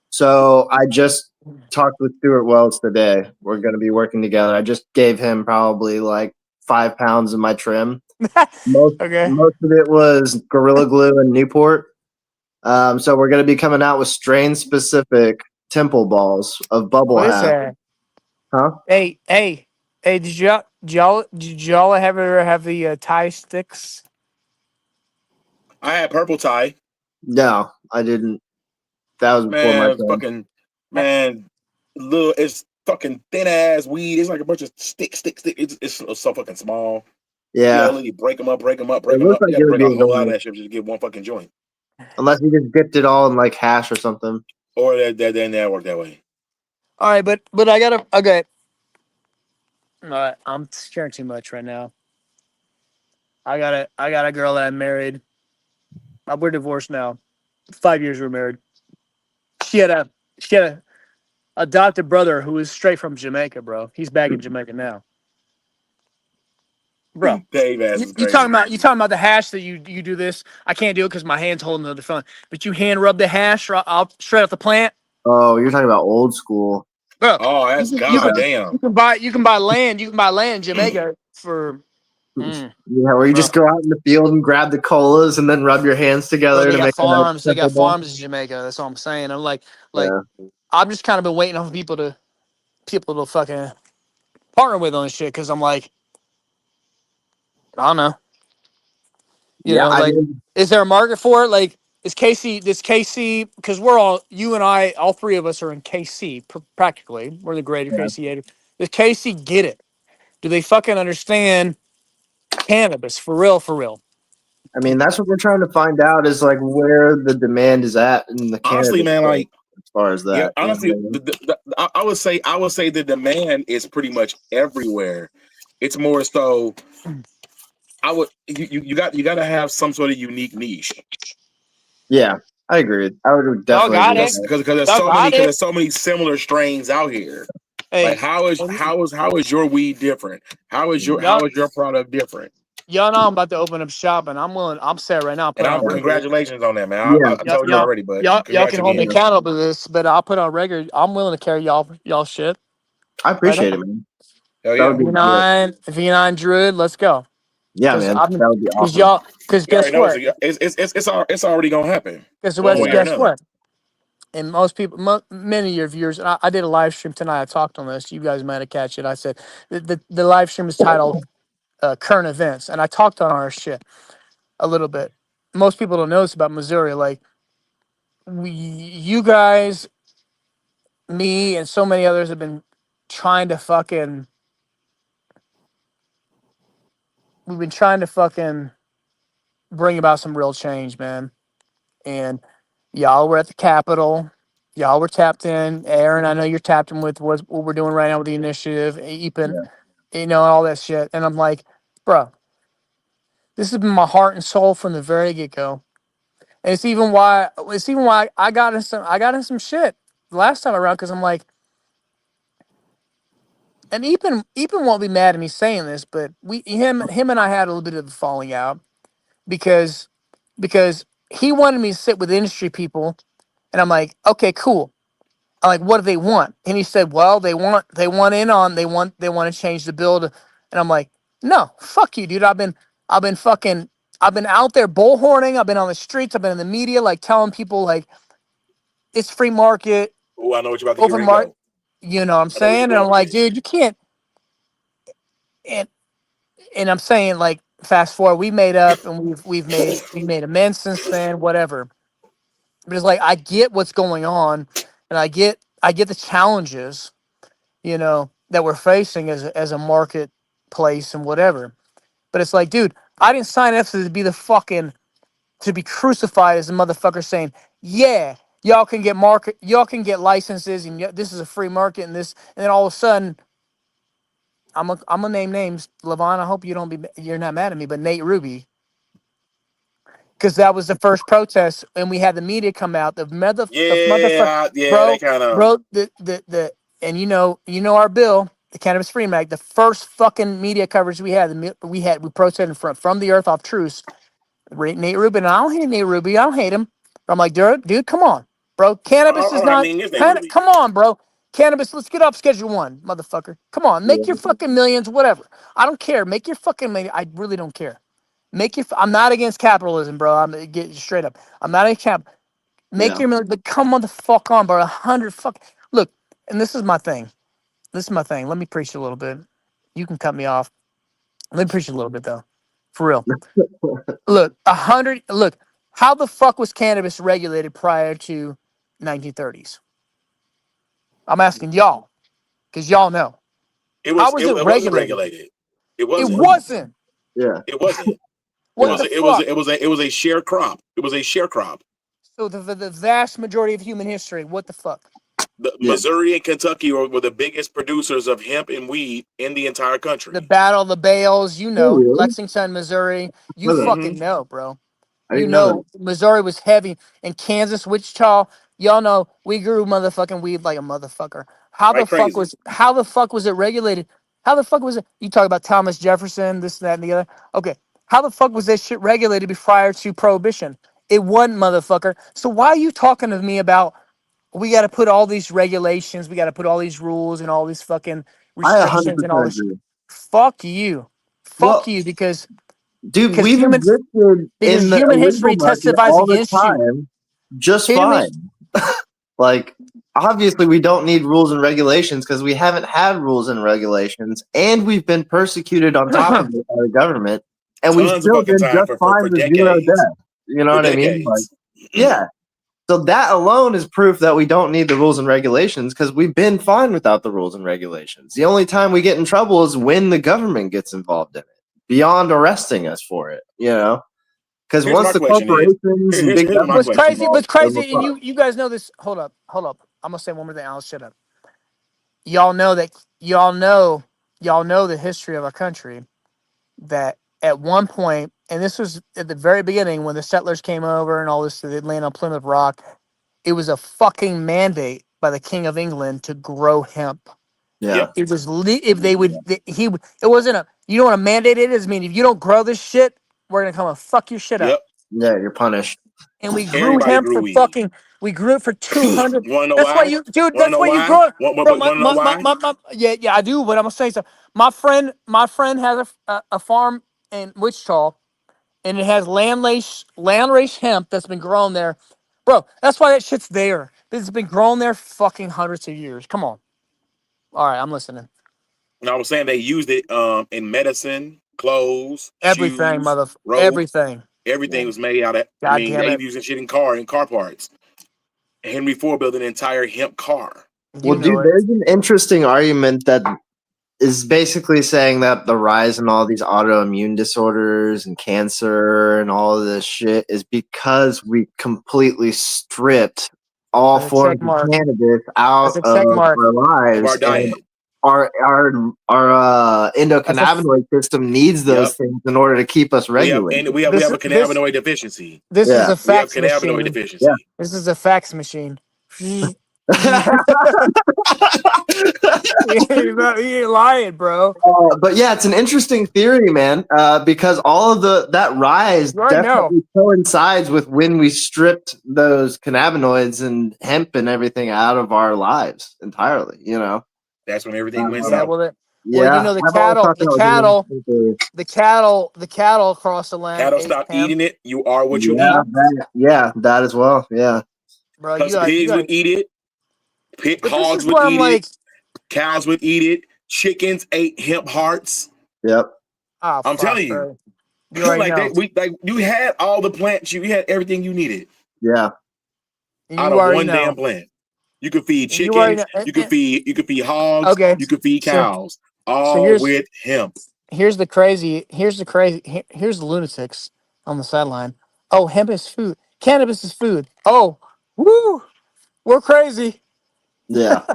[SPEAKER 2] So I just talked with Stuart Wells today. We're going to be working together. I just gave him probably like 5 pounds of my trim. Most
[SPEAKER 4] Okay.
[SPEAKER 2] most of it was Gorilla Glue and Newport. So we're going to be coming out with strain specific temple balls of bubble hash.
[SPEAKER 4] Listen,
[SPEAKER 2] Huh?
[SPEAKER 4] hey! Did y'all ever have the tie sticks?
[SPEAKER 1] I had purple tie.
[SPEAKER 2] No, I didn't. That was before my
[SPEAKER 1] Man, it's
[SPEAKER 2] time.
[SPEAKER 1] fucking man, little. It's fucking thin ass weed. It's like a bunch of stick. It's so fucking small.
[SPEAKER 2] Yeah,
[SPEAKER 1] You break them up.
[SPEAKER 2] it looks
[SPEAKER 1] You
[SPEAKER 2] like
[SPEAKER 1] got
[SPEAKER 2] it
[SPEAKER 1] to
[SPEAKER 2] would
[SPEAKER 1] break
[SPEAKER 2] be
[SPEAKER 1] a whole lot of
[SPEAKER 2] annoying
[SPEAKER 1] that shit just to get one fucking joint.
[SPEAKER 2] unless you just dipped it all in like hash or something.
[SPEAKER 1] Or that didn't work that way.
[SPEAKER 4] All right, but I gotta. Okay. All right, I'm sharing too much right now. I got a girl that I married. We're divorced now. 5 years we're married. She had a adopted brother who is straight from Jamaica, bro. He's back in Jamaica now, bro.
[SPEAKER 1] Dave ass
[SPEAKER 4] You,
[SPEAKER 1] is
[SPEAKER 4] you
[SPEAKER 1] crazy.
[SPEAKER 4] talking about you talking about the hash that you do this? I can't do it because my hand's holding the phone. But you hand rub the hash straight off the plant,
[SPEAKER 2] Oh, you're talking about old school.
[SPEAKER 4] bro.
[SPEAKER 1] Oh,
[SPEAKER 4] You
[SPEAKER 1] that's
[SPEAKER 4] can you can
[SPEAKER 1] goddamn.
[SPEAKER 4] you can buy land. You can buy land in Jamaica for. Mm.
[SPEAKER 2] Yeah, where you
[SPEAKER 4] Bro.
[SPEAKER 2] just go out in the field and grab the colas and then rub your hands
[SPEAKER 4] Bro,
[SPEAKER 2] together
[SPEAKER 4] they
[SPEAKER 2] to
[SPEAKER 4] got
[SPEAKER 2] make a
[SPEAKER 4] farms. They
[SPEAKER 2] temple
[SPEAKER 4] got
[SPEAKER 2] ball.
[SPEAKER 4] farms in Jamaica. That's all I'm saying. I'm like
[SPEAKER 2] Yeah.
[SPEAKER 4] I've just kind of been waiting on people to fucking partner with on this shit because I'm like, I don't know.
[SPEAKER 2] Yeah, I
[SPEAKER 4] Like,
[SPEAKER 2] mean,
[SPEAKER 4] is there a market for it? Like, this KC, because you and I, all three of us are in KC, practically. We're in the greater
[SPEAKER 2] yeah.
[SPEAKER 4] KC area. Does KC get it? Do they fucking understand cannabis for real, for real?
[SPEAKER 2] I mean, that's what we're trying to find out is like where the demand is at in the
[SPEAKER 1] Honestly,
[SPEAKER 2] cannabis
[SPEAKER 1] man,
[SPEAKER 2] space
[SPEAKER 1] like
[SPEAKER 2] as far as
[SPEAKER 1] yeah,
[SPEAKER 2] that. You know
[SPEAKER 1] honestly,
[SPEAKER 2] what I mean?
[SPEAKER 1] I would say the demand is pretty much everywhere. It's more so you got to have some sort of unique niche
[SPEAKER 2] Yeah, I agree. I would
[SPEAKER 4] Y'all
[SPEAKER 2] definitely
[SPEAKER 4] got
[SPEAKER 2] agree with
[SPEAKER 4] it.
[SPEAKER 2] that.
[SPEAKER 4] Y'all got it.
[SPEAKER 1] there's so many similar strains out here. Like
[SPEAKER 4] Hey, and
[SPEAKER 1] how is your weed different?
[SPEAKER 4] y'all,
[SPEAKER 1] How is your product different?
[SPEAKER 4] y'all know I'm about to open up shop, and I'm set right now.
[SPEAKER 1] And
[SPEAKER 4] Put on record.
[SPEAKER 1] congratulations on that, man.
[SPEAKER 2] Yeah,
[SPEAKER 1] I
[SPEAKER 4] Y'all,
[SPEAKER 1] told you
[SPEAKER 4] y'all,
[SPEAKER 1] already, but
[SPEAKER 4] y'all
[SPEAKER 1] congrats
[SPEAKER 4] can hold me
[SPEAKER 1] again.
[SPEAKER 2] yeah.
[SPEAKER 4] accountable to this, but I'll put on record. I'm willing to carry y'all shit
[SPEAKER 2] I
[SPEAKER 4] right
[SPEAKER 2] appreciate
[SPEAKER 4] now.
[SPEAKER 2] it, man.
[SPEAKER 1] Hell
[SPEAKER 2] That
[SPEAKER 1] yeah.
[SPEAKER 2] would be good.
[SPEAKER 4] V9 Druid, let's go.
[SPEAKER 2] Yeah,
[SPEAKER 4] Because
[SPEAKER 2] man.
[SPEAKER 4] I'm,
[SPEAKER 2] That would be
[SPEAKER 4] because
[SPEAKER 2] awesome.
[SPEAKER 4] y'all, because
[SPEAKER 1] You already
[SPEAKER 4] guess
[SPEAKER 1] know
[SPEAKER 4] what?
[SPEAKER 1] it's already gonna happen
[SPEAKER 4] Guess
[SPEAKER 1] one
[SPEAKER 4] what?
[SPEAKER 1] way or
[SPEAKER 2] Yeah.
[SPEAKER 4] Guess
[SPEAKER 1] another.
[SPEAKER 4] what? And most people, many of your viewers, and I did a live stream tonight. I talked on this. You guys might have catch it. I said the live stream is titled "Current Events," and I talked on our shit a little bit. Most people don't know this about Missouri. Like you guys, me, and so many others have been trying to fucking. We've been trying to fucking bring about some real change, man. And y'all were at the Capitol. Y'all were tapped in. Aaron, I know you're tapped in with what we're doing right now with the initiative. Eepin,
[SPEAKER 2] Yeah.
[SPEAKER 4] all that shit. And I'm like, bro, this has been my heart and soul from the very get go. And it's even why I got in some shit last time around because I'm like, and Eepin won't be mad at me saying this, but him and I had a little bit of a falling out because because he wanted me to sit with industry people, and I'm like, okay, cool. I'm like, what do they want? And he said, well, they want to change the bill to, and I'm like, no, fuck you, dude. I've been out there bullhorning. I've been on the streets. I've been in the media, like telling people like it's free market,
[SPEAKER 1] Oh, I know what you're about to get
[SPEAKER 4] open
[SPEAKER 1] ready to
[SPEAKER 4] market.
[SPEAKER 1] go.
[SPEAKER 4] You know what I'm
[SPEAKER 1] I know what
[SPEAKER 4] saying?
[SPEAKER 1] you're
[SPEAKER 4] And I'm
[SPEAKER 1] going
[SPEAKER 4] like,
[SPEAKER 1] with.
[SPEAKER 4] dude, you can't. And and I'm saying like, fast forward, we made up and we made amends since then, whatever. But it's like I get what's going on, and I get the challenges, that we're facing as a marketplace and whatever. But it's like, dude, I didn't sign up to be the fucking to be crucified as a motherfucker saying, "Yeah, y'all can get licenses, and this is a free market, and this." And then all of a sudden, I'm gonna name names. Levon, I hope you're not mad at me, but Nate Ruby, because that was the first protest, and we had the media come out. The motherfucker,
[SPEAKER 1] Yeah, they kind of.
[SPEAKER 4] bro, and our bill, the Cannabis Freedom Act, the first fucking media coverage we had, we protested from the earth off truce. Nate Rubin, and I don't hate Nate Ruby, I don't hate him. But I'm like, dude, come on, bro. Cannabis is
[SPEAKER 1] I
[SPEAKER 4] not
[SPEAKER 1] mean, his name Ruby.
[SPEAKER 4] come on, bro. Cannabis, let's get off Schedule 1, motherfucker. Come on, make your fucking millions, whatever. I don't care. Make your fucking million. I really don't care. I'm not against capitalism, bro. I'm get straight up. I'm not against cap. Make your million, but come on the fuck on, bro. 100 fuck. Look, and this is my thing. Let me preach a little bit. You can cut me off. Let me preach a little bit though, for real. Look, 100. Look, how the fuck was cannabis regulated prior to 1930s? I'm asking y'all, because y'all know. How was it
[SPEAKER 1] It wasn't
[SPEAKER 4] regulated?
[SPEAKER 1] regulated. It
[SPEAKER 4] It
[SPEAKER 1] wasn't.
[SPEAKER 4] wasn't.
[SPEAKER 2] Yeah.
[SPEAKER 1] It wasn't.
[SPEAKER 4] What the fuck?
[SPEAKER 1] It was a share crop. It was a share crop.
[SPEAKER 4] So the vast majority of human history, what the fuck?
[SPEAKER 1] Missouri and Kentucky were the biggest producers of hemp and weed in the entire
[SPEAKER 4] The
[SPEAKER 1] country.
[SPEAKER 4] Battle of the Bales,
[SPEAKER 2] Oh, really?
[SPEAKER 4] Lexington, Missouri. You
[SPEAKER 2] Was it?
[SPEAKER 4] fucking know, bro.
[SPEAKER 2] I didn't know
[SPEAKER 4] Missouri was heavy. In Kansas, Wichita, y'all know we grew motherfucking weed like a motherfucker.
[SPEAKER 1] Like crazy.
[SPEAKER 4] How the fuck was it regulated? How the fuck was it? You talk about Thomas Jefferson, this, that, and the other. Okay. How the fuck was that shit regulated prior to prohibition? It wasn't, motherfucker. So why are you talking to me about we got to put all these regulations, we got to put all these rules and all these fucking
[SPEAKER 2] I 100%
[SPEAKER 4] restrictions and all this?
[SPEAKER 2] agree.
[SPEAKER 4] Fuck you. Fuck
[SPEAKER 2] Well,
[SPEAKER 4] you because
[SPEAKER 2] dude, we've
[SPEAKER 4] humans
[SPEAKER 2] existed in the
[SPEAKER 4] human
[SPEAKER 2] illegal
[SPEAKER 4] history
[SPEAKER 2] market
[SPEAKER 4] testifies
[SPEAKER 2] all the
[SPEAKER 4] against you.
[SPEAKER 2] time just
[SPEAKER 4] Human,
[SPEAKER 2] fine. Like, obviously, we don't need rules and regulations because we haven't had rules and regulations, and we've been persecuted on top of it by the government, and we've
[SPEAKER 1] Tons of
[SPEAKER 2] still
[SPEAKER 1] fucking
[SPEAKER 2] been
[SPEAKER 1] time
[SPEAKER 2] just fine
[SPEAKER 1] for
[SPEAKER 2] with zero
[SPEAKER 1] decades.
[SPEAKER 2] death. You know
[SPEAKER 1] For
[SPEAKER 2] what I mean? Like,
[SPEAKER 1] decades.
[SPEAKER 2] yeah. So that alone is proof that we don't need the rules and regulations because we've been fine without the rules and regulations. The only time we get in trouble is when the government gets involved in it, beyond arresting us for it, you know? Because
[SPEAKER 1] Here's
[SPEAKER 2] once
[SPEAKER 1] my
[SPEAKER 2] the
[SPEAKER 1] question is,
[SPEAKER 2] corporations and big
[SPEAKER 1] here's my
[SPEAKER 2] government
[SPEAKER 4] what's
[SPEAKER 2] get
[SPEAKER 1] question.
[SPEAKER 4] crazy,
[SPEAKER 2] involved, then we're
[SPEAKER 4] and
[SPEAKER 2] fucked.
[SPEAKER 4] you guys know this. Hold up. I'm gonna say one more thing. I'll shut up. Y'all know that y'all know the history of our country. That at one point, and this was at the very beginning when the settlers came over and all this, they land on Plymouth Rock. It was a fucking mandate by the King of England to grow hemp.
[SPEAKER 2] Yeah.
[SPEAKER 1] Yep.
[SPEAKER 4] It was if they would he it wasn't a you know what a mandate is? I mean, if you don't grow this shit, we're gonna come and fuck your shit up.
[SPEAKER 1] Yep.
[SPEAKER 2] Yeah, you're punished.
[SPEAKER 4] And we grew
[SPEAKER 1] Everybody
[SPEAKER 4] hemp
[SPEAKER 1] grew
[SPEAKER 4] for
[SPEAKER 1] weed.
[SPEAKER 4] we grew it for 200.
[SPEAKER 1] You wanna know
[SPEAKER 4] That's why
[SPEAKER 1] why?
[SPEAKER 4] you, dude.
[SPEAKER 1] Wanna
[SPEAKER 4] That's
[SPEAKER 1] know
[SPEAKER 4] why you
[SPEAKER 1] why?
[SPEAKER 4] grow it, bro.
[SPEAKER 1] Wanna know why?
[SPEAKER 4] Yeah, I do. But I'm gonna say something. My friend has a farm in Wichita, and it has landrace hemp that's been grown there, bro. That's why that shit's there. It's been grown there fucking hundreds of years. Come on. All right, I'm listening.
[SPEAKER 1] And I was saying they used it in medicine, clothes,
[SPEAKER 4] Everything,
[SPEAKER 1] shoes, rope.
[SPEAKER 4] everything.
[SPEAKER 1] Everything was made out of. I
[SPEAKER 4] God
[SPEAKER 1] mean,
[SPEAKER 4] damn
[SPEAKER 1] they
[SPEAKER 4] it.
[SPEAKER 1] using shit in car parts. Henry Ford built an entire hemp car.
[SPEAKER 4] You
[SPEAKER 2] Well,
[SPEAKER 4] know
[SPEAKER 2] dude,
[SPEAKER 4] it.
[SPEAKER 2] there's an interesting argument that is basically saying that the rise in all these autoimmune disorders and cancer and all of this shit is because we completely stripped all
[SPEAKER 4] That's a check
[SPEAKER 2] forms of
[SPEAKER 4] mark.
[SPEAKER 2] cannabis
[SPEAKER 4] That's
[SPEAKER 2] out
[SPEAKER 4] a check
[SPEAKER 2] of
[SPEAKER 4] mark.
[SPEAKER 2] our
[SPEAKER 1] Of
[SPEAKER 2] lives,
[SPEAKER 1] our
[SPEAKER 2] and
[SPEAKER 1] diet.
[SPEAKER 2] our
[SPEAKER 4] That's a
[SPEAKER 2] endocannabinoid system needs those
[SPEAKER 1] Yep.
[SPEAKER 2] things in order to keep us
[SPEAKER 1] We have
[SPEAKER 2] regulated.
[SPEAKER 1] we have a cannabinoid deficiency.
[SPEAKER 4] this is
[SPEAKER 2] Yeah,
[SPEAKER 4] a
[SPEAKER 1] We have
[SPEAKER 4] fax
[SPEAKER 1] cannabinoid
[SPEAKER 4] machine.
[SPEAKER 2] yeah.
[SPEAKER 1] deficiency.
[SPEAKER 4] This is a fax machine. You ain't lying, bro.
[SPEAKER 2] But yeah, it's an interesting theory, man. Because all of that rise
[SPEAKER 4] You already know.
[SPEAKER 2] definitely coincides with when we stripped those cannabinoids and hemp and everything out of our lives entirely. You know.
[SPEAKER 1] That's when everything went
[SPEAKER 4] Yeah,
[SPEAKER 1] south.
[SPEAKER 2] Yeah,
[SPEAKER 4] the
[SPEAKER 2] I've always thought that was an interesting theory.
[SPEAKER 4] the cattle across the land
[SPEAKER 1] Cattle
[SPEAKER 4] ate
[SPEAKER 1] stopped
[SPEAKER 4] hemp,
[SPEAKER 1] eating it. You are what you
[SPEAKER 2] Yeah,
[SPEAKER 1] eat.
[SPEAKER 2] that as well. Yeah,
[SPEAKER 4] bro.
[SPEAKER 1] Because pigs would eat it.
[SPEAKER 4] But this
[SPEAKER 1] Hogs
[SPEAKER 4] is
[SPEAKER 1] would
[SPEAKER 4] where I'm
[SPEAKER 1] eat it.
[SPEAKER 4] like,
[SPEAKER 1] Cows would eat it. Chickens ate hemp hearts.
[SPEAKER 2] yep.
[SPEAKER 4] oh
[SPEAKER 1] I'm
[SPEAKER 4] fuck,
[SPEAKER 1] telling you,
[SPEAKER 4] bro. You already
[SPEAKER 1] like
[SPEAKER 4] know.
[SPEAKER 1] you had all the plants. You had everything you needed
[SPEAKER 2] Yeah,
[SPEAKER 1] out
[SPEAKER 4] You
[SPEAKER 1] of
[SPEAKER 4] already
[SPEAKER 1] one
[SPEAKER 4] know.
[SPEAKER 1] damn plant. You could feed
[SPEAKER 4] You already
[SPEAKER 1] chickens.
[SPEAKER 4] know.
[SPEAKER 1] You could feed hogs.
[SPEAKER 4] Okay,
[SPEAKER 1] You could feed
[SPEAKER 4] so
[SPEAKER 1] cows.
[SPEAKER 4] so
[SPEAKER 1] All
[SPEAKER 4] here's
[SPEAKER 1] with hemp.
[SPEAKER 4] here's the lunatics on the sideline. Oh, hemp is food. Cannabis is food. Oh, woo, we're crazy.
[SPEAKER 2] Yeah.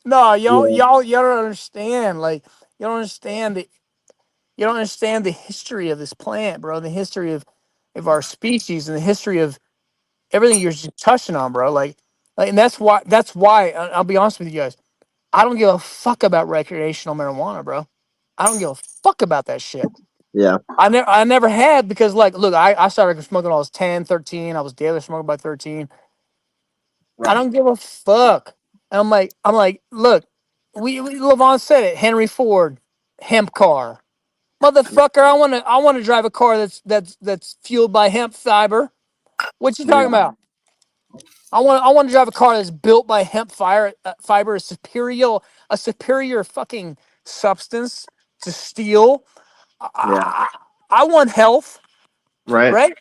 [SPEAKER 4] No,
[SPEAKER 2] Yeah.
[SPEAKER 4] y'all don't understand. Like, you don't understand the you don't understand the history of this plant, bro. The history of our species and the history of everything you're just touching on, bro. Like, and that's why I'll be honest with you guys. I don't give a fuck about recreational marijuana, bro. I don't give a fuck about that shit.
[SPEAKER 2] Yeah.
[SPEAKER 4] I never had because like look, I started smoking when I was 10, 13. I was daily smoking by 13. I
[SPEAKER 1] Right.
[SPEAKER 4] don't give a fuck. And I'm like, look, Levon said it. Henry Ford, hemp car. Motherfucker, I wanna drive a car that's fueled by hemp fiber. What you talking
[SPEAKER 2] Yeah.
[SPEAKER 4] about? I want to drive a car that's built by hemp fiber, a superior fucking substance to steel.
[SPEAKER 2] Yeah.
[SPEAKER 4] I want health,
[SPEAKER 2] Right.
[SPEAKER 4] right?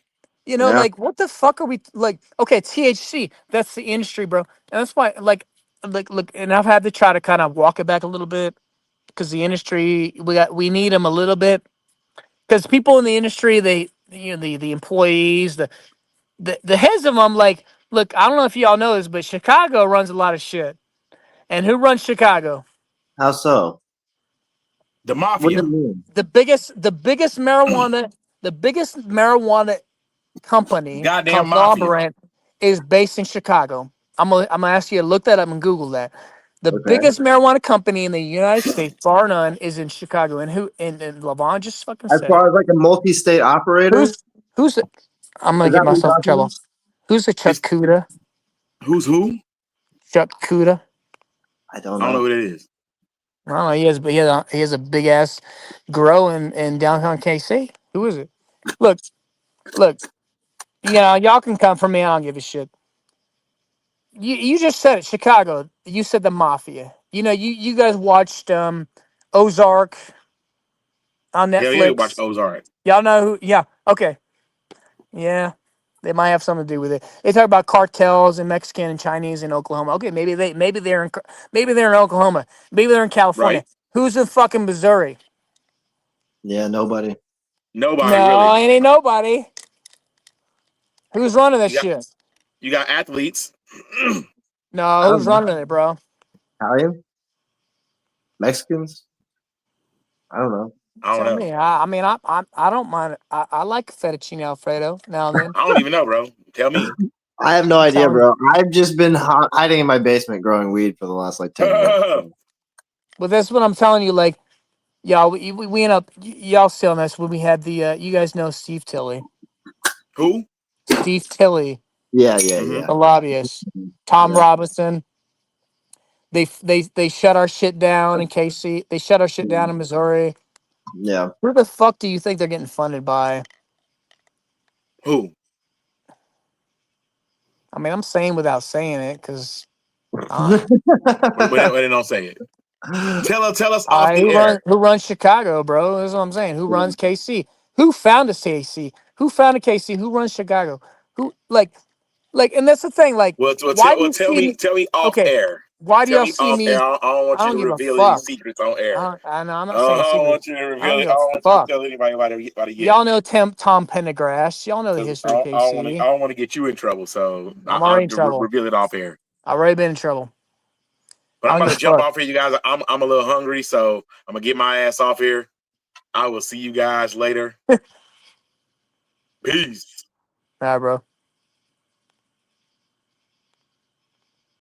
[SPEAKER 4] You know,
[SPEAKER 2] Yeah.
[SPEAKER 4] like what the fuck are we like? Okay, THC, that's the industry, bro, and that's why, like, look, and I've had to try to kind of walk it back a little bit because the industry, we need them a little bit because people in the industry, the employees, the heads of them, like, look, I don't know if y'all know this, but Chicago runs a lot of shit, and who runs Chicago?
[SPEAKER 2] How so?
[SPEAKER 1] The
[SPEAKER 2] What do
[SPEAKER 1] mafia.
[SPEAKER 2] you mean?
[SPEAKER 4] The biggest marijuana company
[SPEAKER 1] Goddamn mafia.
[SPEAKER 4] conglomerate is based in Chicago. I'm gonna ask you to look that up and Google that. The
[SPEAKER 2] Okay.
[SPEAKER 4] biggest marijuana company in the United States, bar none, is in Chicago. And Levon just fucking
[SPEAKER 2] As
[SPEAKER 4] said it.
[SPEAKER 2] far as like a multi-state operator,
[SPEAKER 4] Who's the? I'm gonna
[SPEAKER 2] is
[SPEAKER 4] get
[SPEAKER 2] that what you're
[SPEAKER 4] myself in
[SPEAKER 2] talking
[SPEAKER 4] trouble.
[SPEAKER 2] about?
[SPEAKER 4] Who's the Chuck
[SPEAKER 1] It's
[SPEAKER 4] Kuda?
[SPEAKER 1] who's who?
[SPEAKER 4] Chuck Kuda.
[SPEAKER 2] I don't
[SPEAKER 1] I don't know
[SPEAKER 2] know.
[SPEAKER 1] what it is.
[SPEAKER 4] I don't know. He has a big ass grow in downtown KC. Who is it? Look, look. Y'all can come for me. I don't give a shit. You just said it, Chicago. You said the mafia. You guys watched Ozark on
[SPEAKER 1] Hell yeah, watch
[SPEAKER 4] Netflix.
[SPEAKER 1] Ozark.
[SPEAKER 4] Y'all know who? Yeah. Okay. Yeah. They might have something to do with it. They talk about cartels and Mexican and Chinese in Oklahoma. Okay, maybe they're in Oklahoma. Maybe they're in California.
[SPEAKER 1] Right?
[SPEAKER 4] Who's in fucking Missouri?
[SPEAKER 2] Yeah, nobody.
[SPEAKER 1] Nobody
[SPEAKER 4] No,
[SPEAKER 1] really.
[SPEAKER 4] it ain't nobody. Who's running that
[SPEAKER 1] You got
[SPEAKER 4] shit?
[SPEAKER 1] you got athletes. I
[SPEAKER 4] No,
[SPEAKER 2] I
[SPEAKER 4] who's
[SPEAKER 2] don't know.
[SPEAKER 4] running it, bro?
[SPEAKER 2] Italian? Mexicans? I don't know.
[SPEAKER 1] don't
[SPEAKER 4] Tell
[SPEAKER 1] know.
[SPEAKER 4] me. I don't mind it. I like fettuccine Alfredo now and then.
[SPEAKER 1] I don't even know, bro. Tell me.
[SPEAKER 2] I have no
[SPEAKER 4] I'm
[SPEAKER 2] idea,
[SPEAKER 4] telling.
[SPEAKER 2] bro. I've just been hiding in my basement growing weed for the last like 10 years.
[SPEAKER 4] But that's what I'm telling you. Like, y'all, we end up y'all still this when we had the. You guys know Steve Tilley.
[SPEAKER 1] Who?
[SPEAKER 4] Steve Tilley,
[SPEAKER 2] Yeah, yeah,
[SPEAKER 1] Mm-hmm.
[SPEAKER 2] yeah.
[SPEAKER 4] the lobbyist. Tom
[SPEAKER 2] Yeah.
[SPEAKER 4] Robinson. They shut our shit down in KC. They shut our shit down in Missouri.
[SPEAKER 2] Yeah.
[SPEAKER 4] Who the fuck do you think they're getting funded by?
[SPEAKER 1] Who?
[SPEAKER 4] I mean, I'm saying without saying it because.
[SPEAKER 1] When they don't say it. Tell us
[SPEAKER 4] All
[SPEAKER 1] off
[SPEAKER 4] right,
[SPEAKER 1] the air.
[SPEAKER 4] who runs Chicago, bro? That's what I'm saying. Who runs KC? Who founded KC? Who founded KC? Who runs Chicago? Who and that's the thing. Like, why do you
[SPEAKER 1] Tell
[SPEAKER 4] see
[SPEAKER 1] me
[SPEAKER 4] me?
[SPEAKER 1] tell me off
[SPEAKER 4] Okay,
[SPEAKER 1] air.
[SPEAKER 4] why do
[SPEAKER 1] Tell
[SPEAKER 4] y'all
[SPEAKER 1] me
[SPEAKER 4] see
[SPEAKER 1] off air.
[SPEAKER 4] me?
[SPEAKER 1] I don't
[SPEAKER 4] I
[SPEAKER 1] want you
[SPEAKER 4] don't
[SPEAKER 1] to
[SPEAKER 4] give a
[SPEAKER 1] reveal any
[SPEAKER 4] fuck.
[SPEAKER 1] secrets on air.
[SPEAKER 4] I know I'm not saying
[SPEAKER 1] I don't
[SPEAKER 4] secret.
[SPEAKER 1] want you to
[SPEAKER 4] I
[SPEAKER 1] reveal
[SPEAKER 4] don't
[SPEAKER 1] it.
[SPEAKER 4] give
[SPEAKER 1] I
[SPEAKER 4] a
[SPEAKER 1] don't want you to
[SPEAKER 4] fuck.
[SPEAKER 1] tell anybody about it yet.
[SPEAKER 4] Y'all know Tom Pendergrass. Y'all know the
[SPEAKER 1] Because
[SPEAKER 4] history of
[SPEAKER 1] I
[SPEAKER 4] KC.
[SPEAKER 1] don't want to get you in trouble. So
[SPEAKER 4] I'm
[SPEAKER 1] I'll
[SPEAKER 4] already in trouble.
[SPEAKER 1] reveal it off air.
[SPEAKER 4] I've already been in trouble.
[SPEAKER 1] But
[SPEAKER 4] I
[SPEAKER 1] I'm
[SPEAKER 4] don't
[SPEAKER 1] about
[SPEAKER 4] give
[SPEAKER 1] to
[SPEAKER 4] a
[SPEAKER 1] jump
[SPEAKER 4] fuck.
[SPEAKER 1] off here, you guys. I'm a little hungry, so I'm gonna get my ass off here. I will see you guys later. Peace.
[SPEAKER 4] Nah, bro.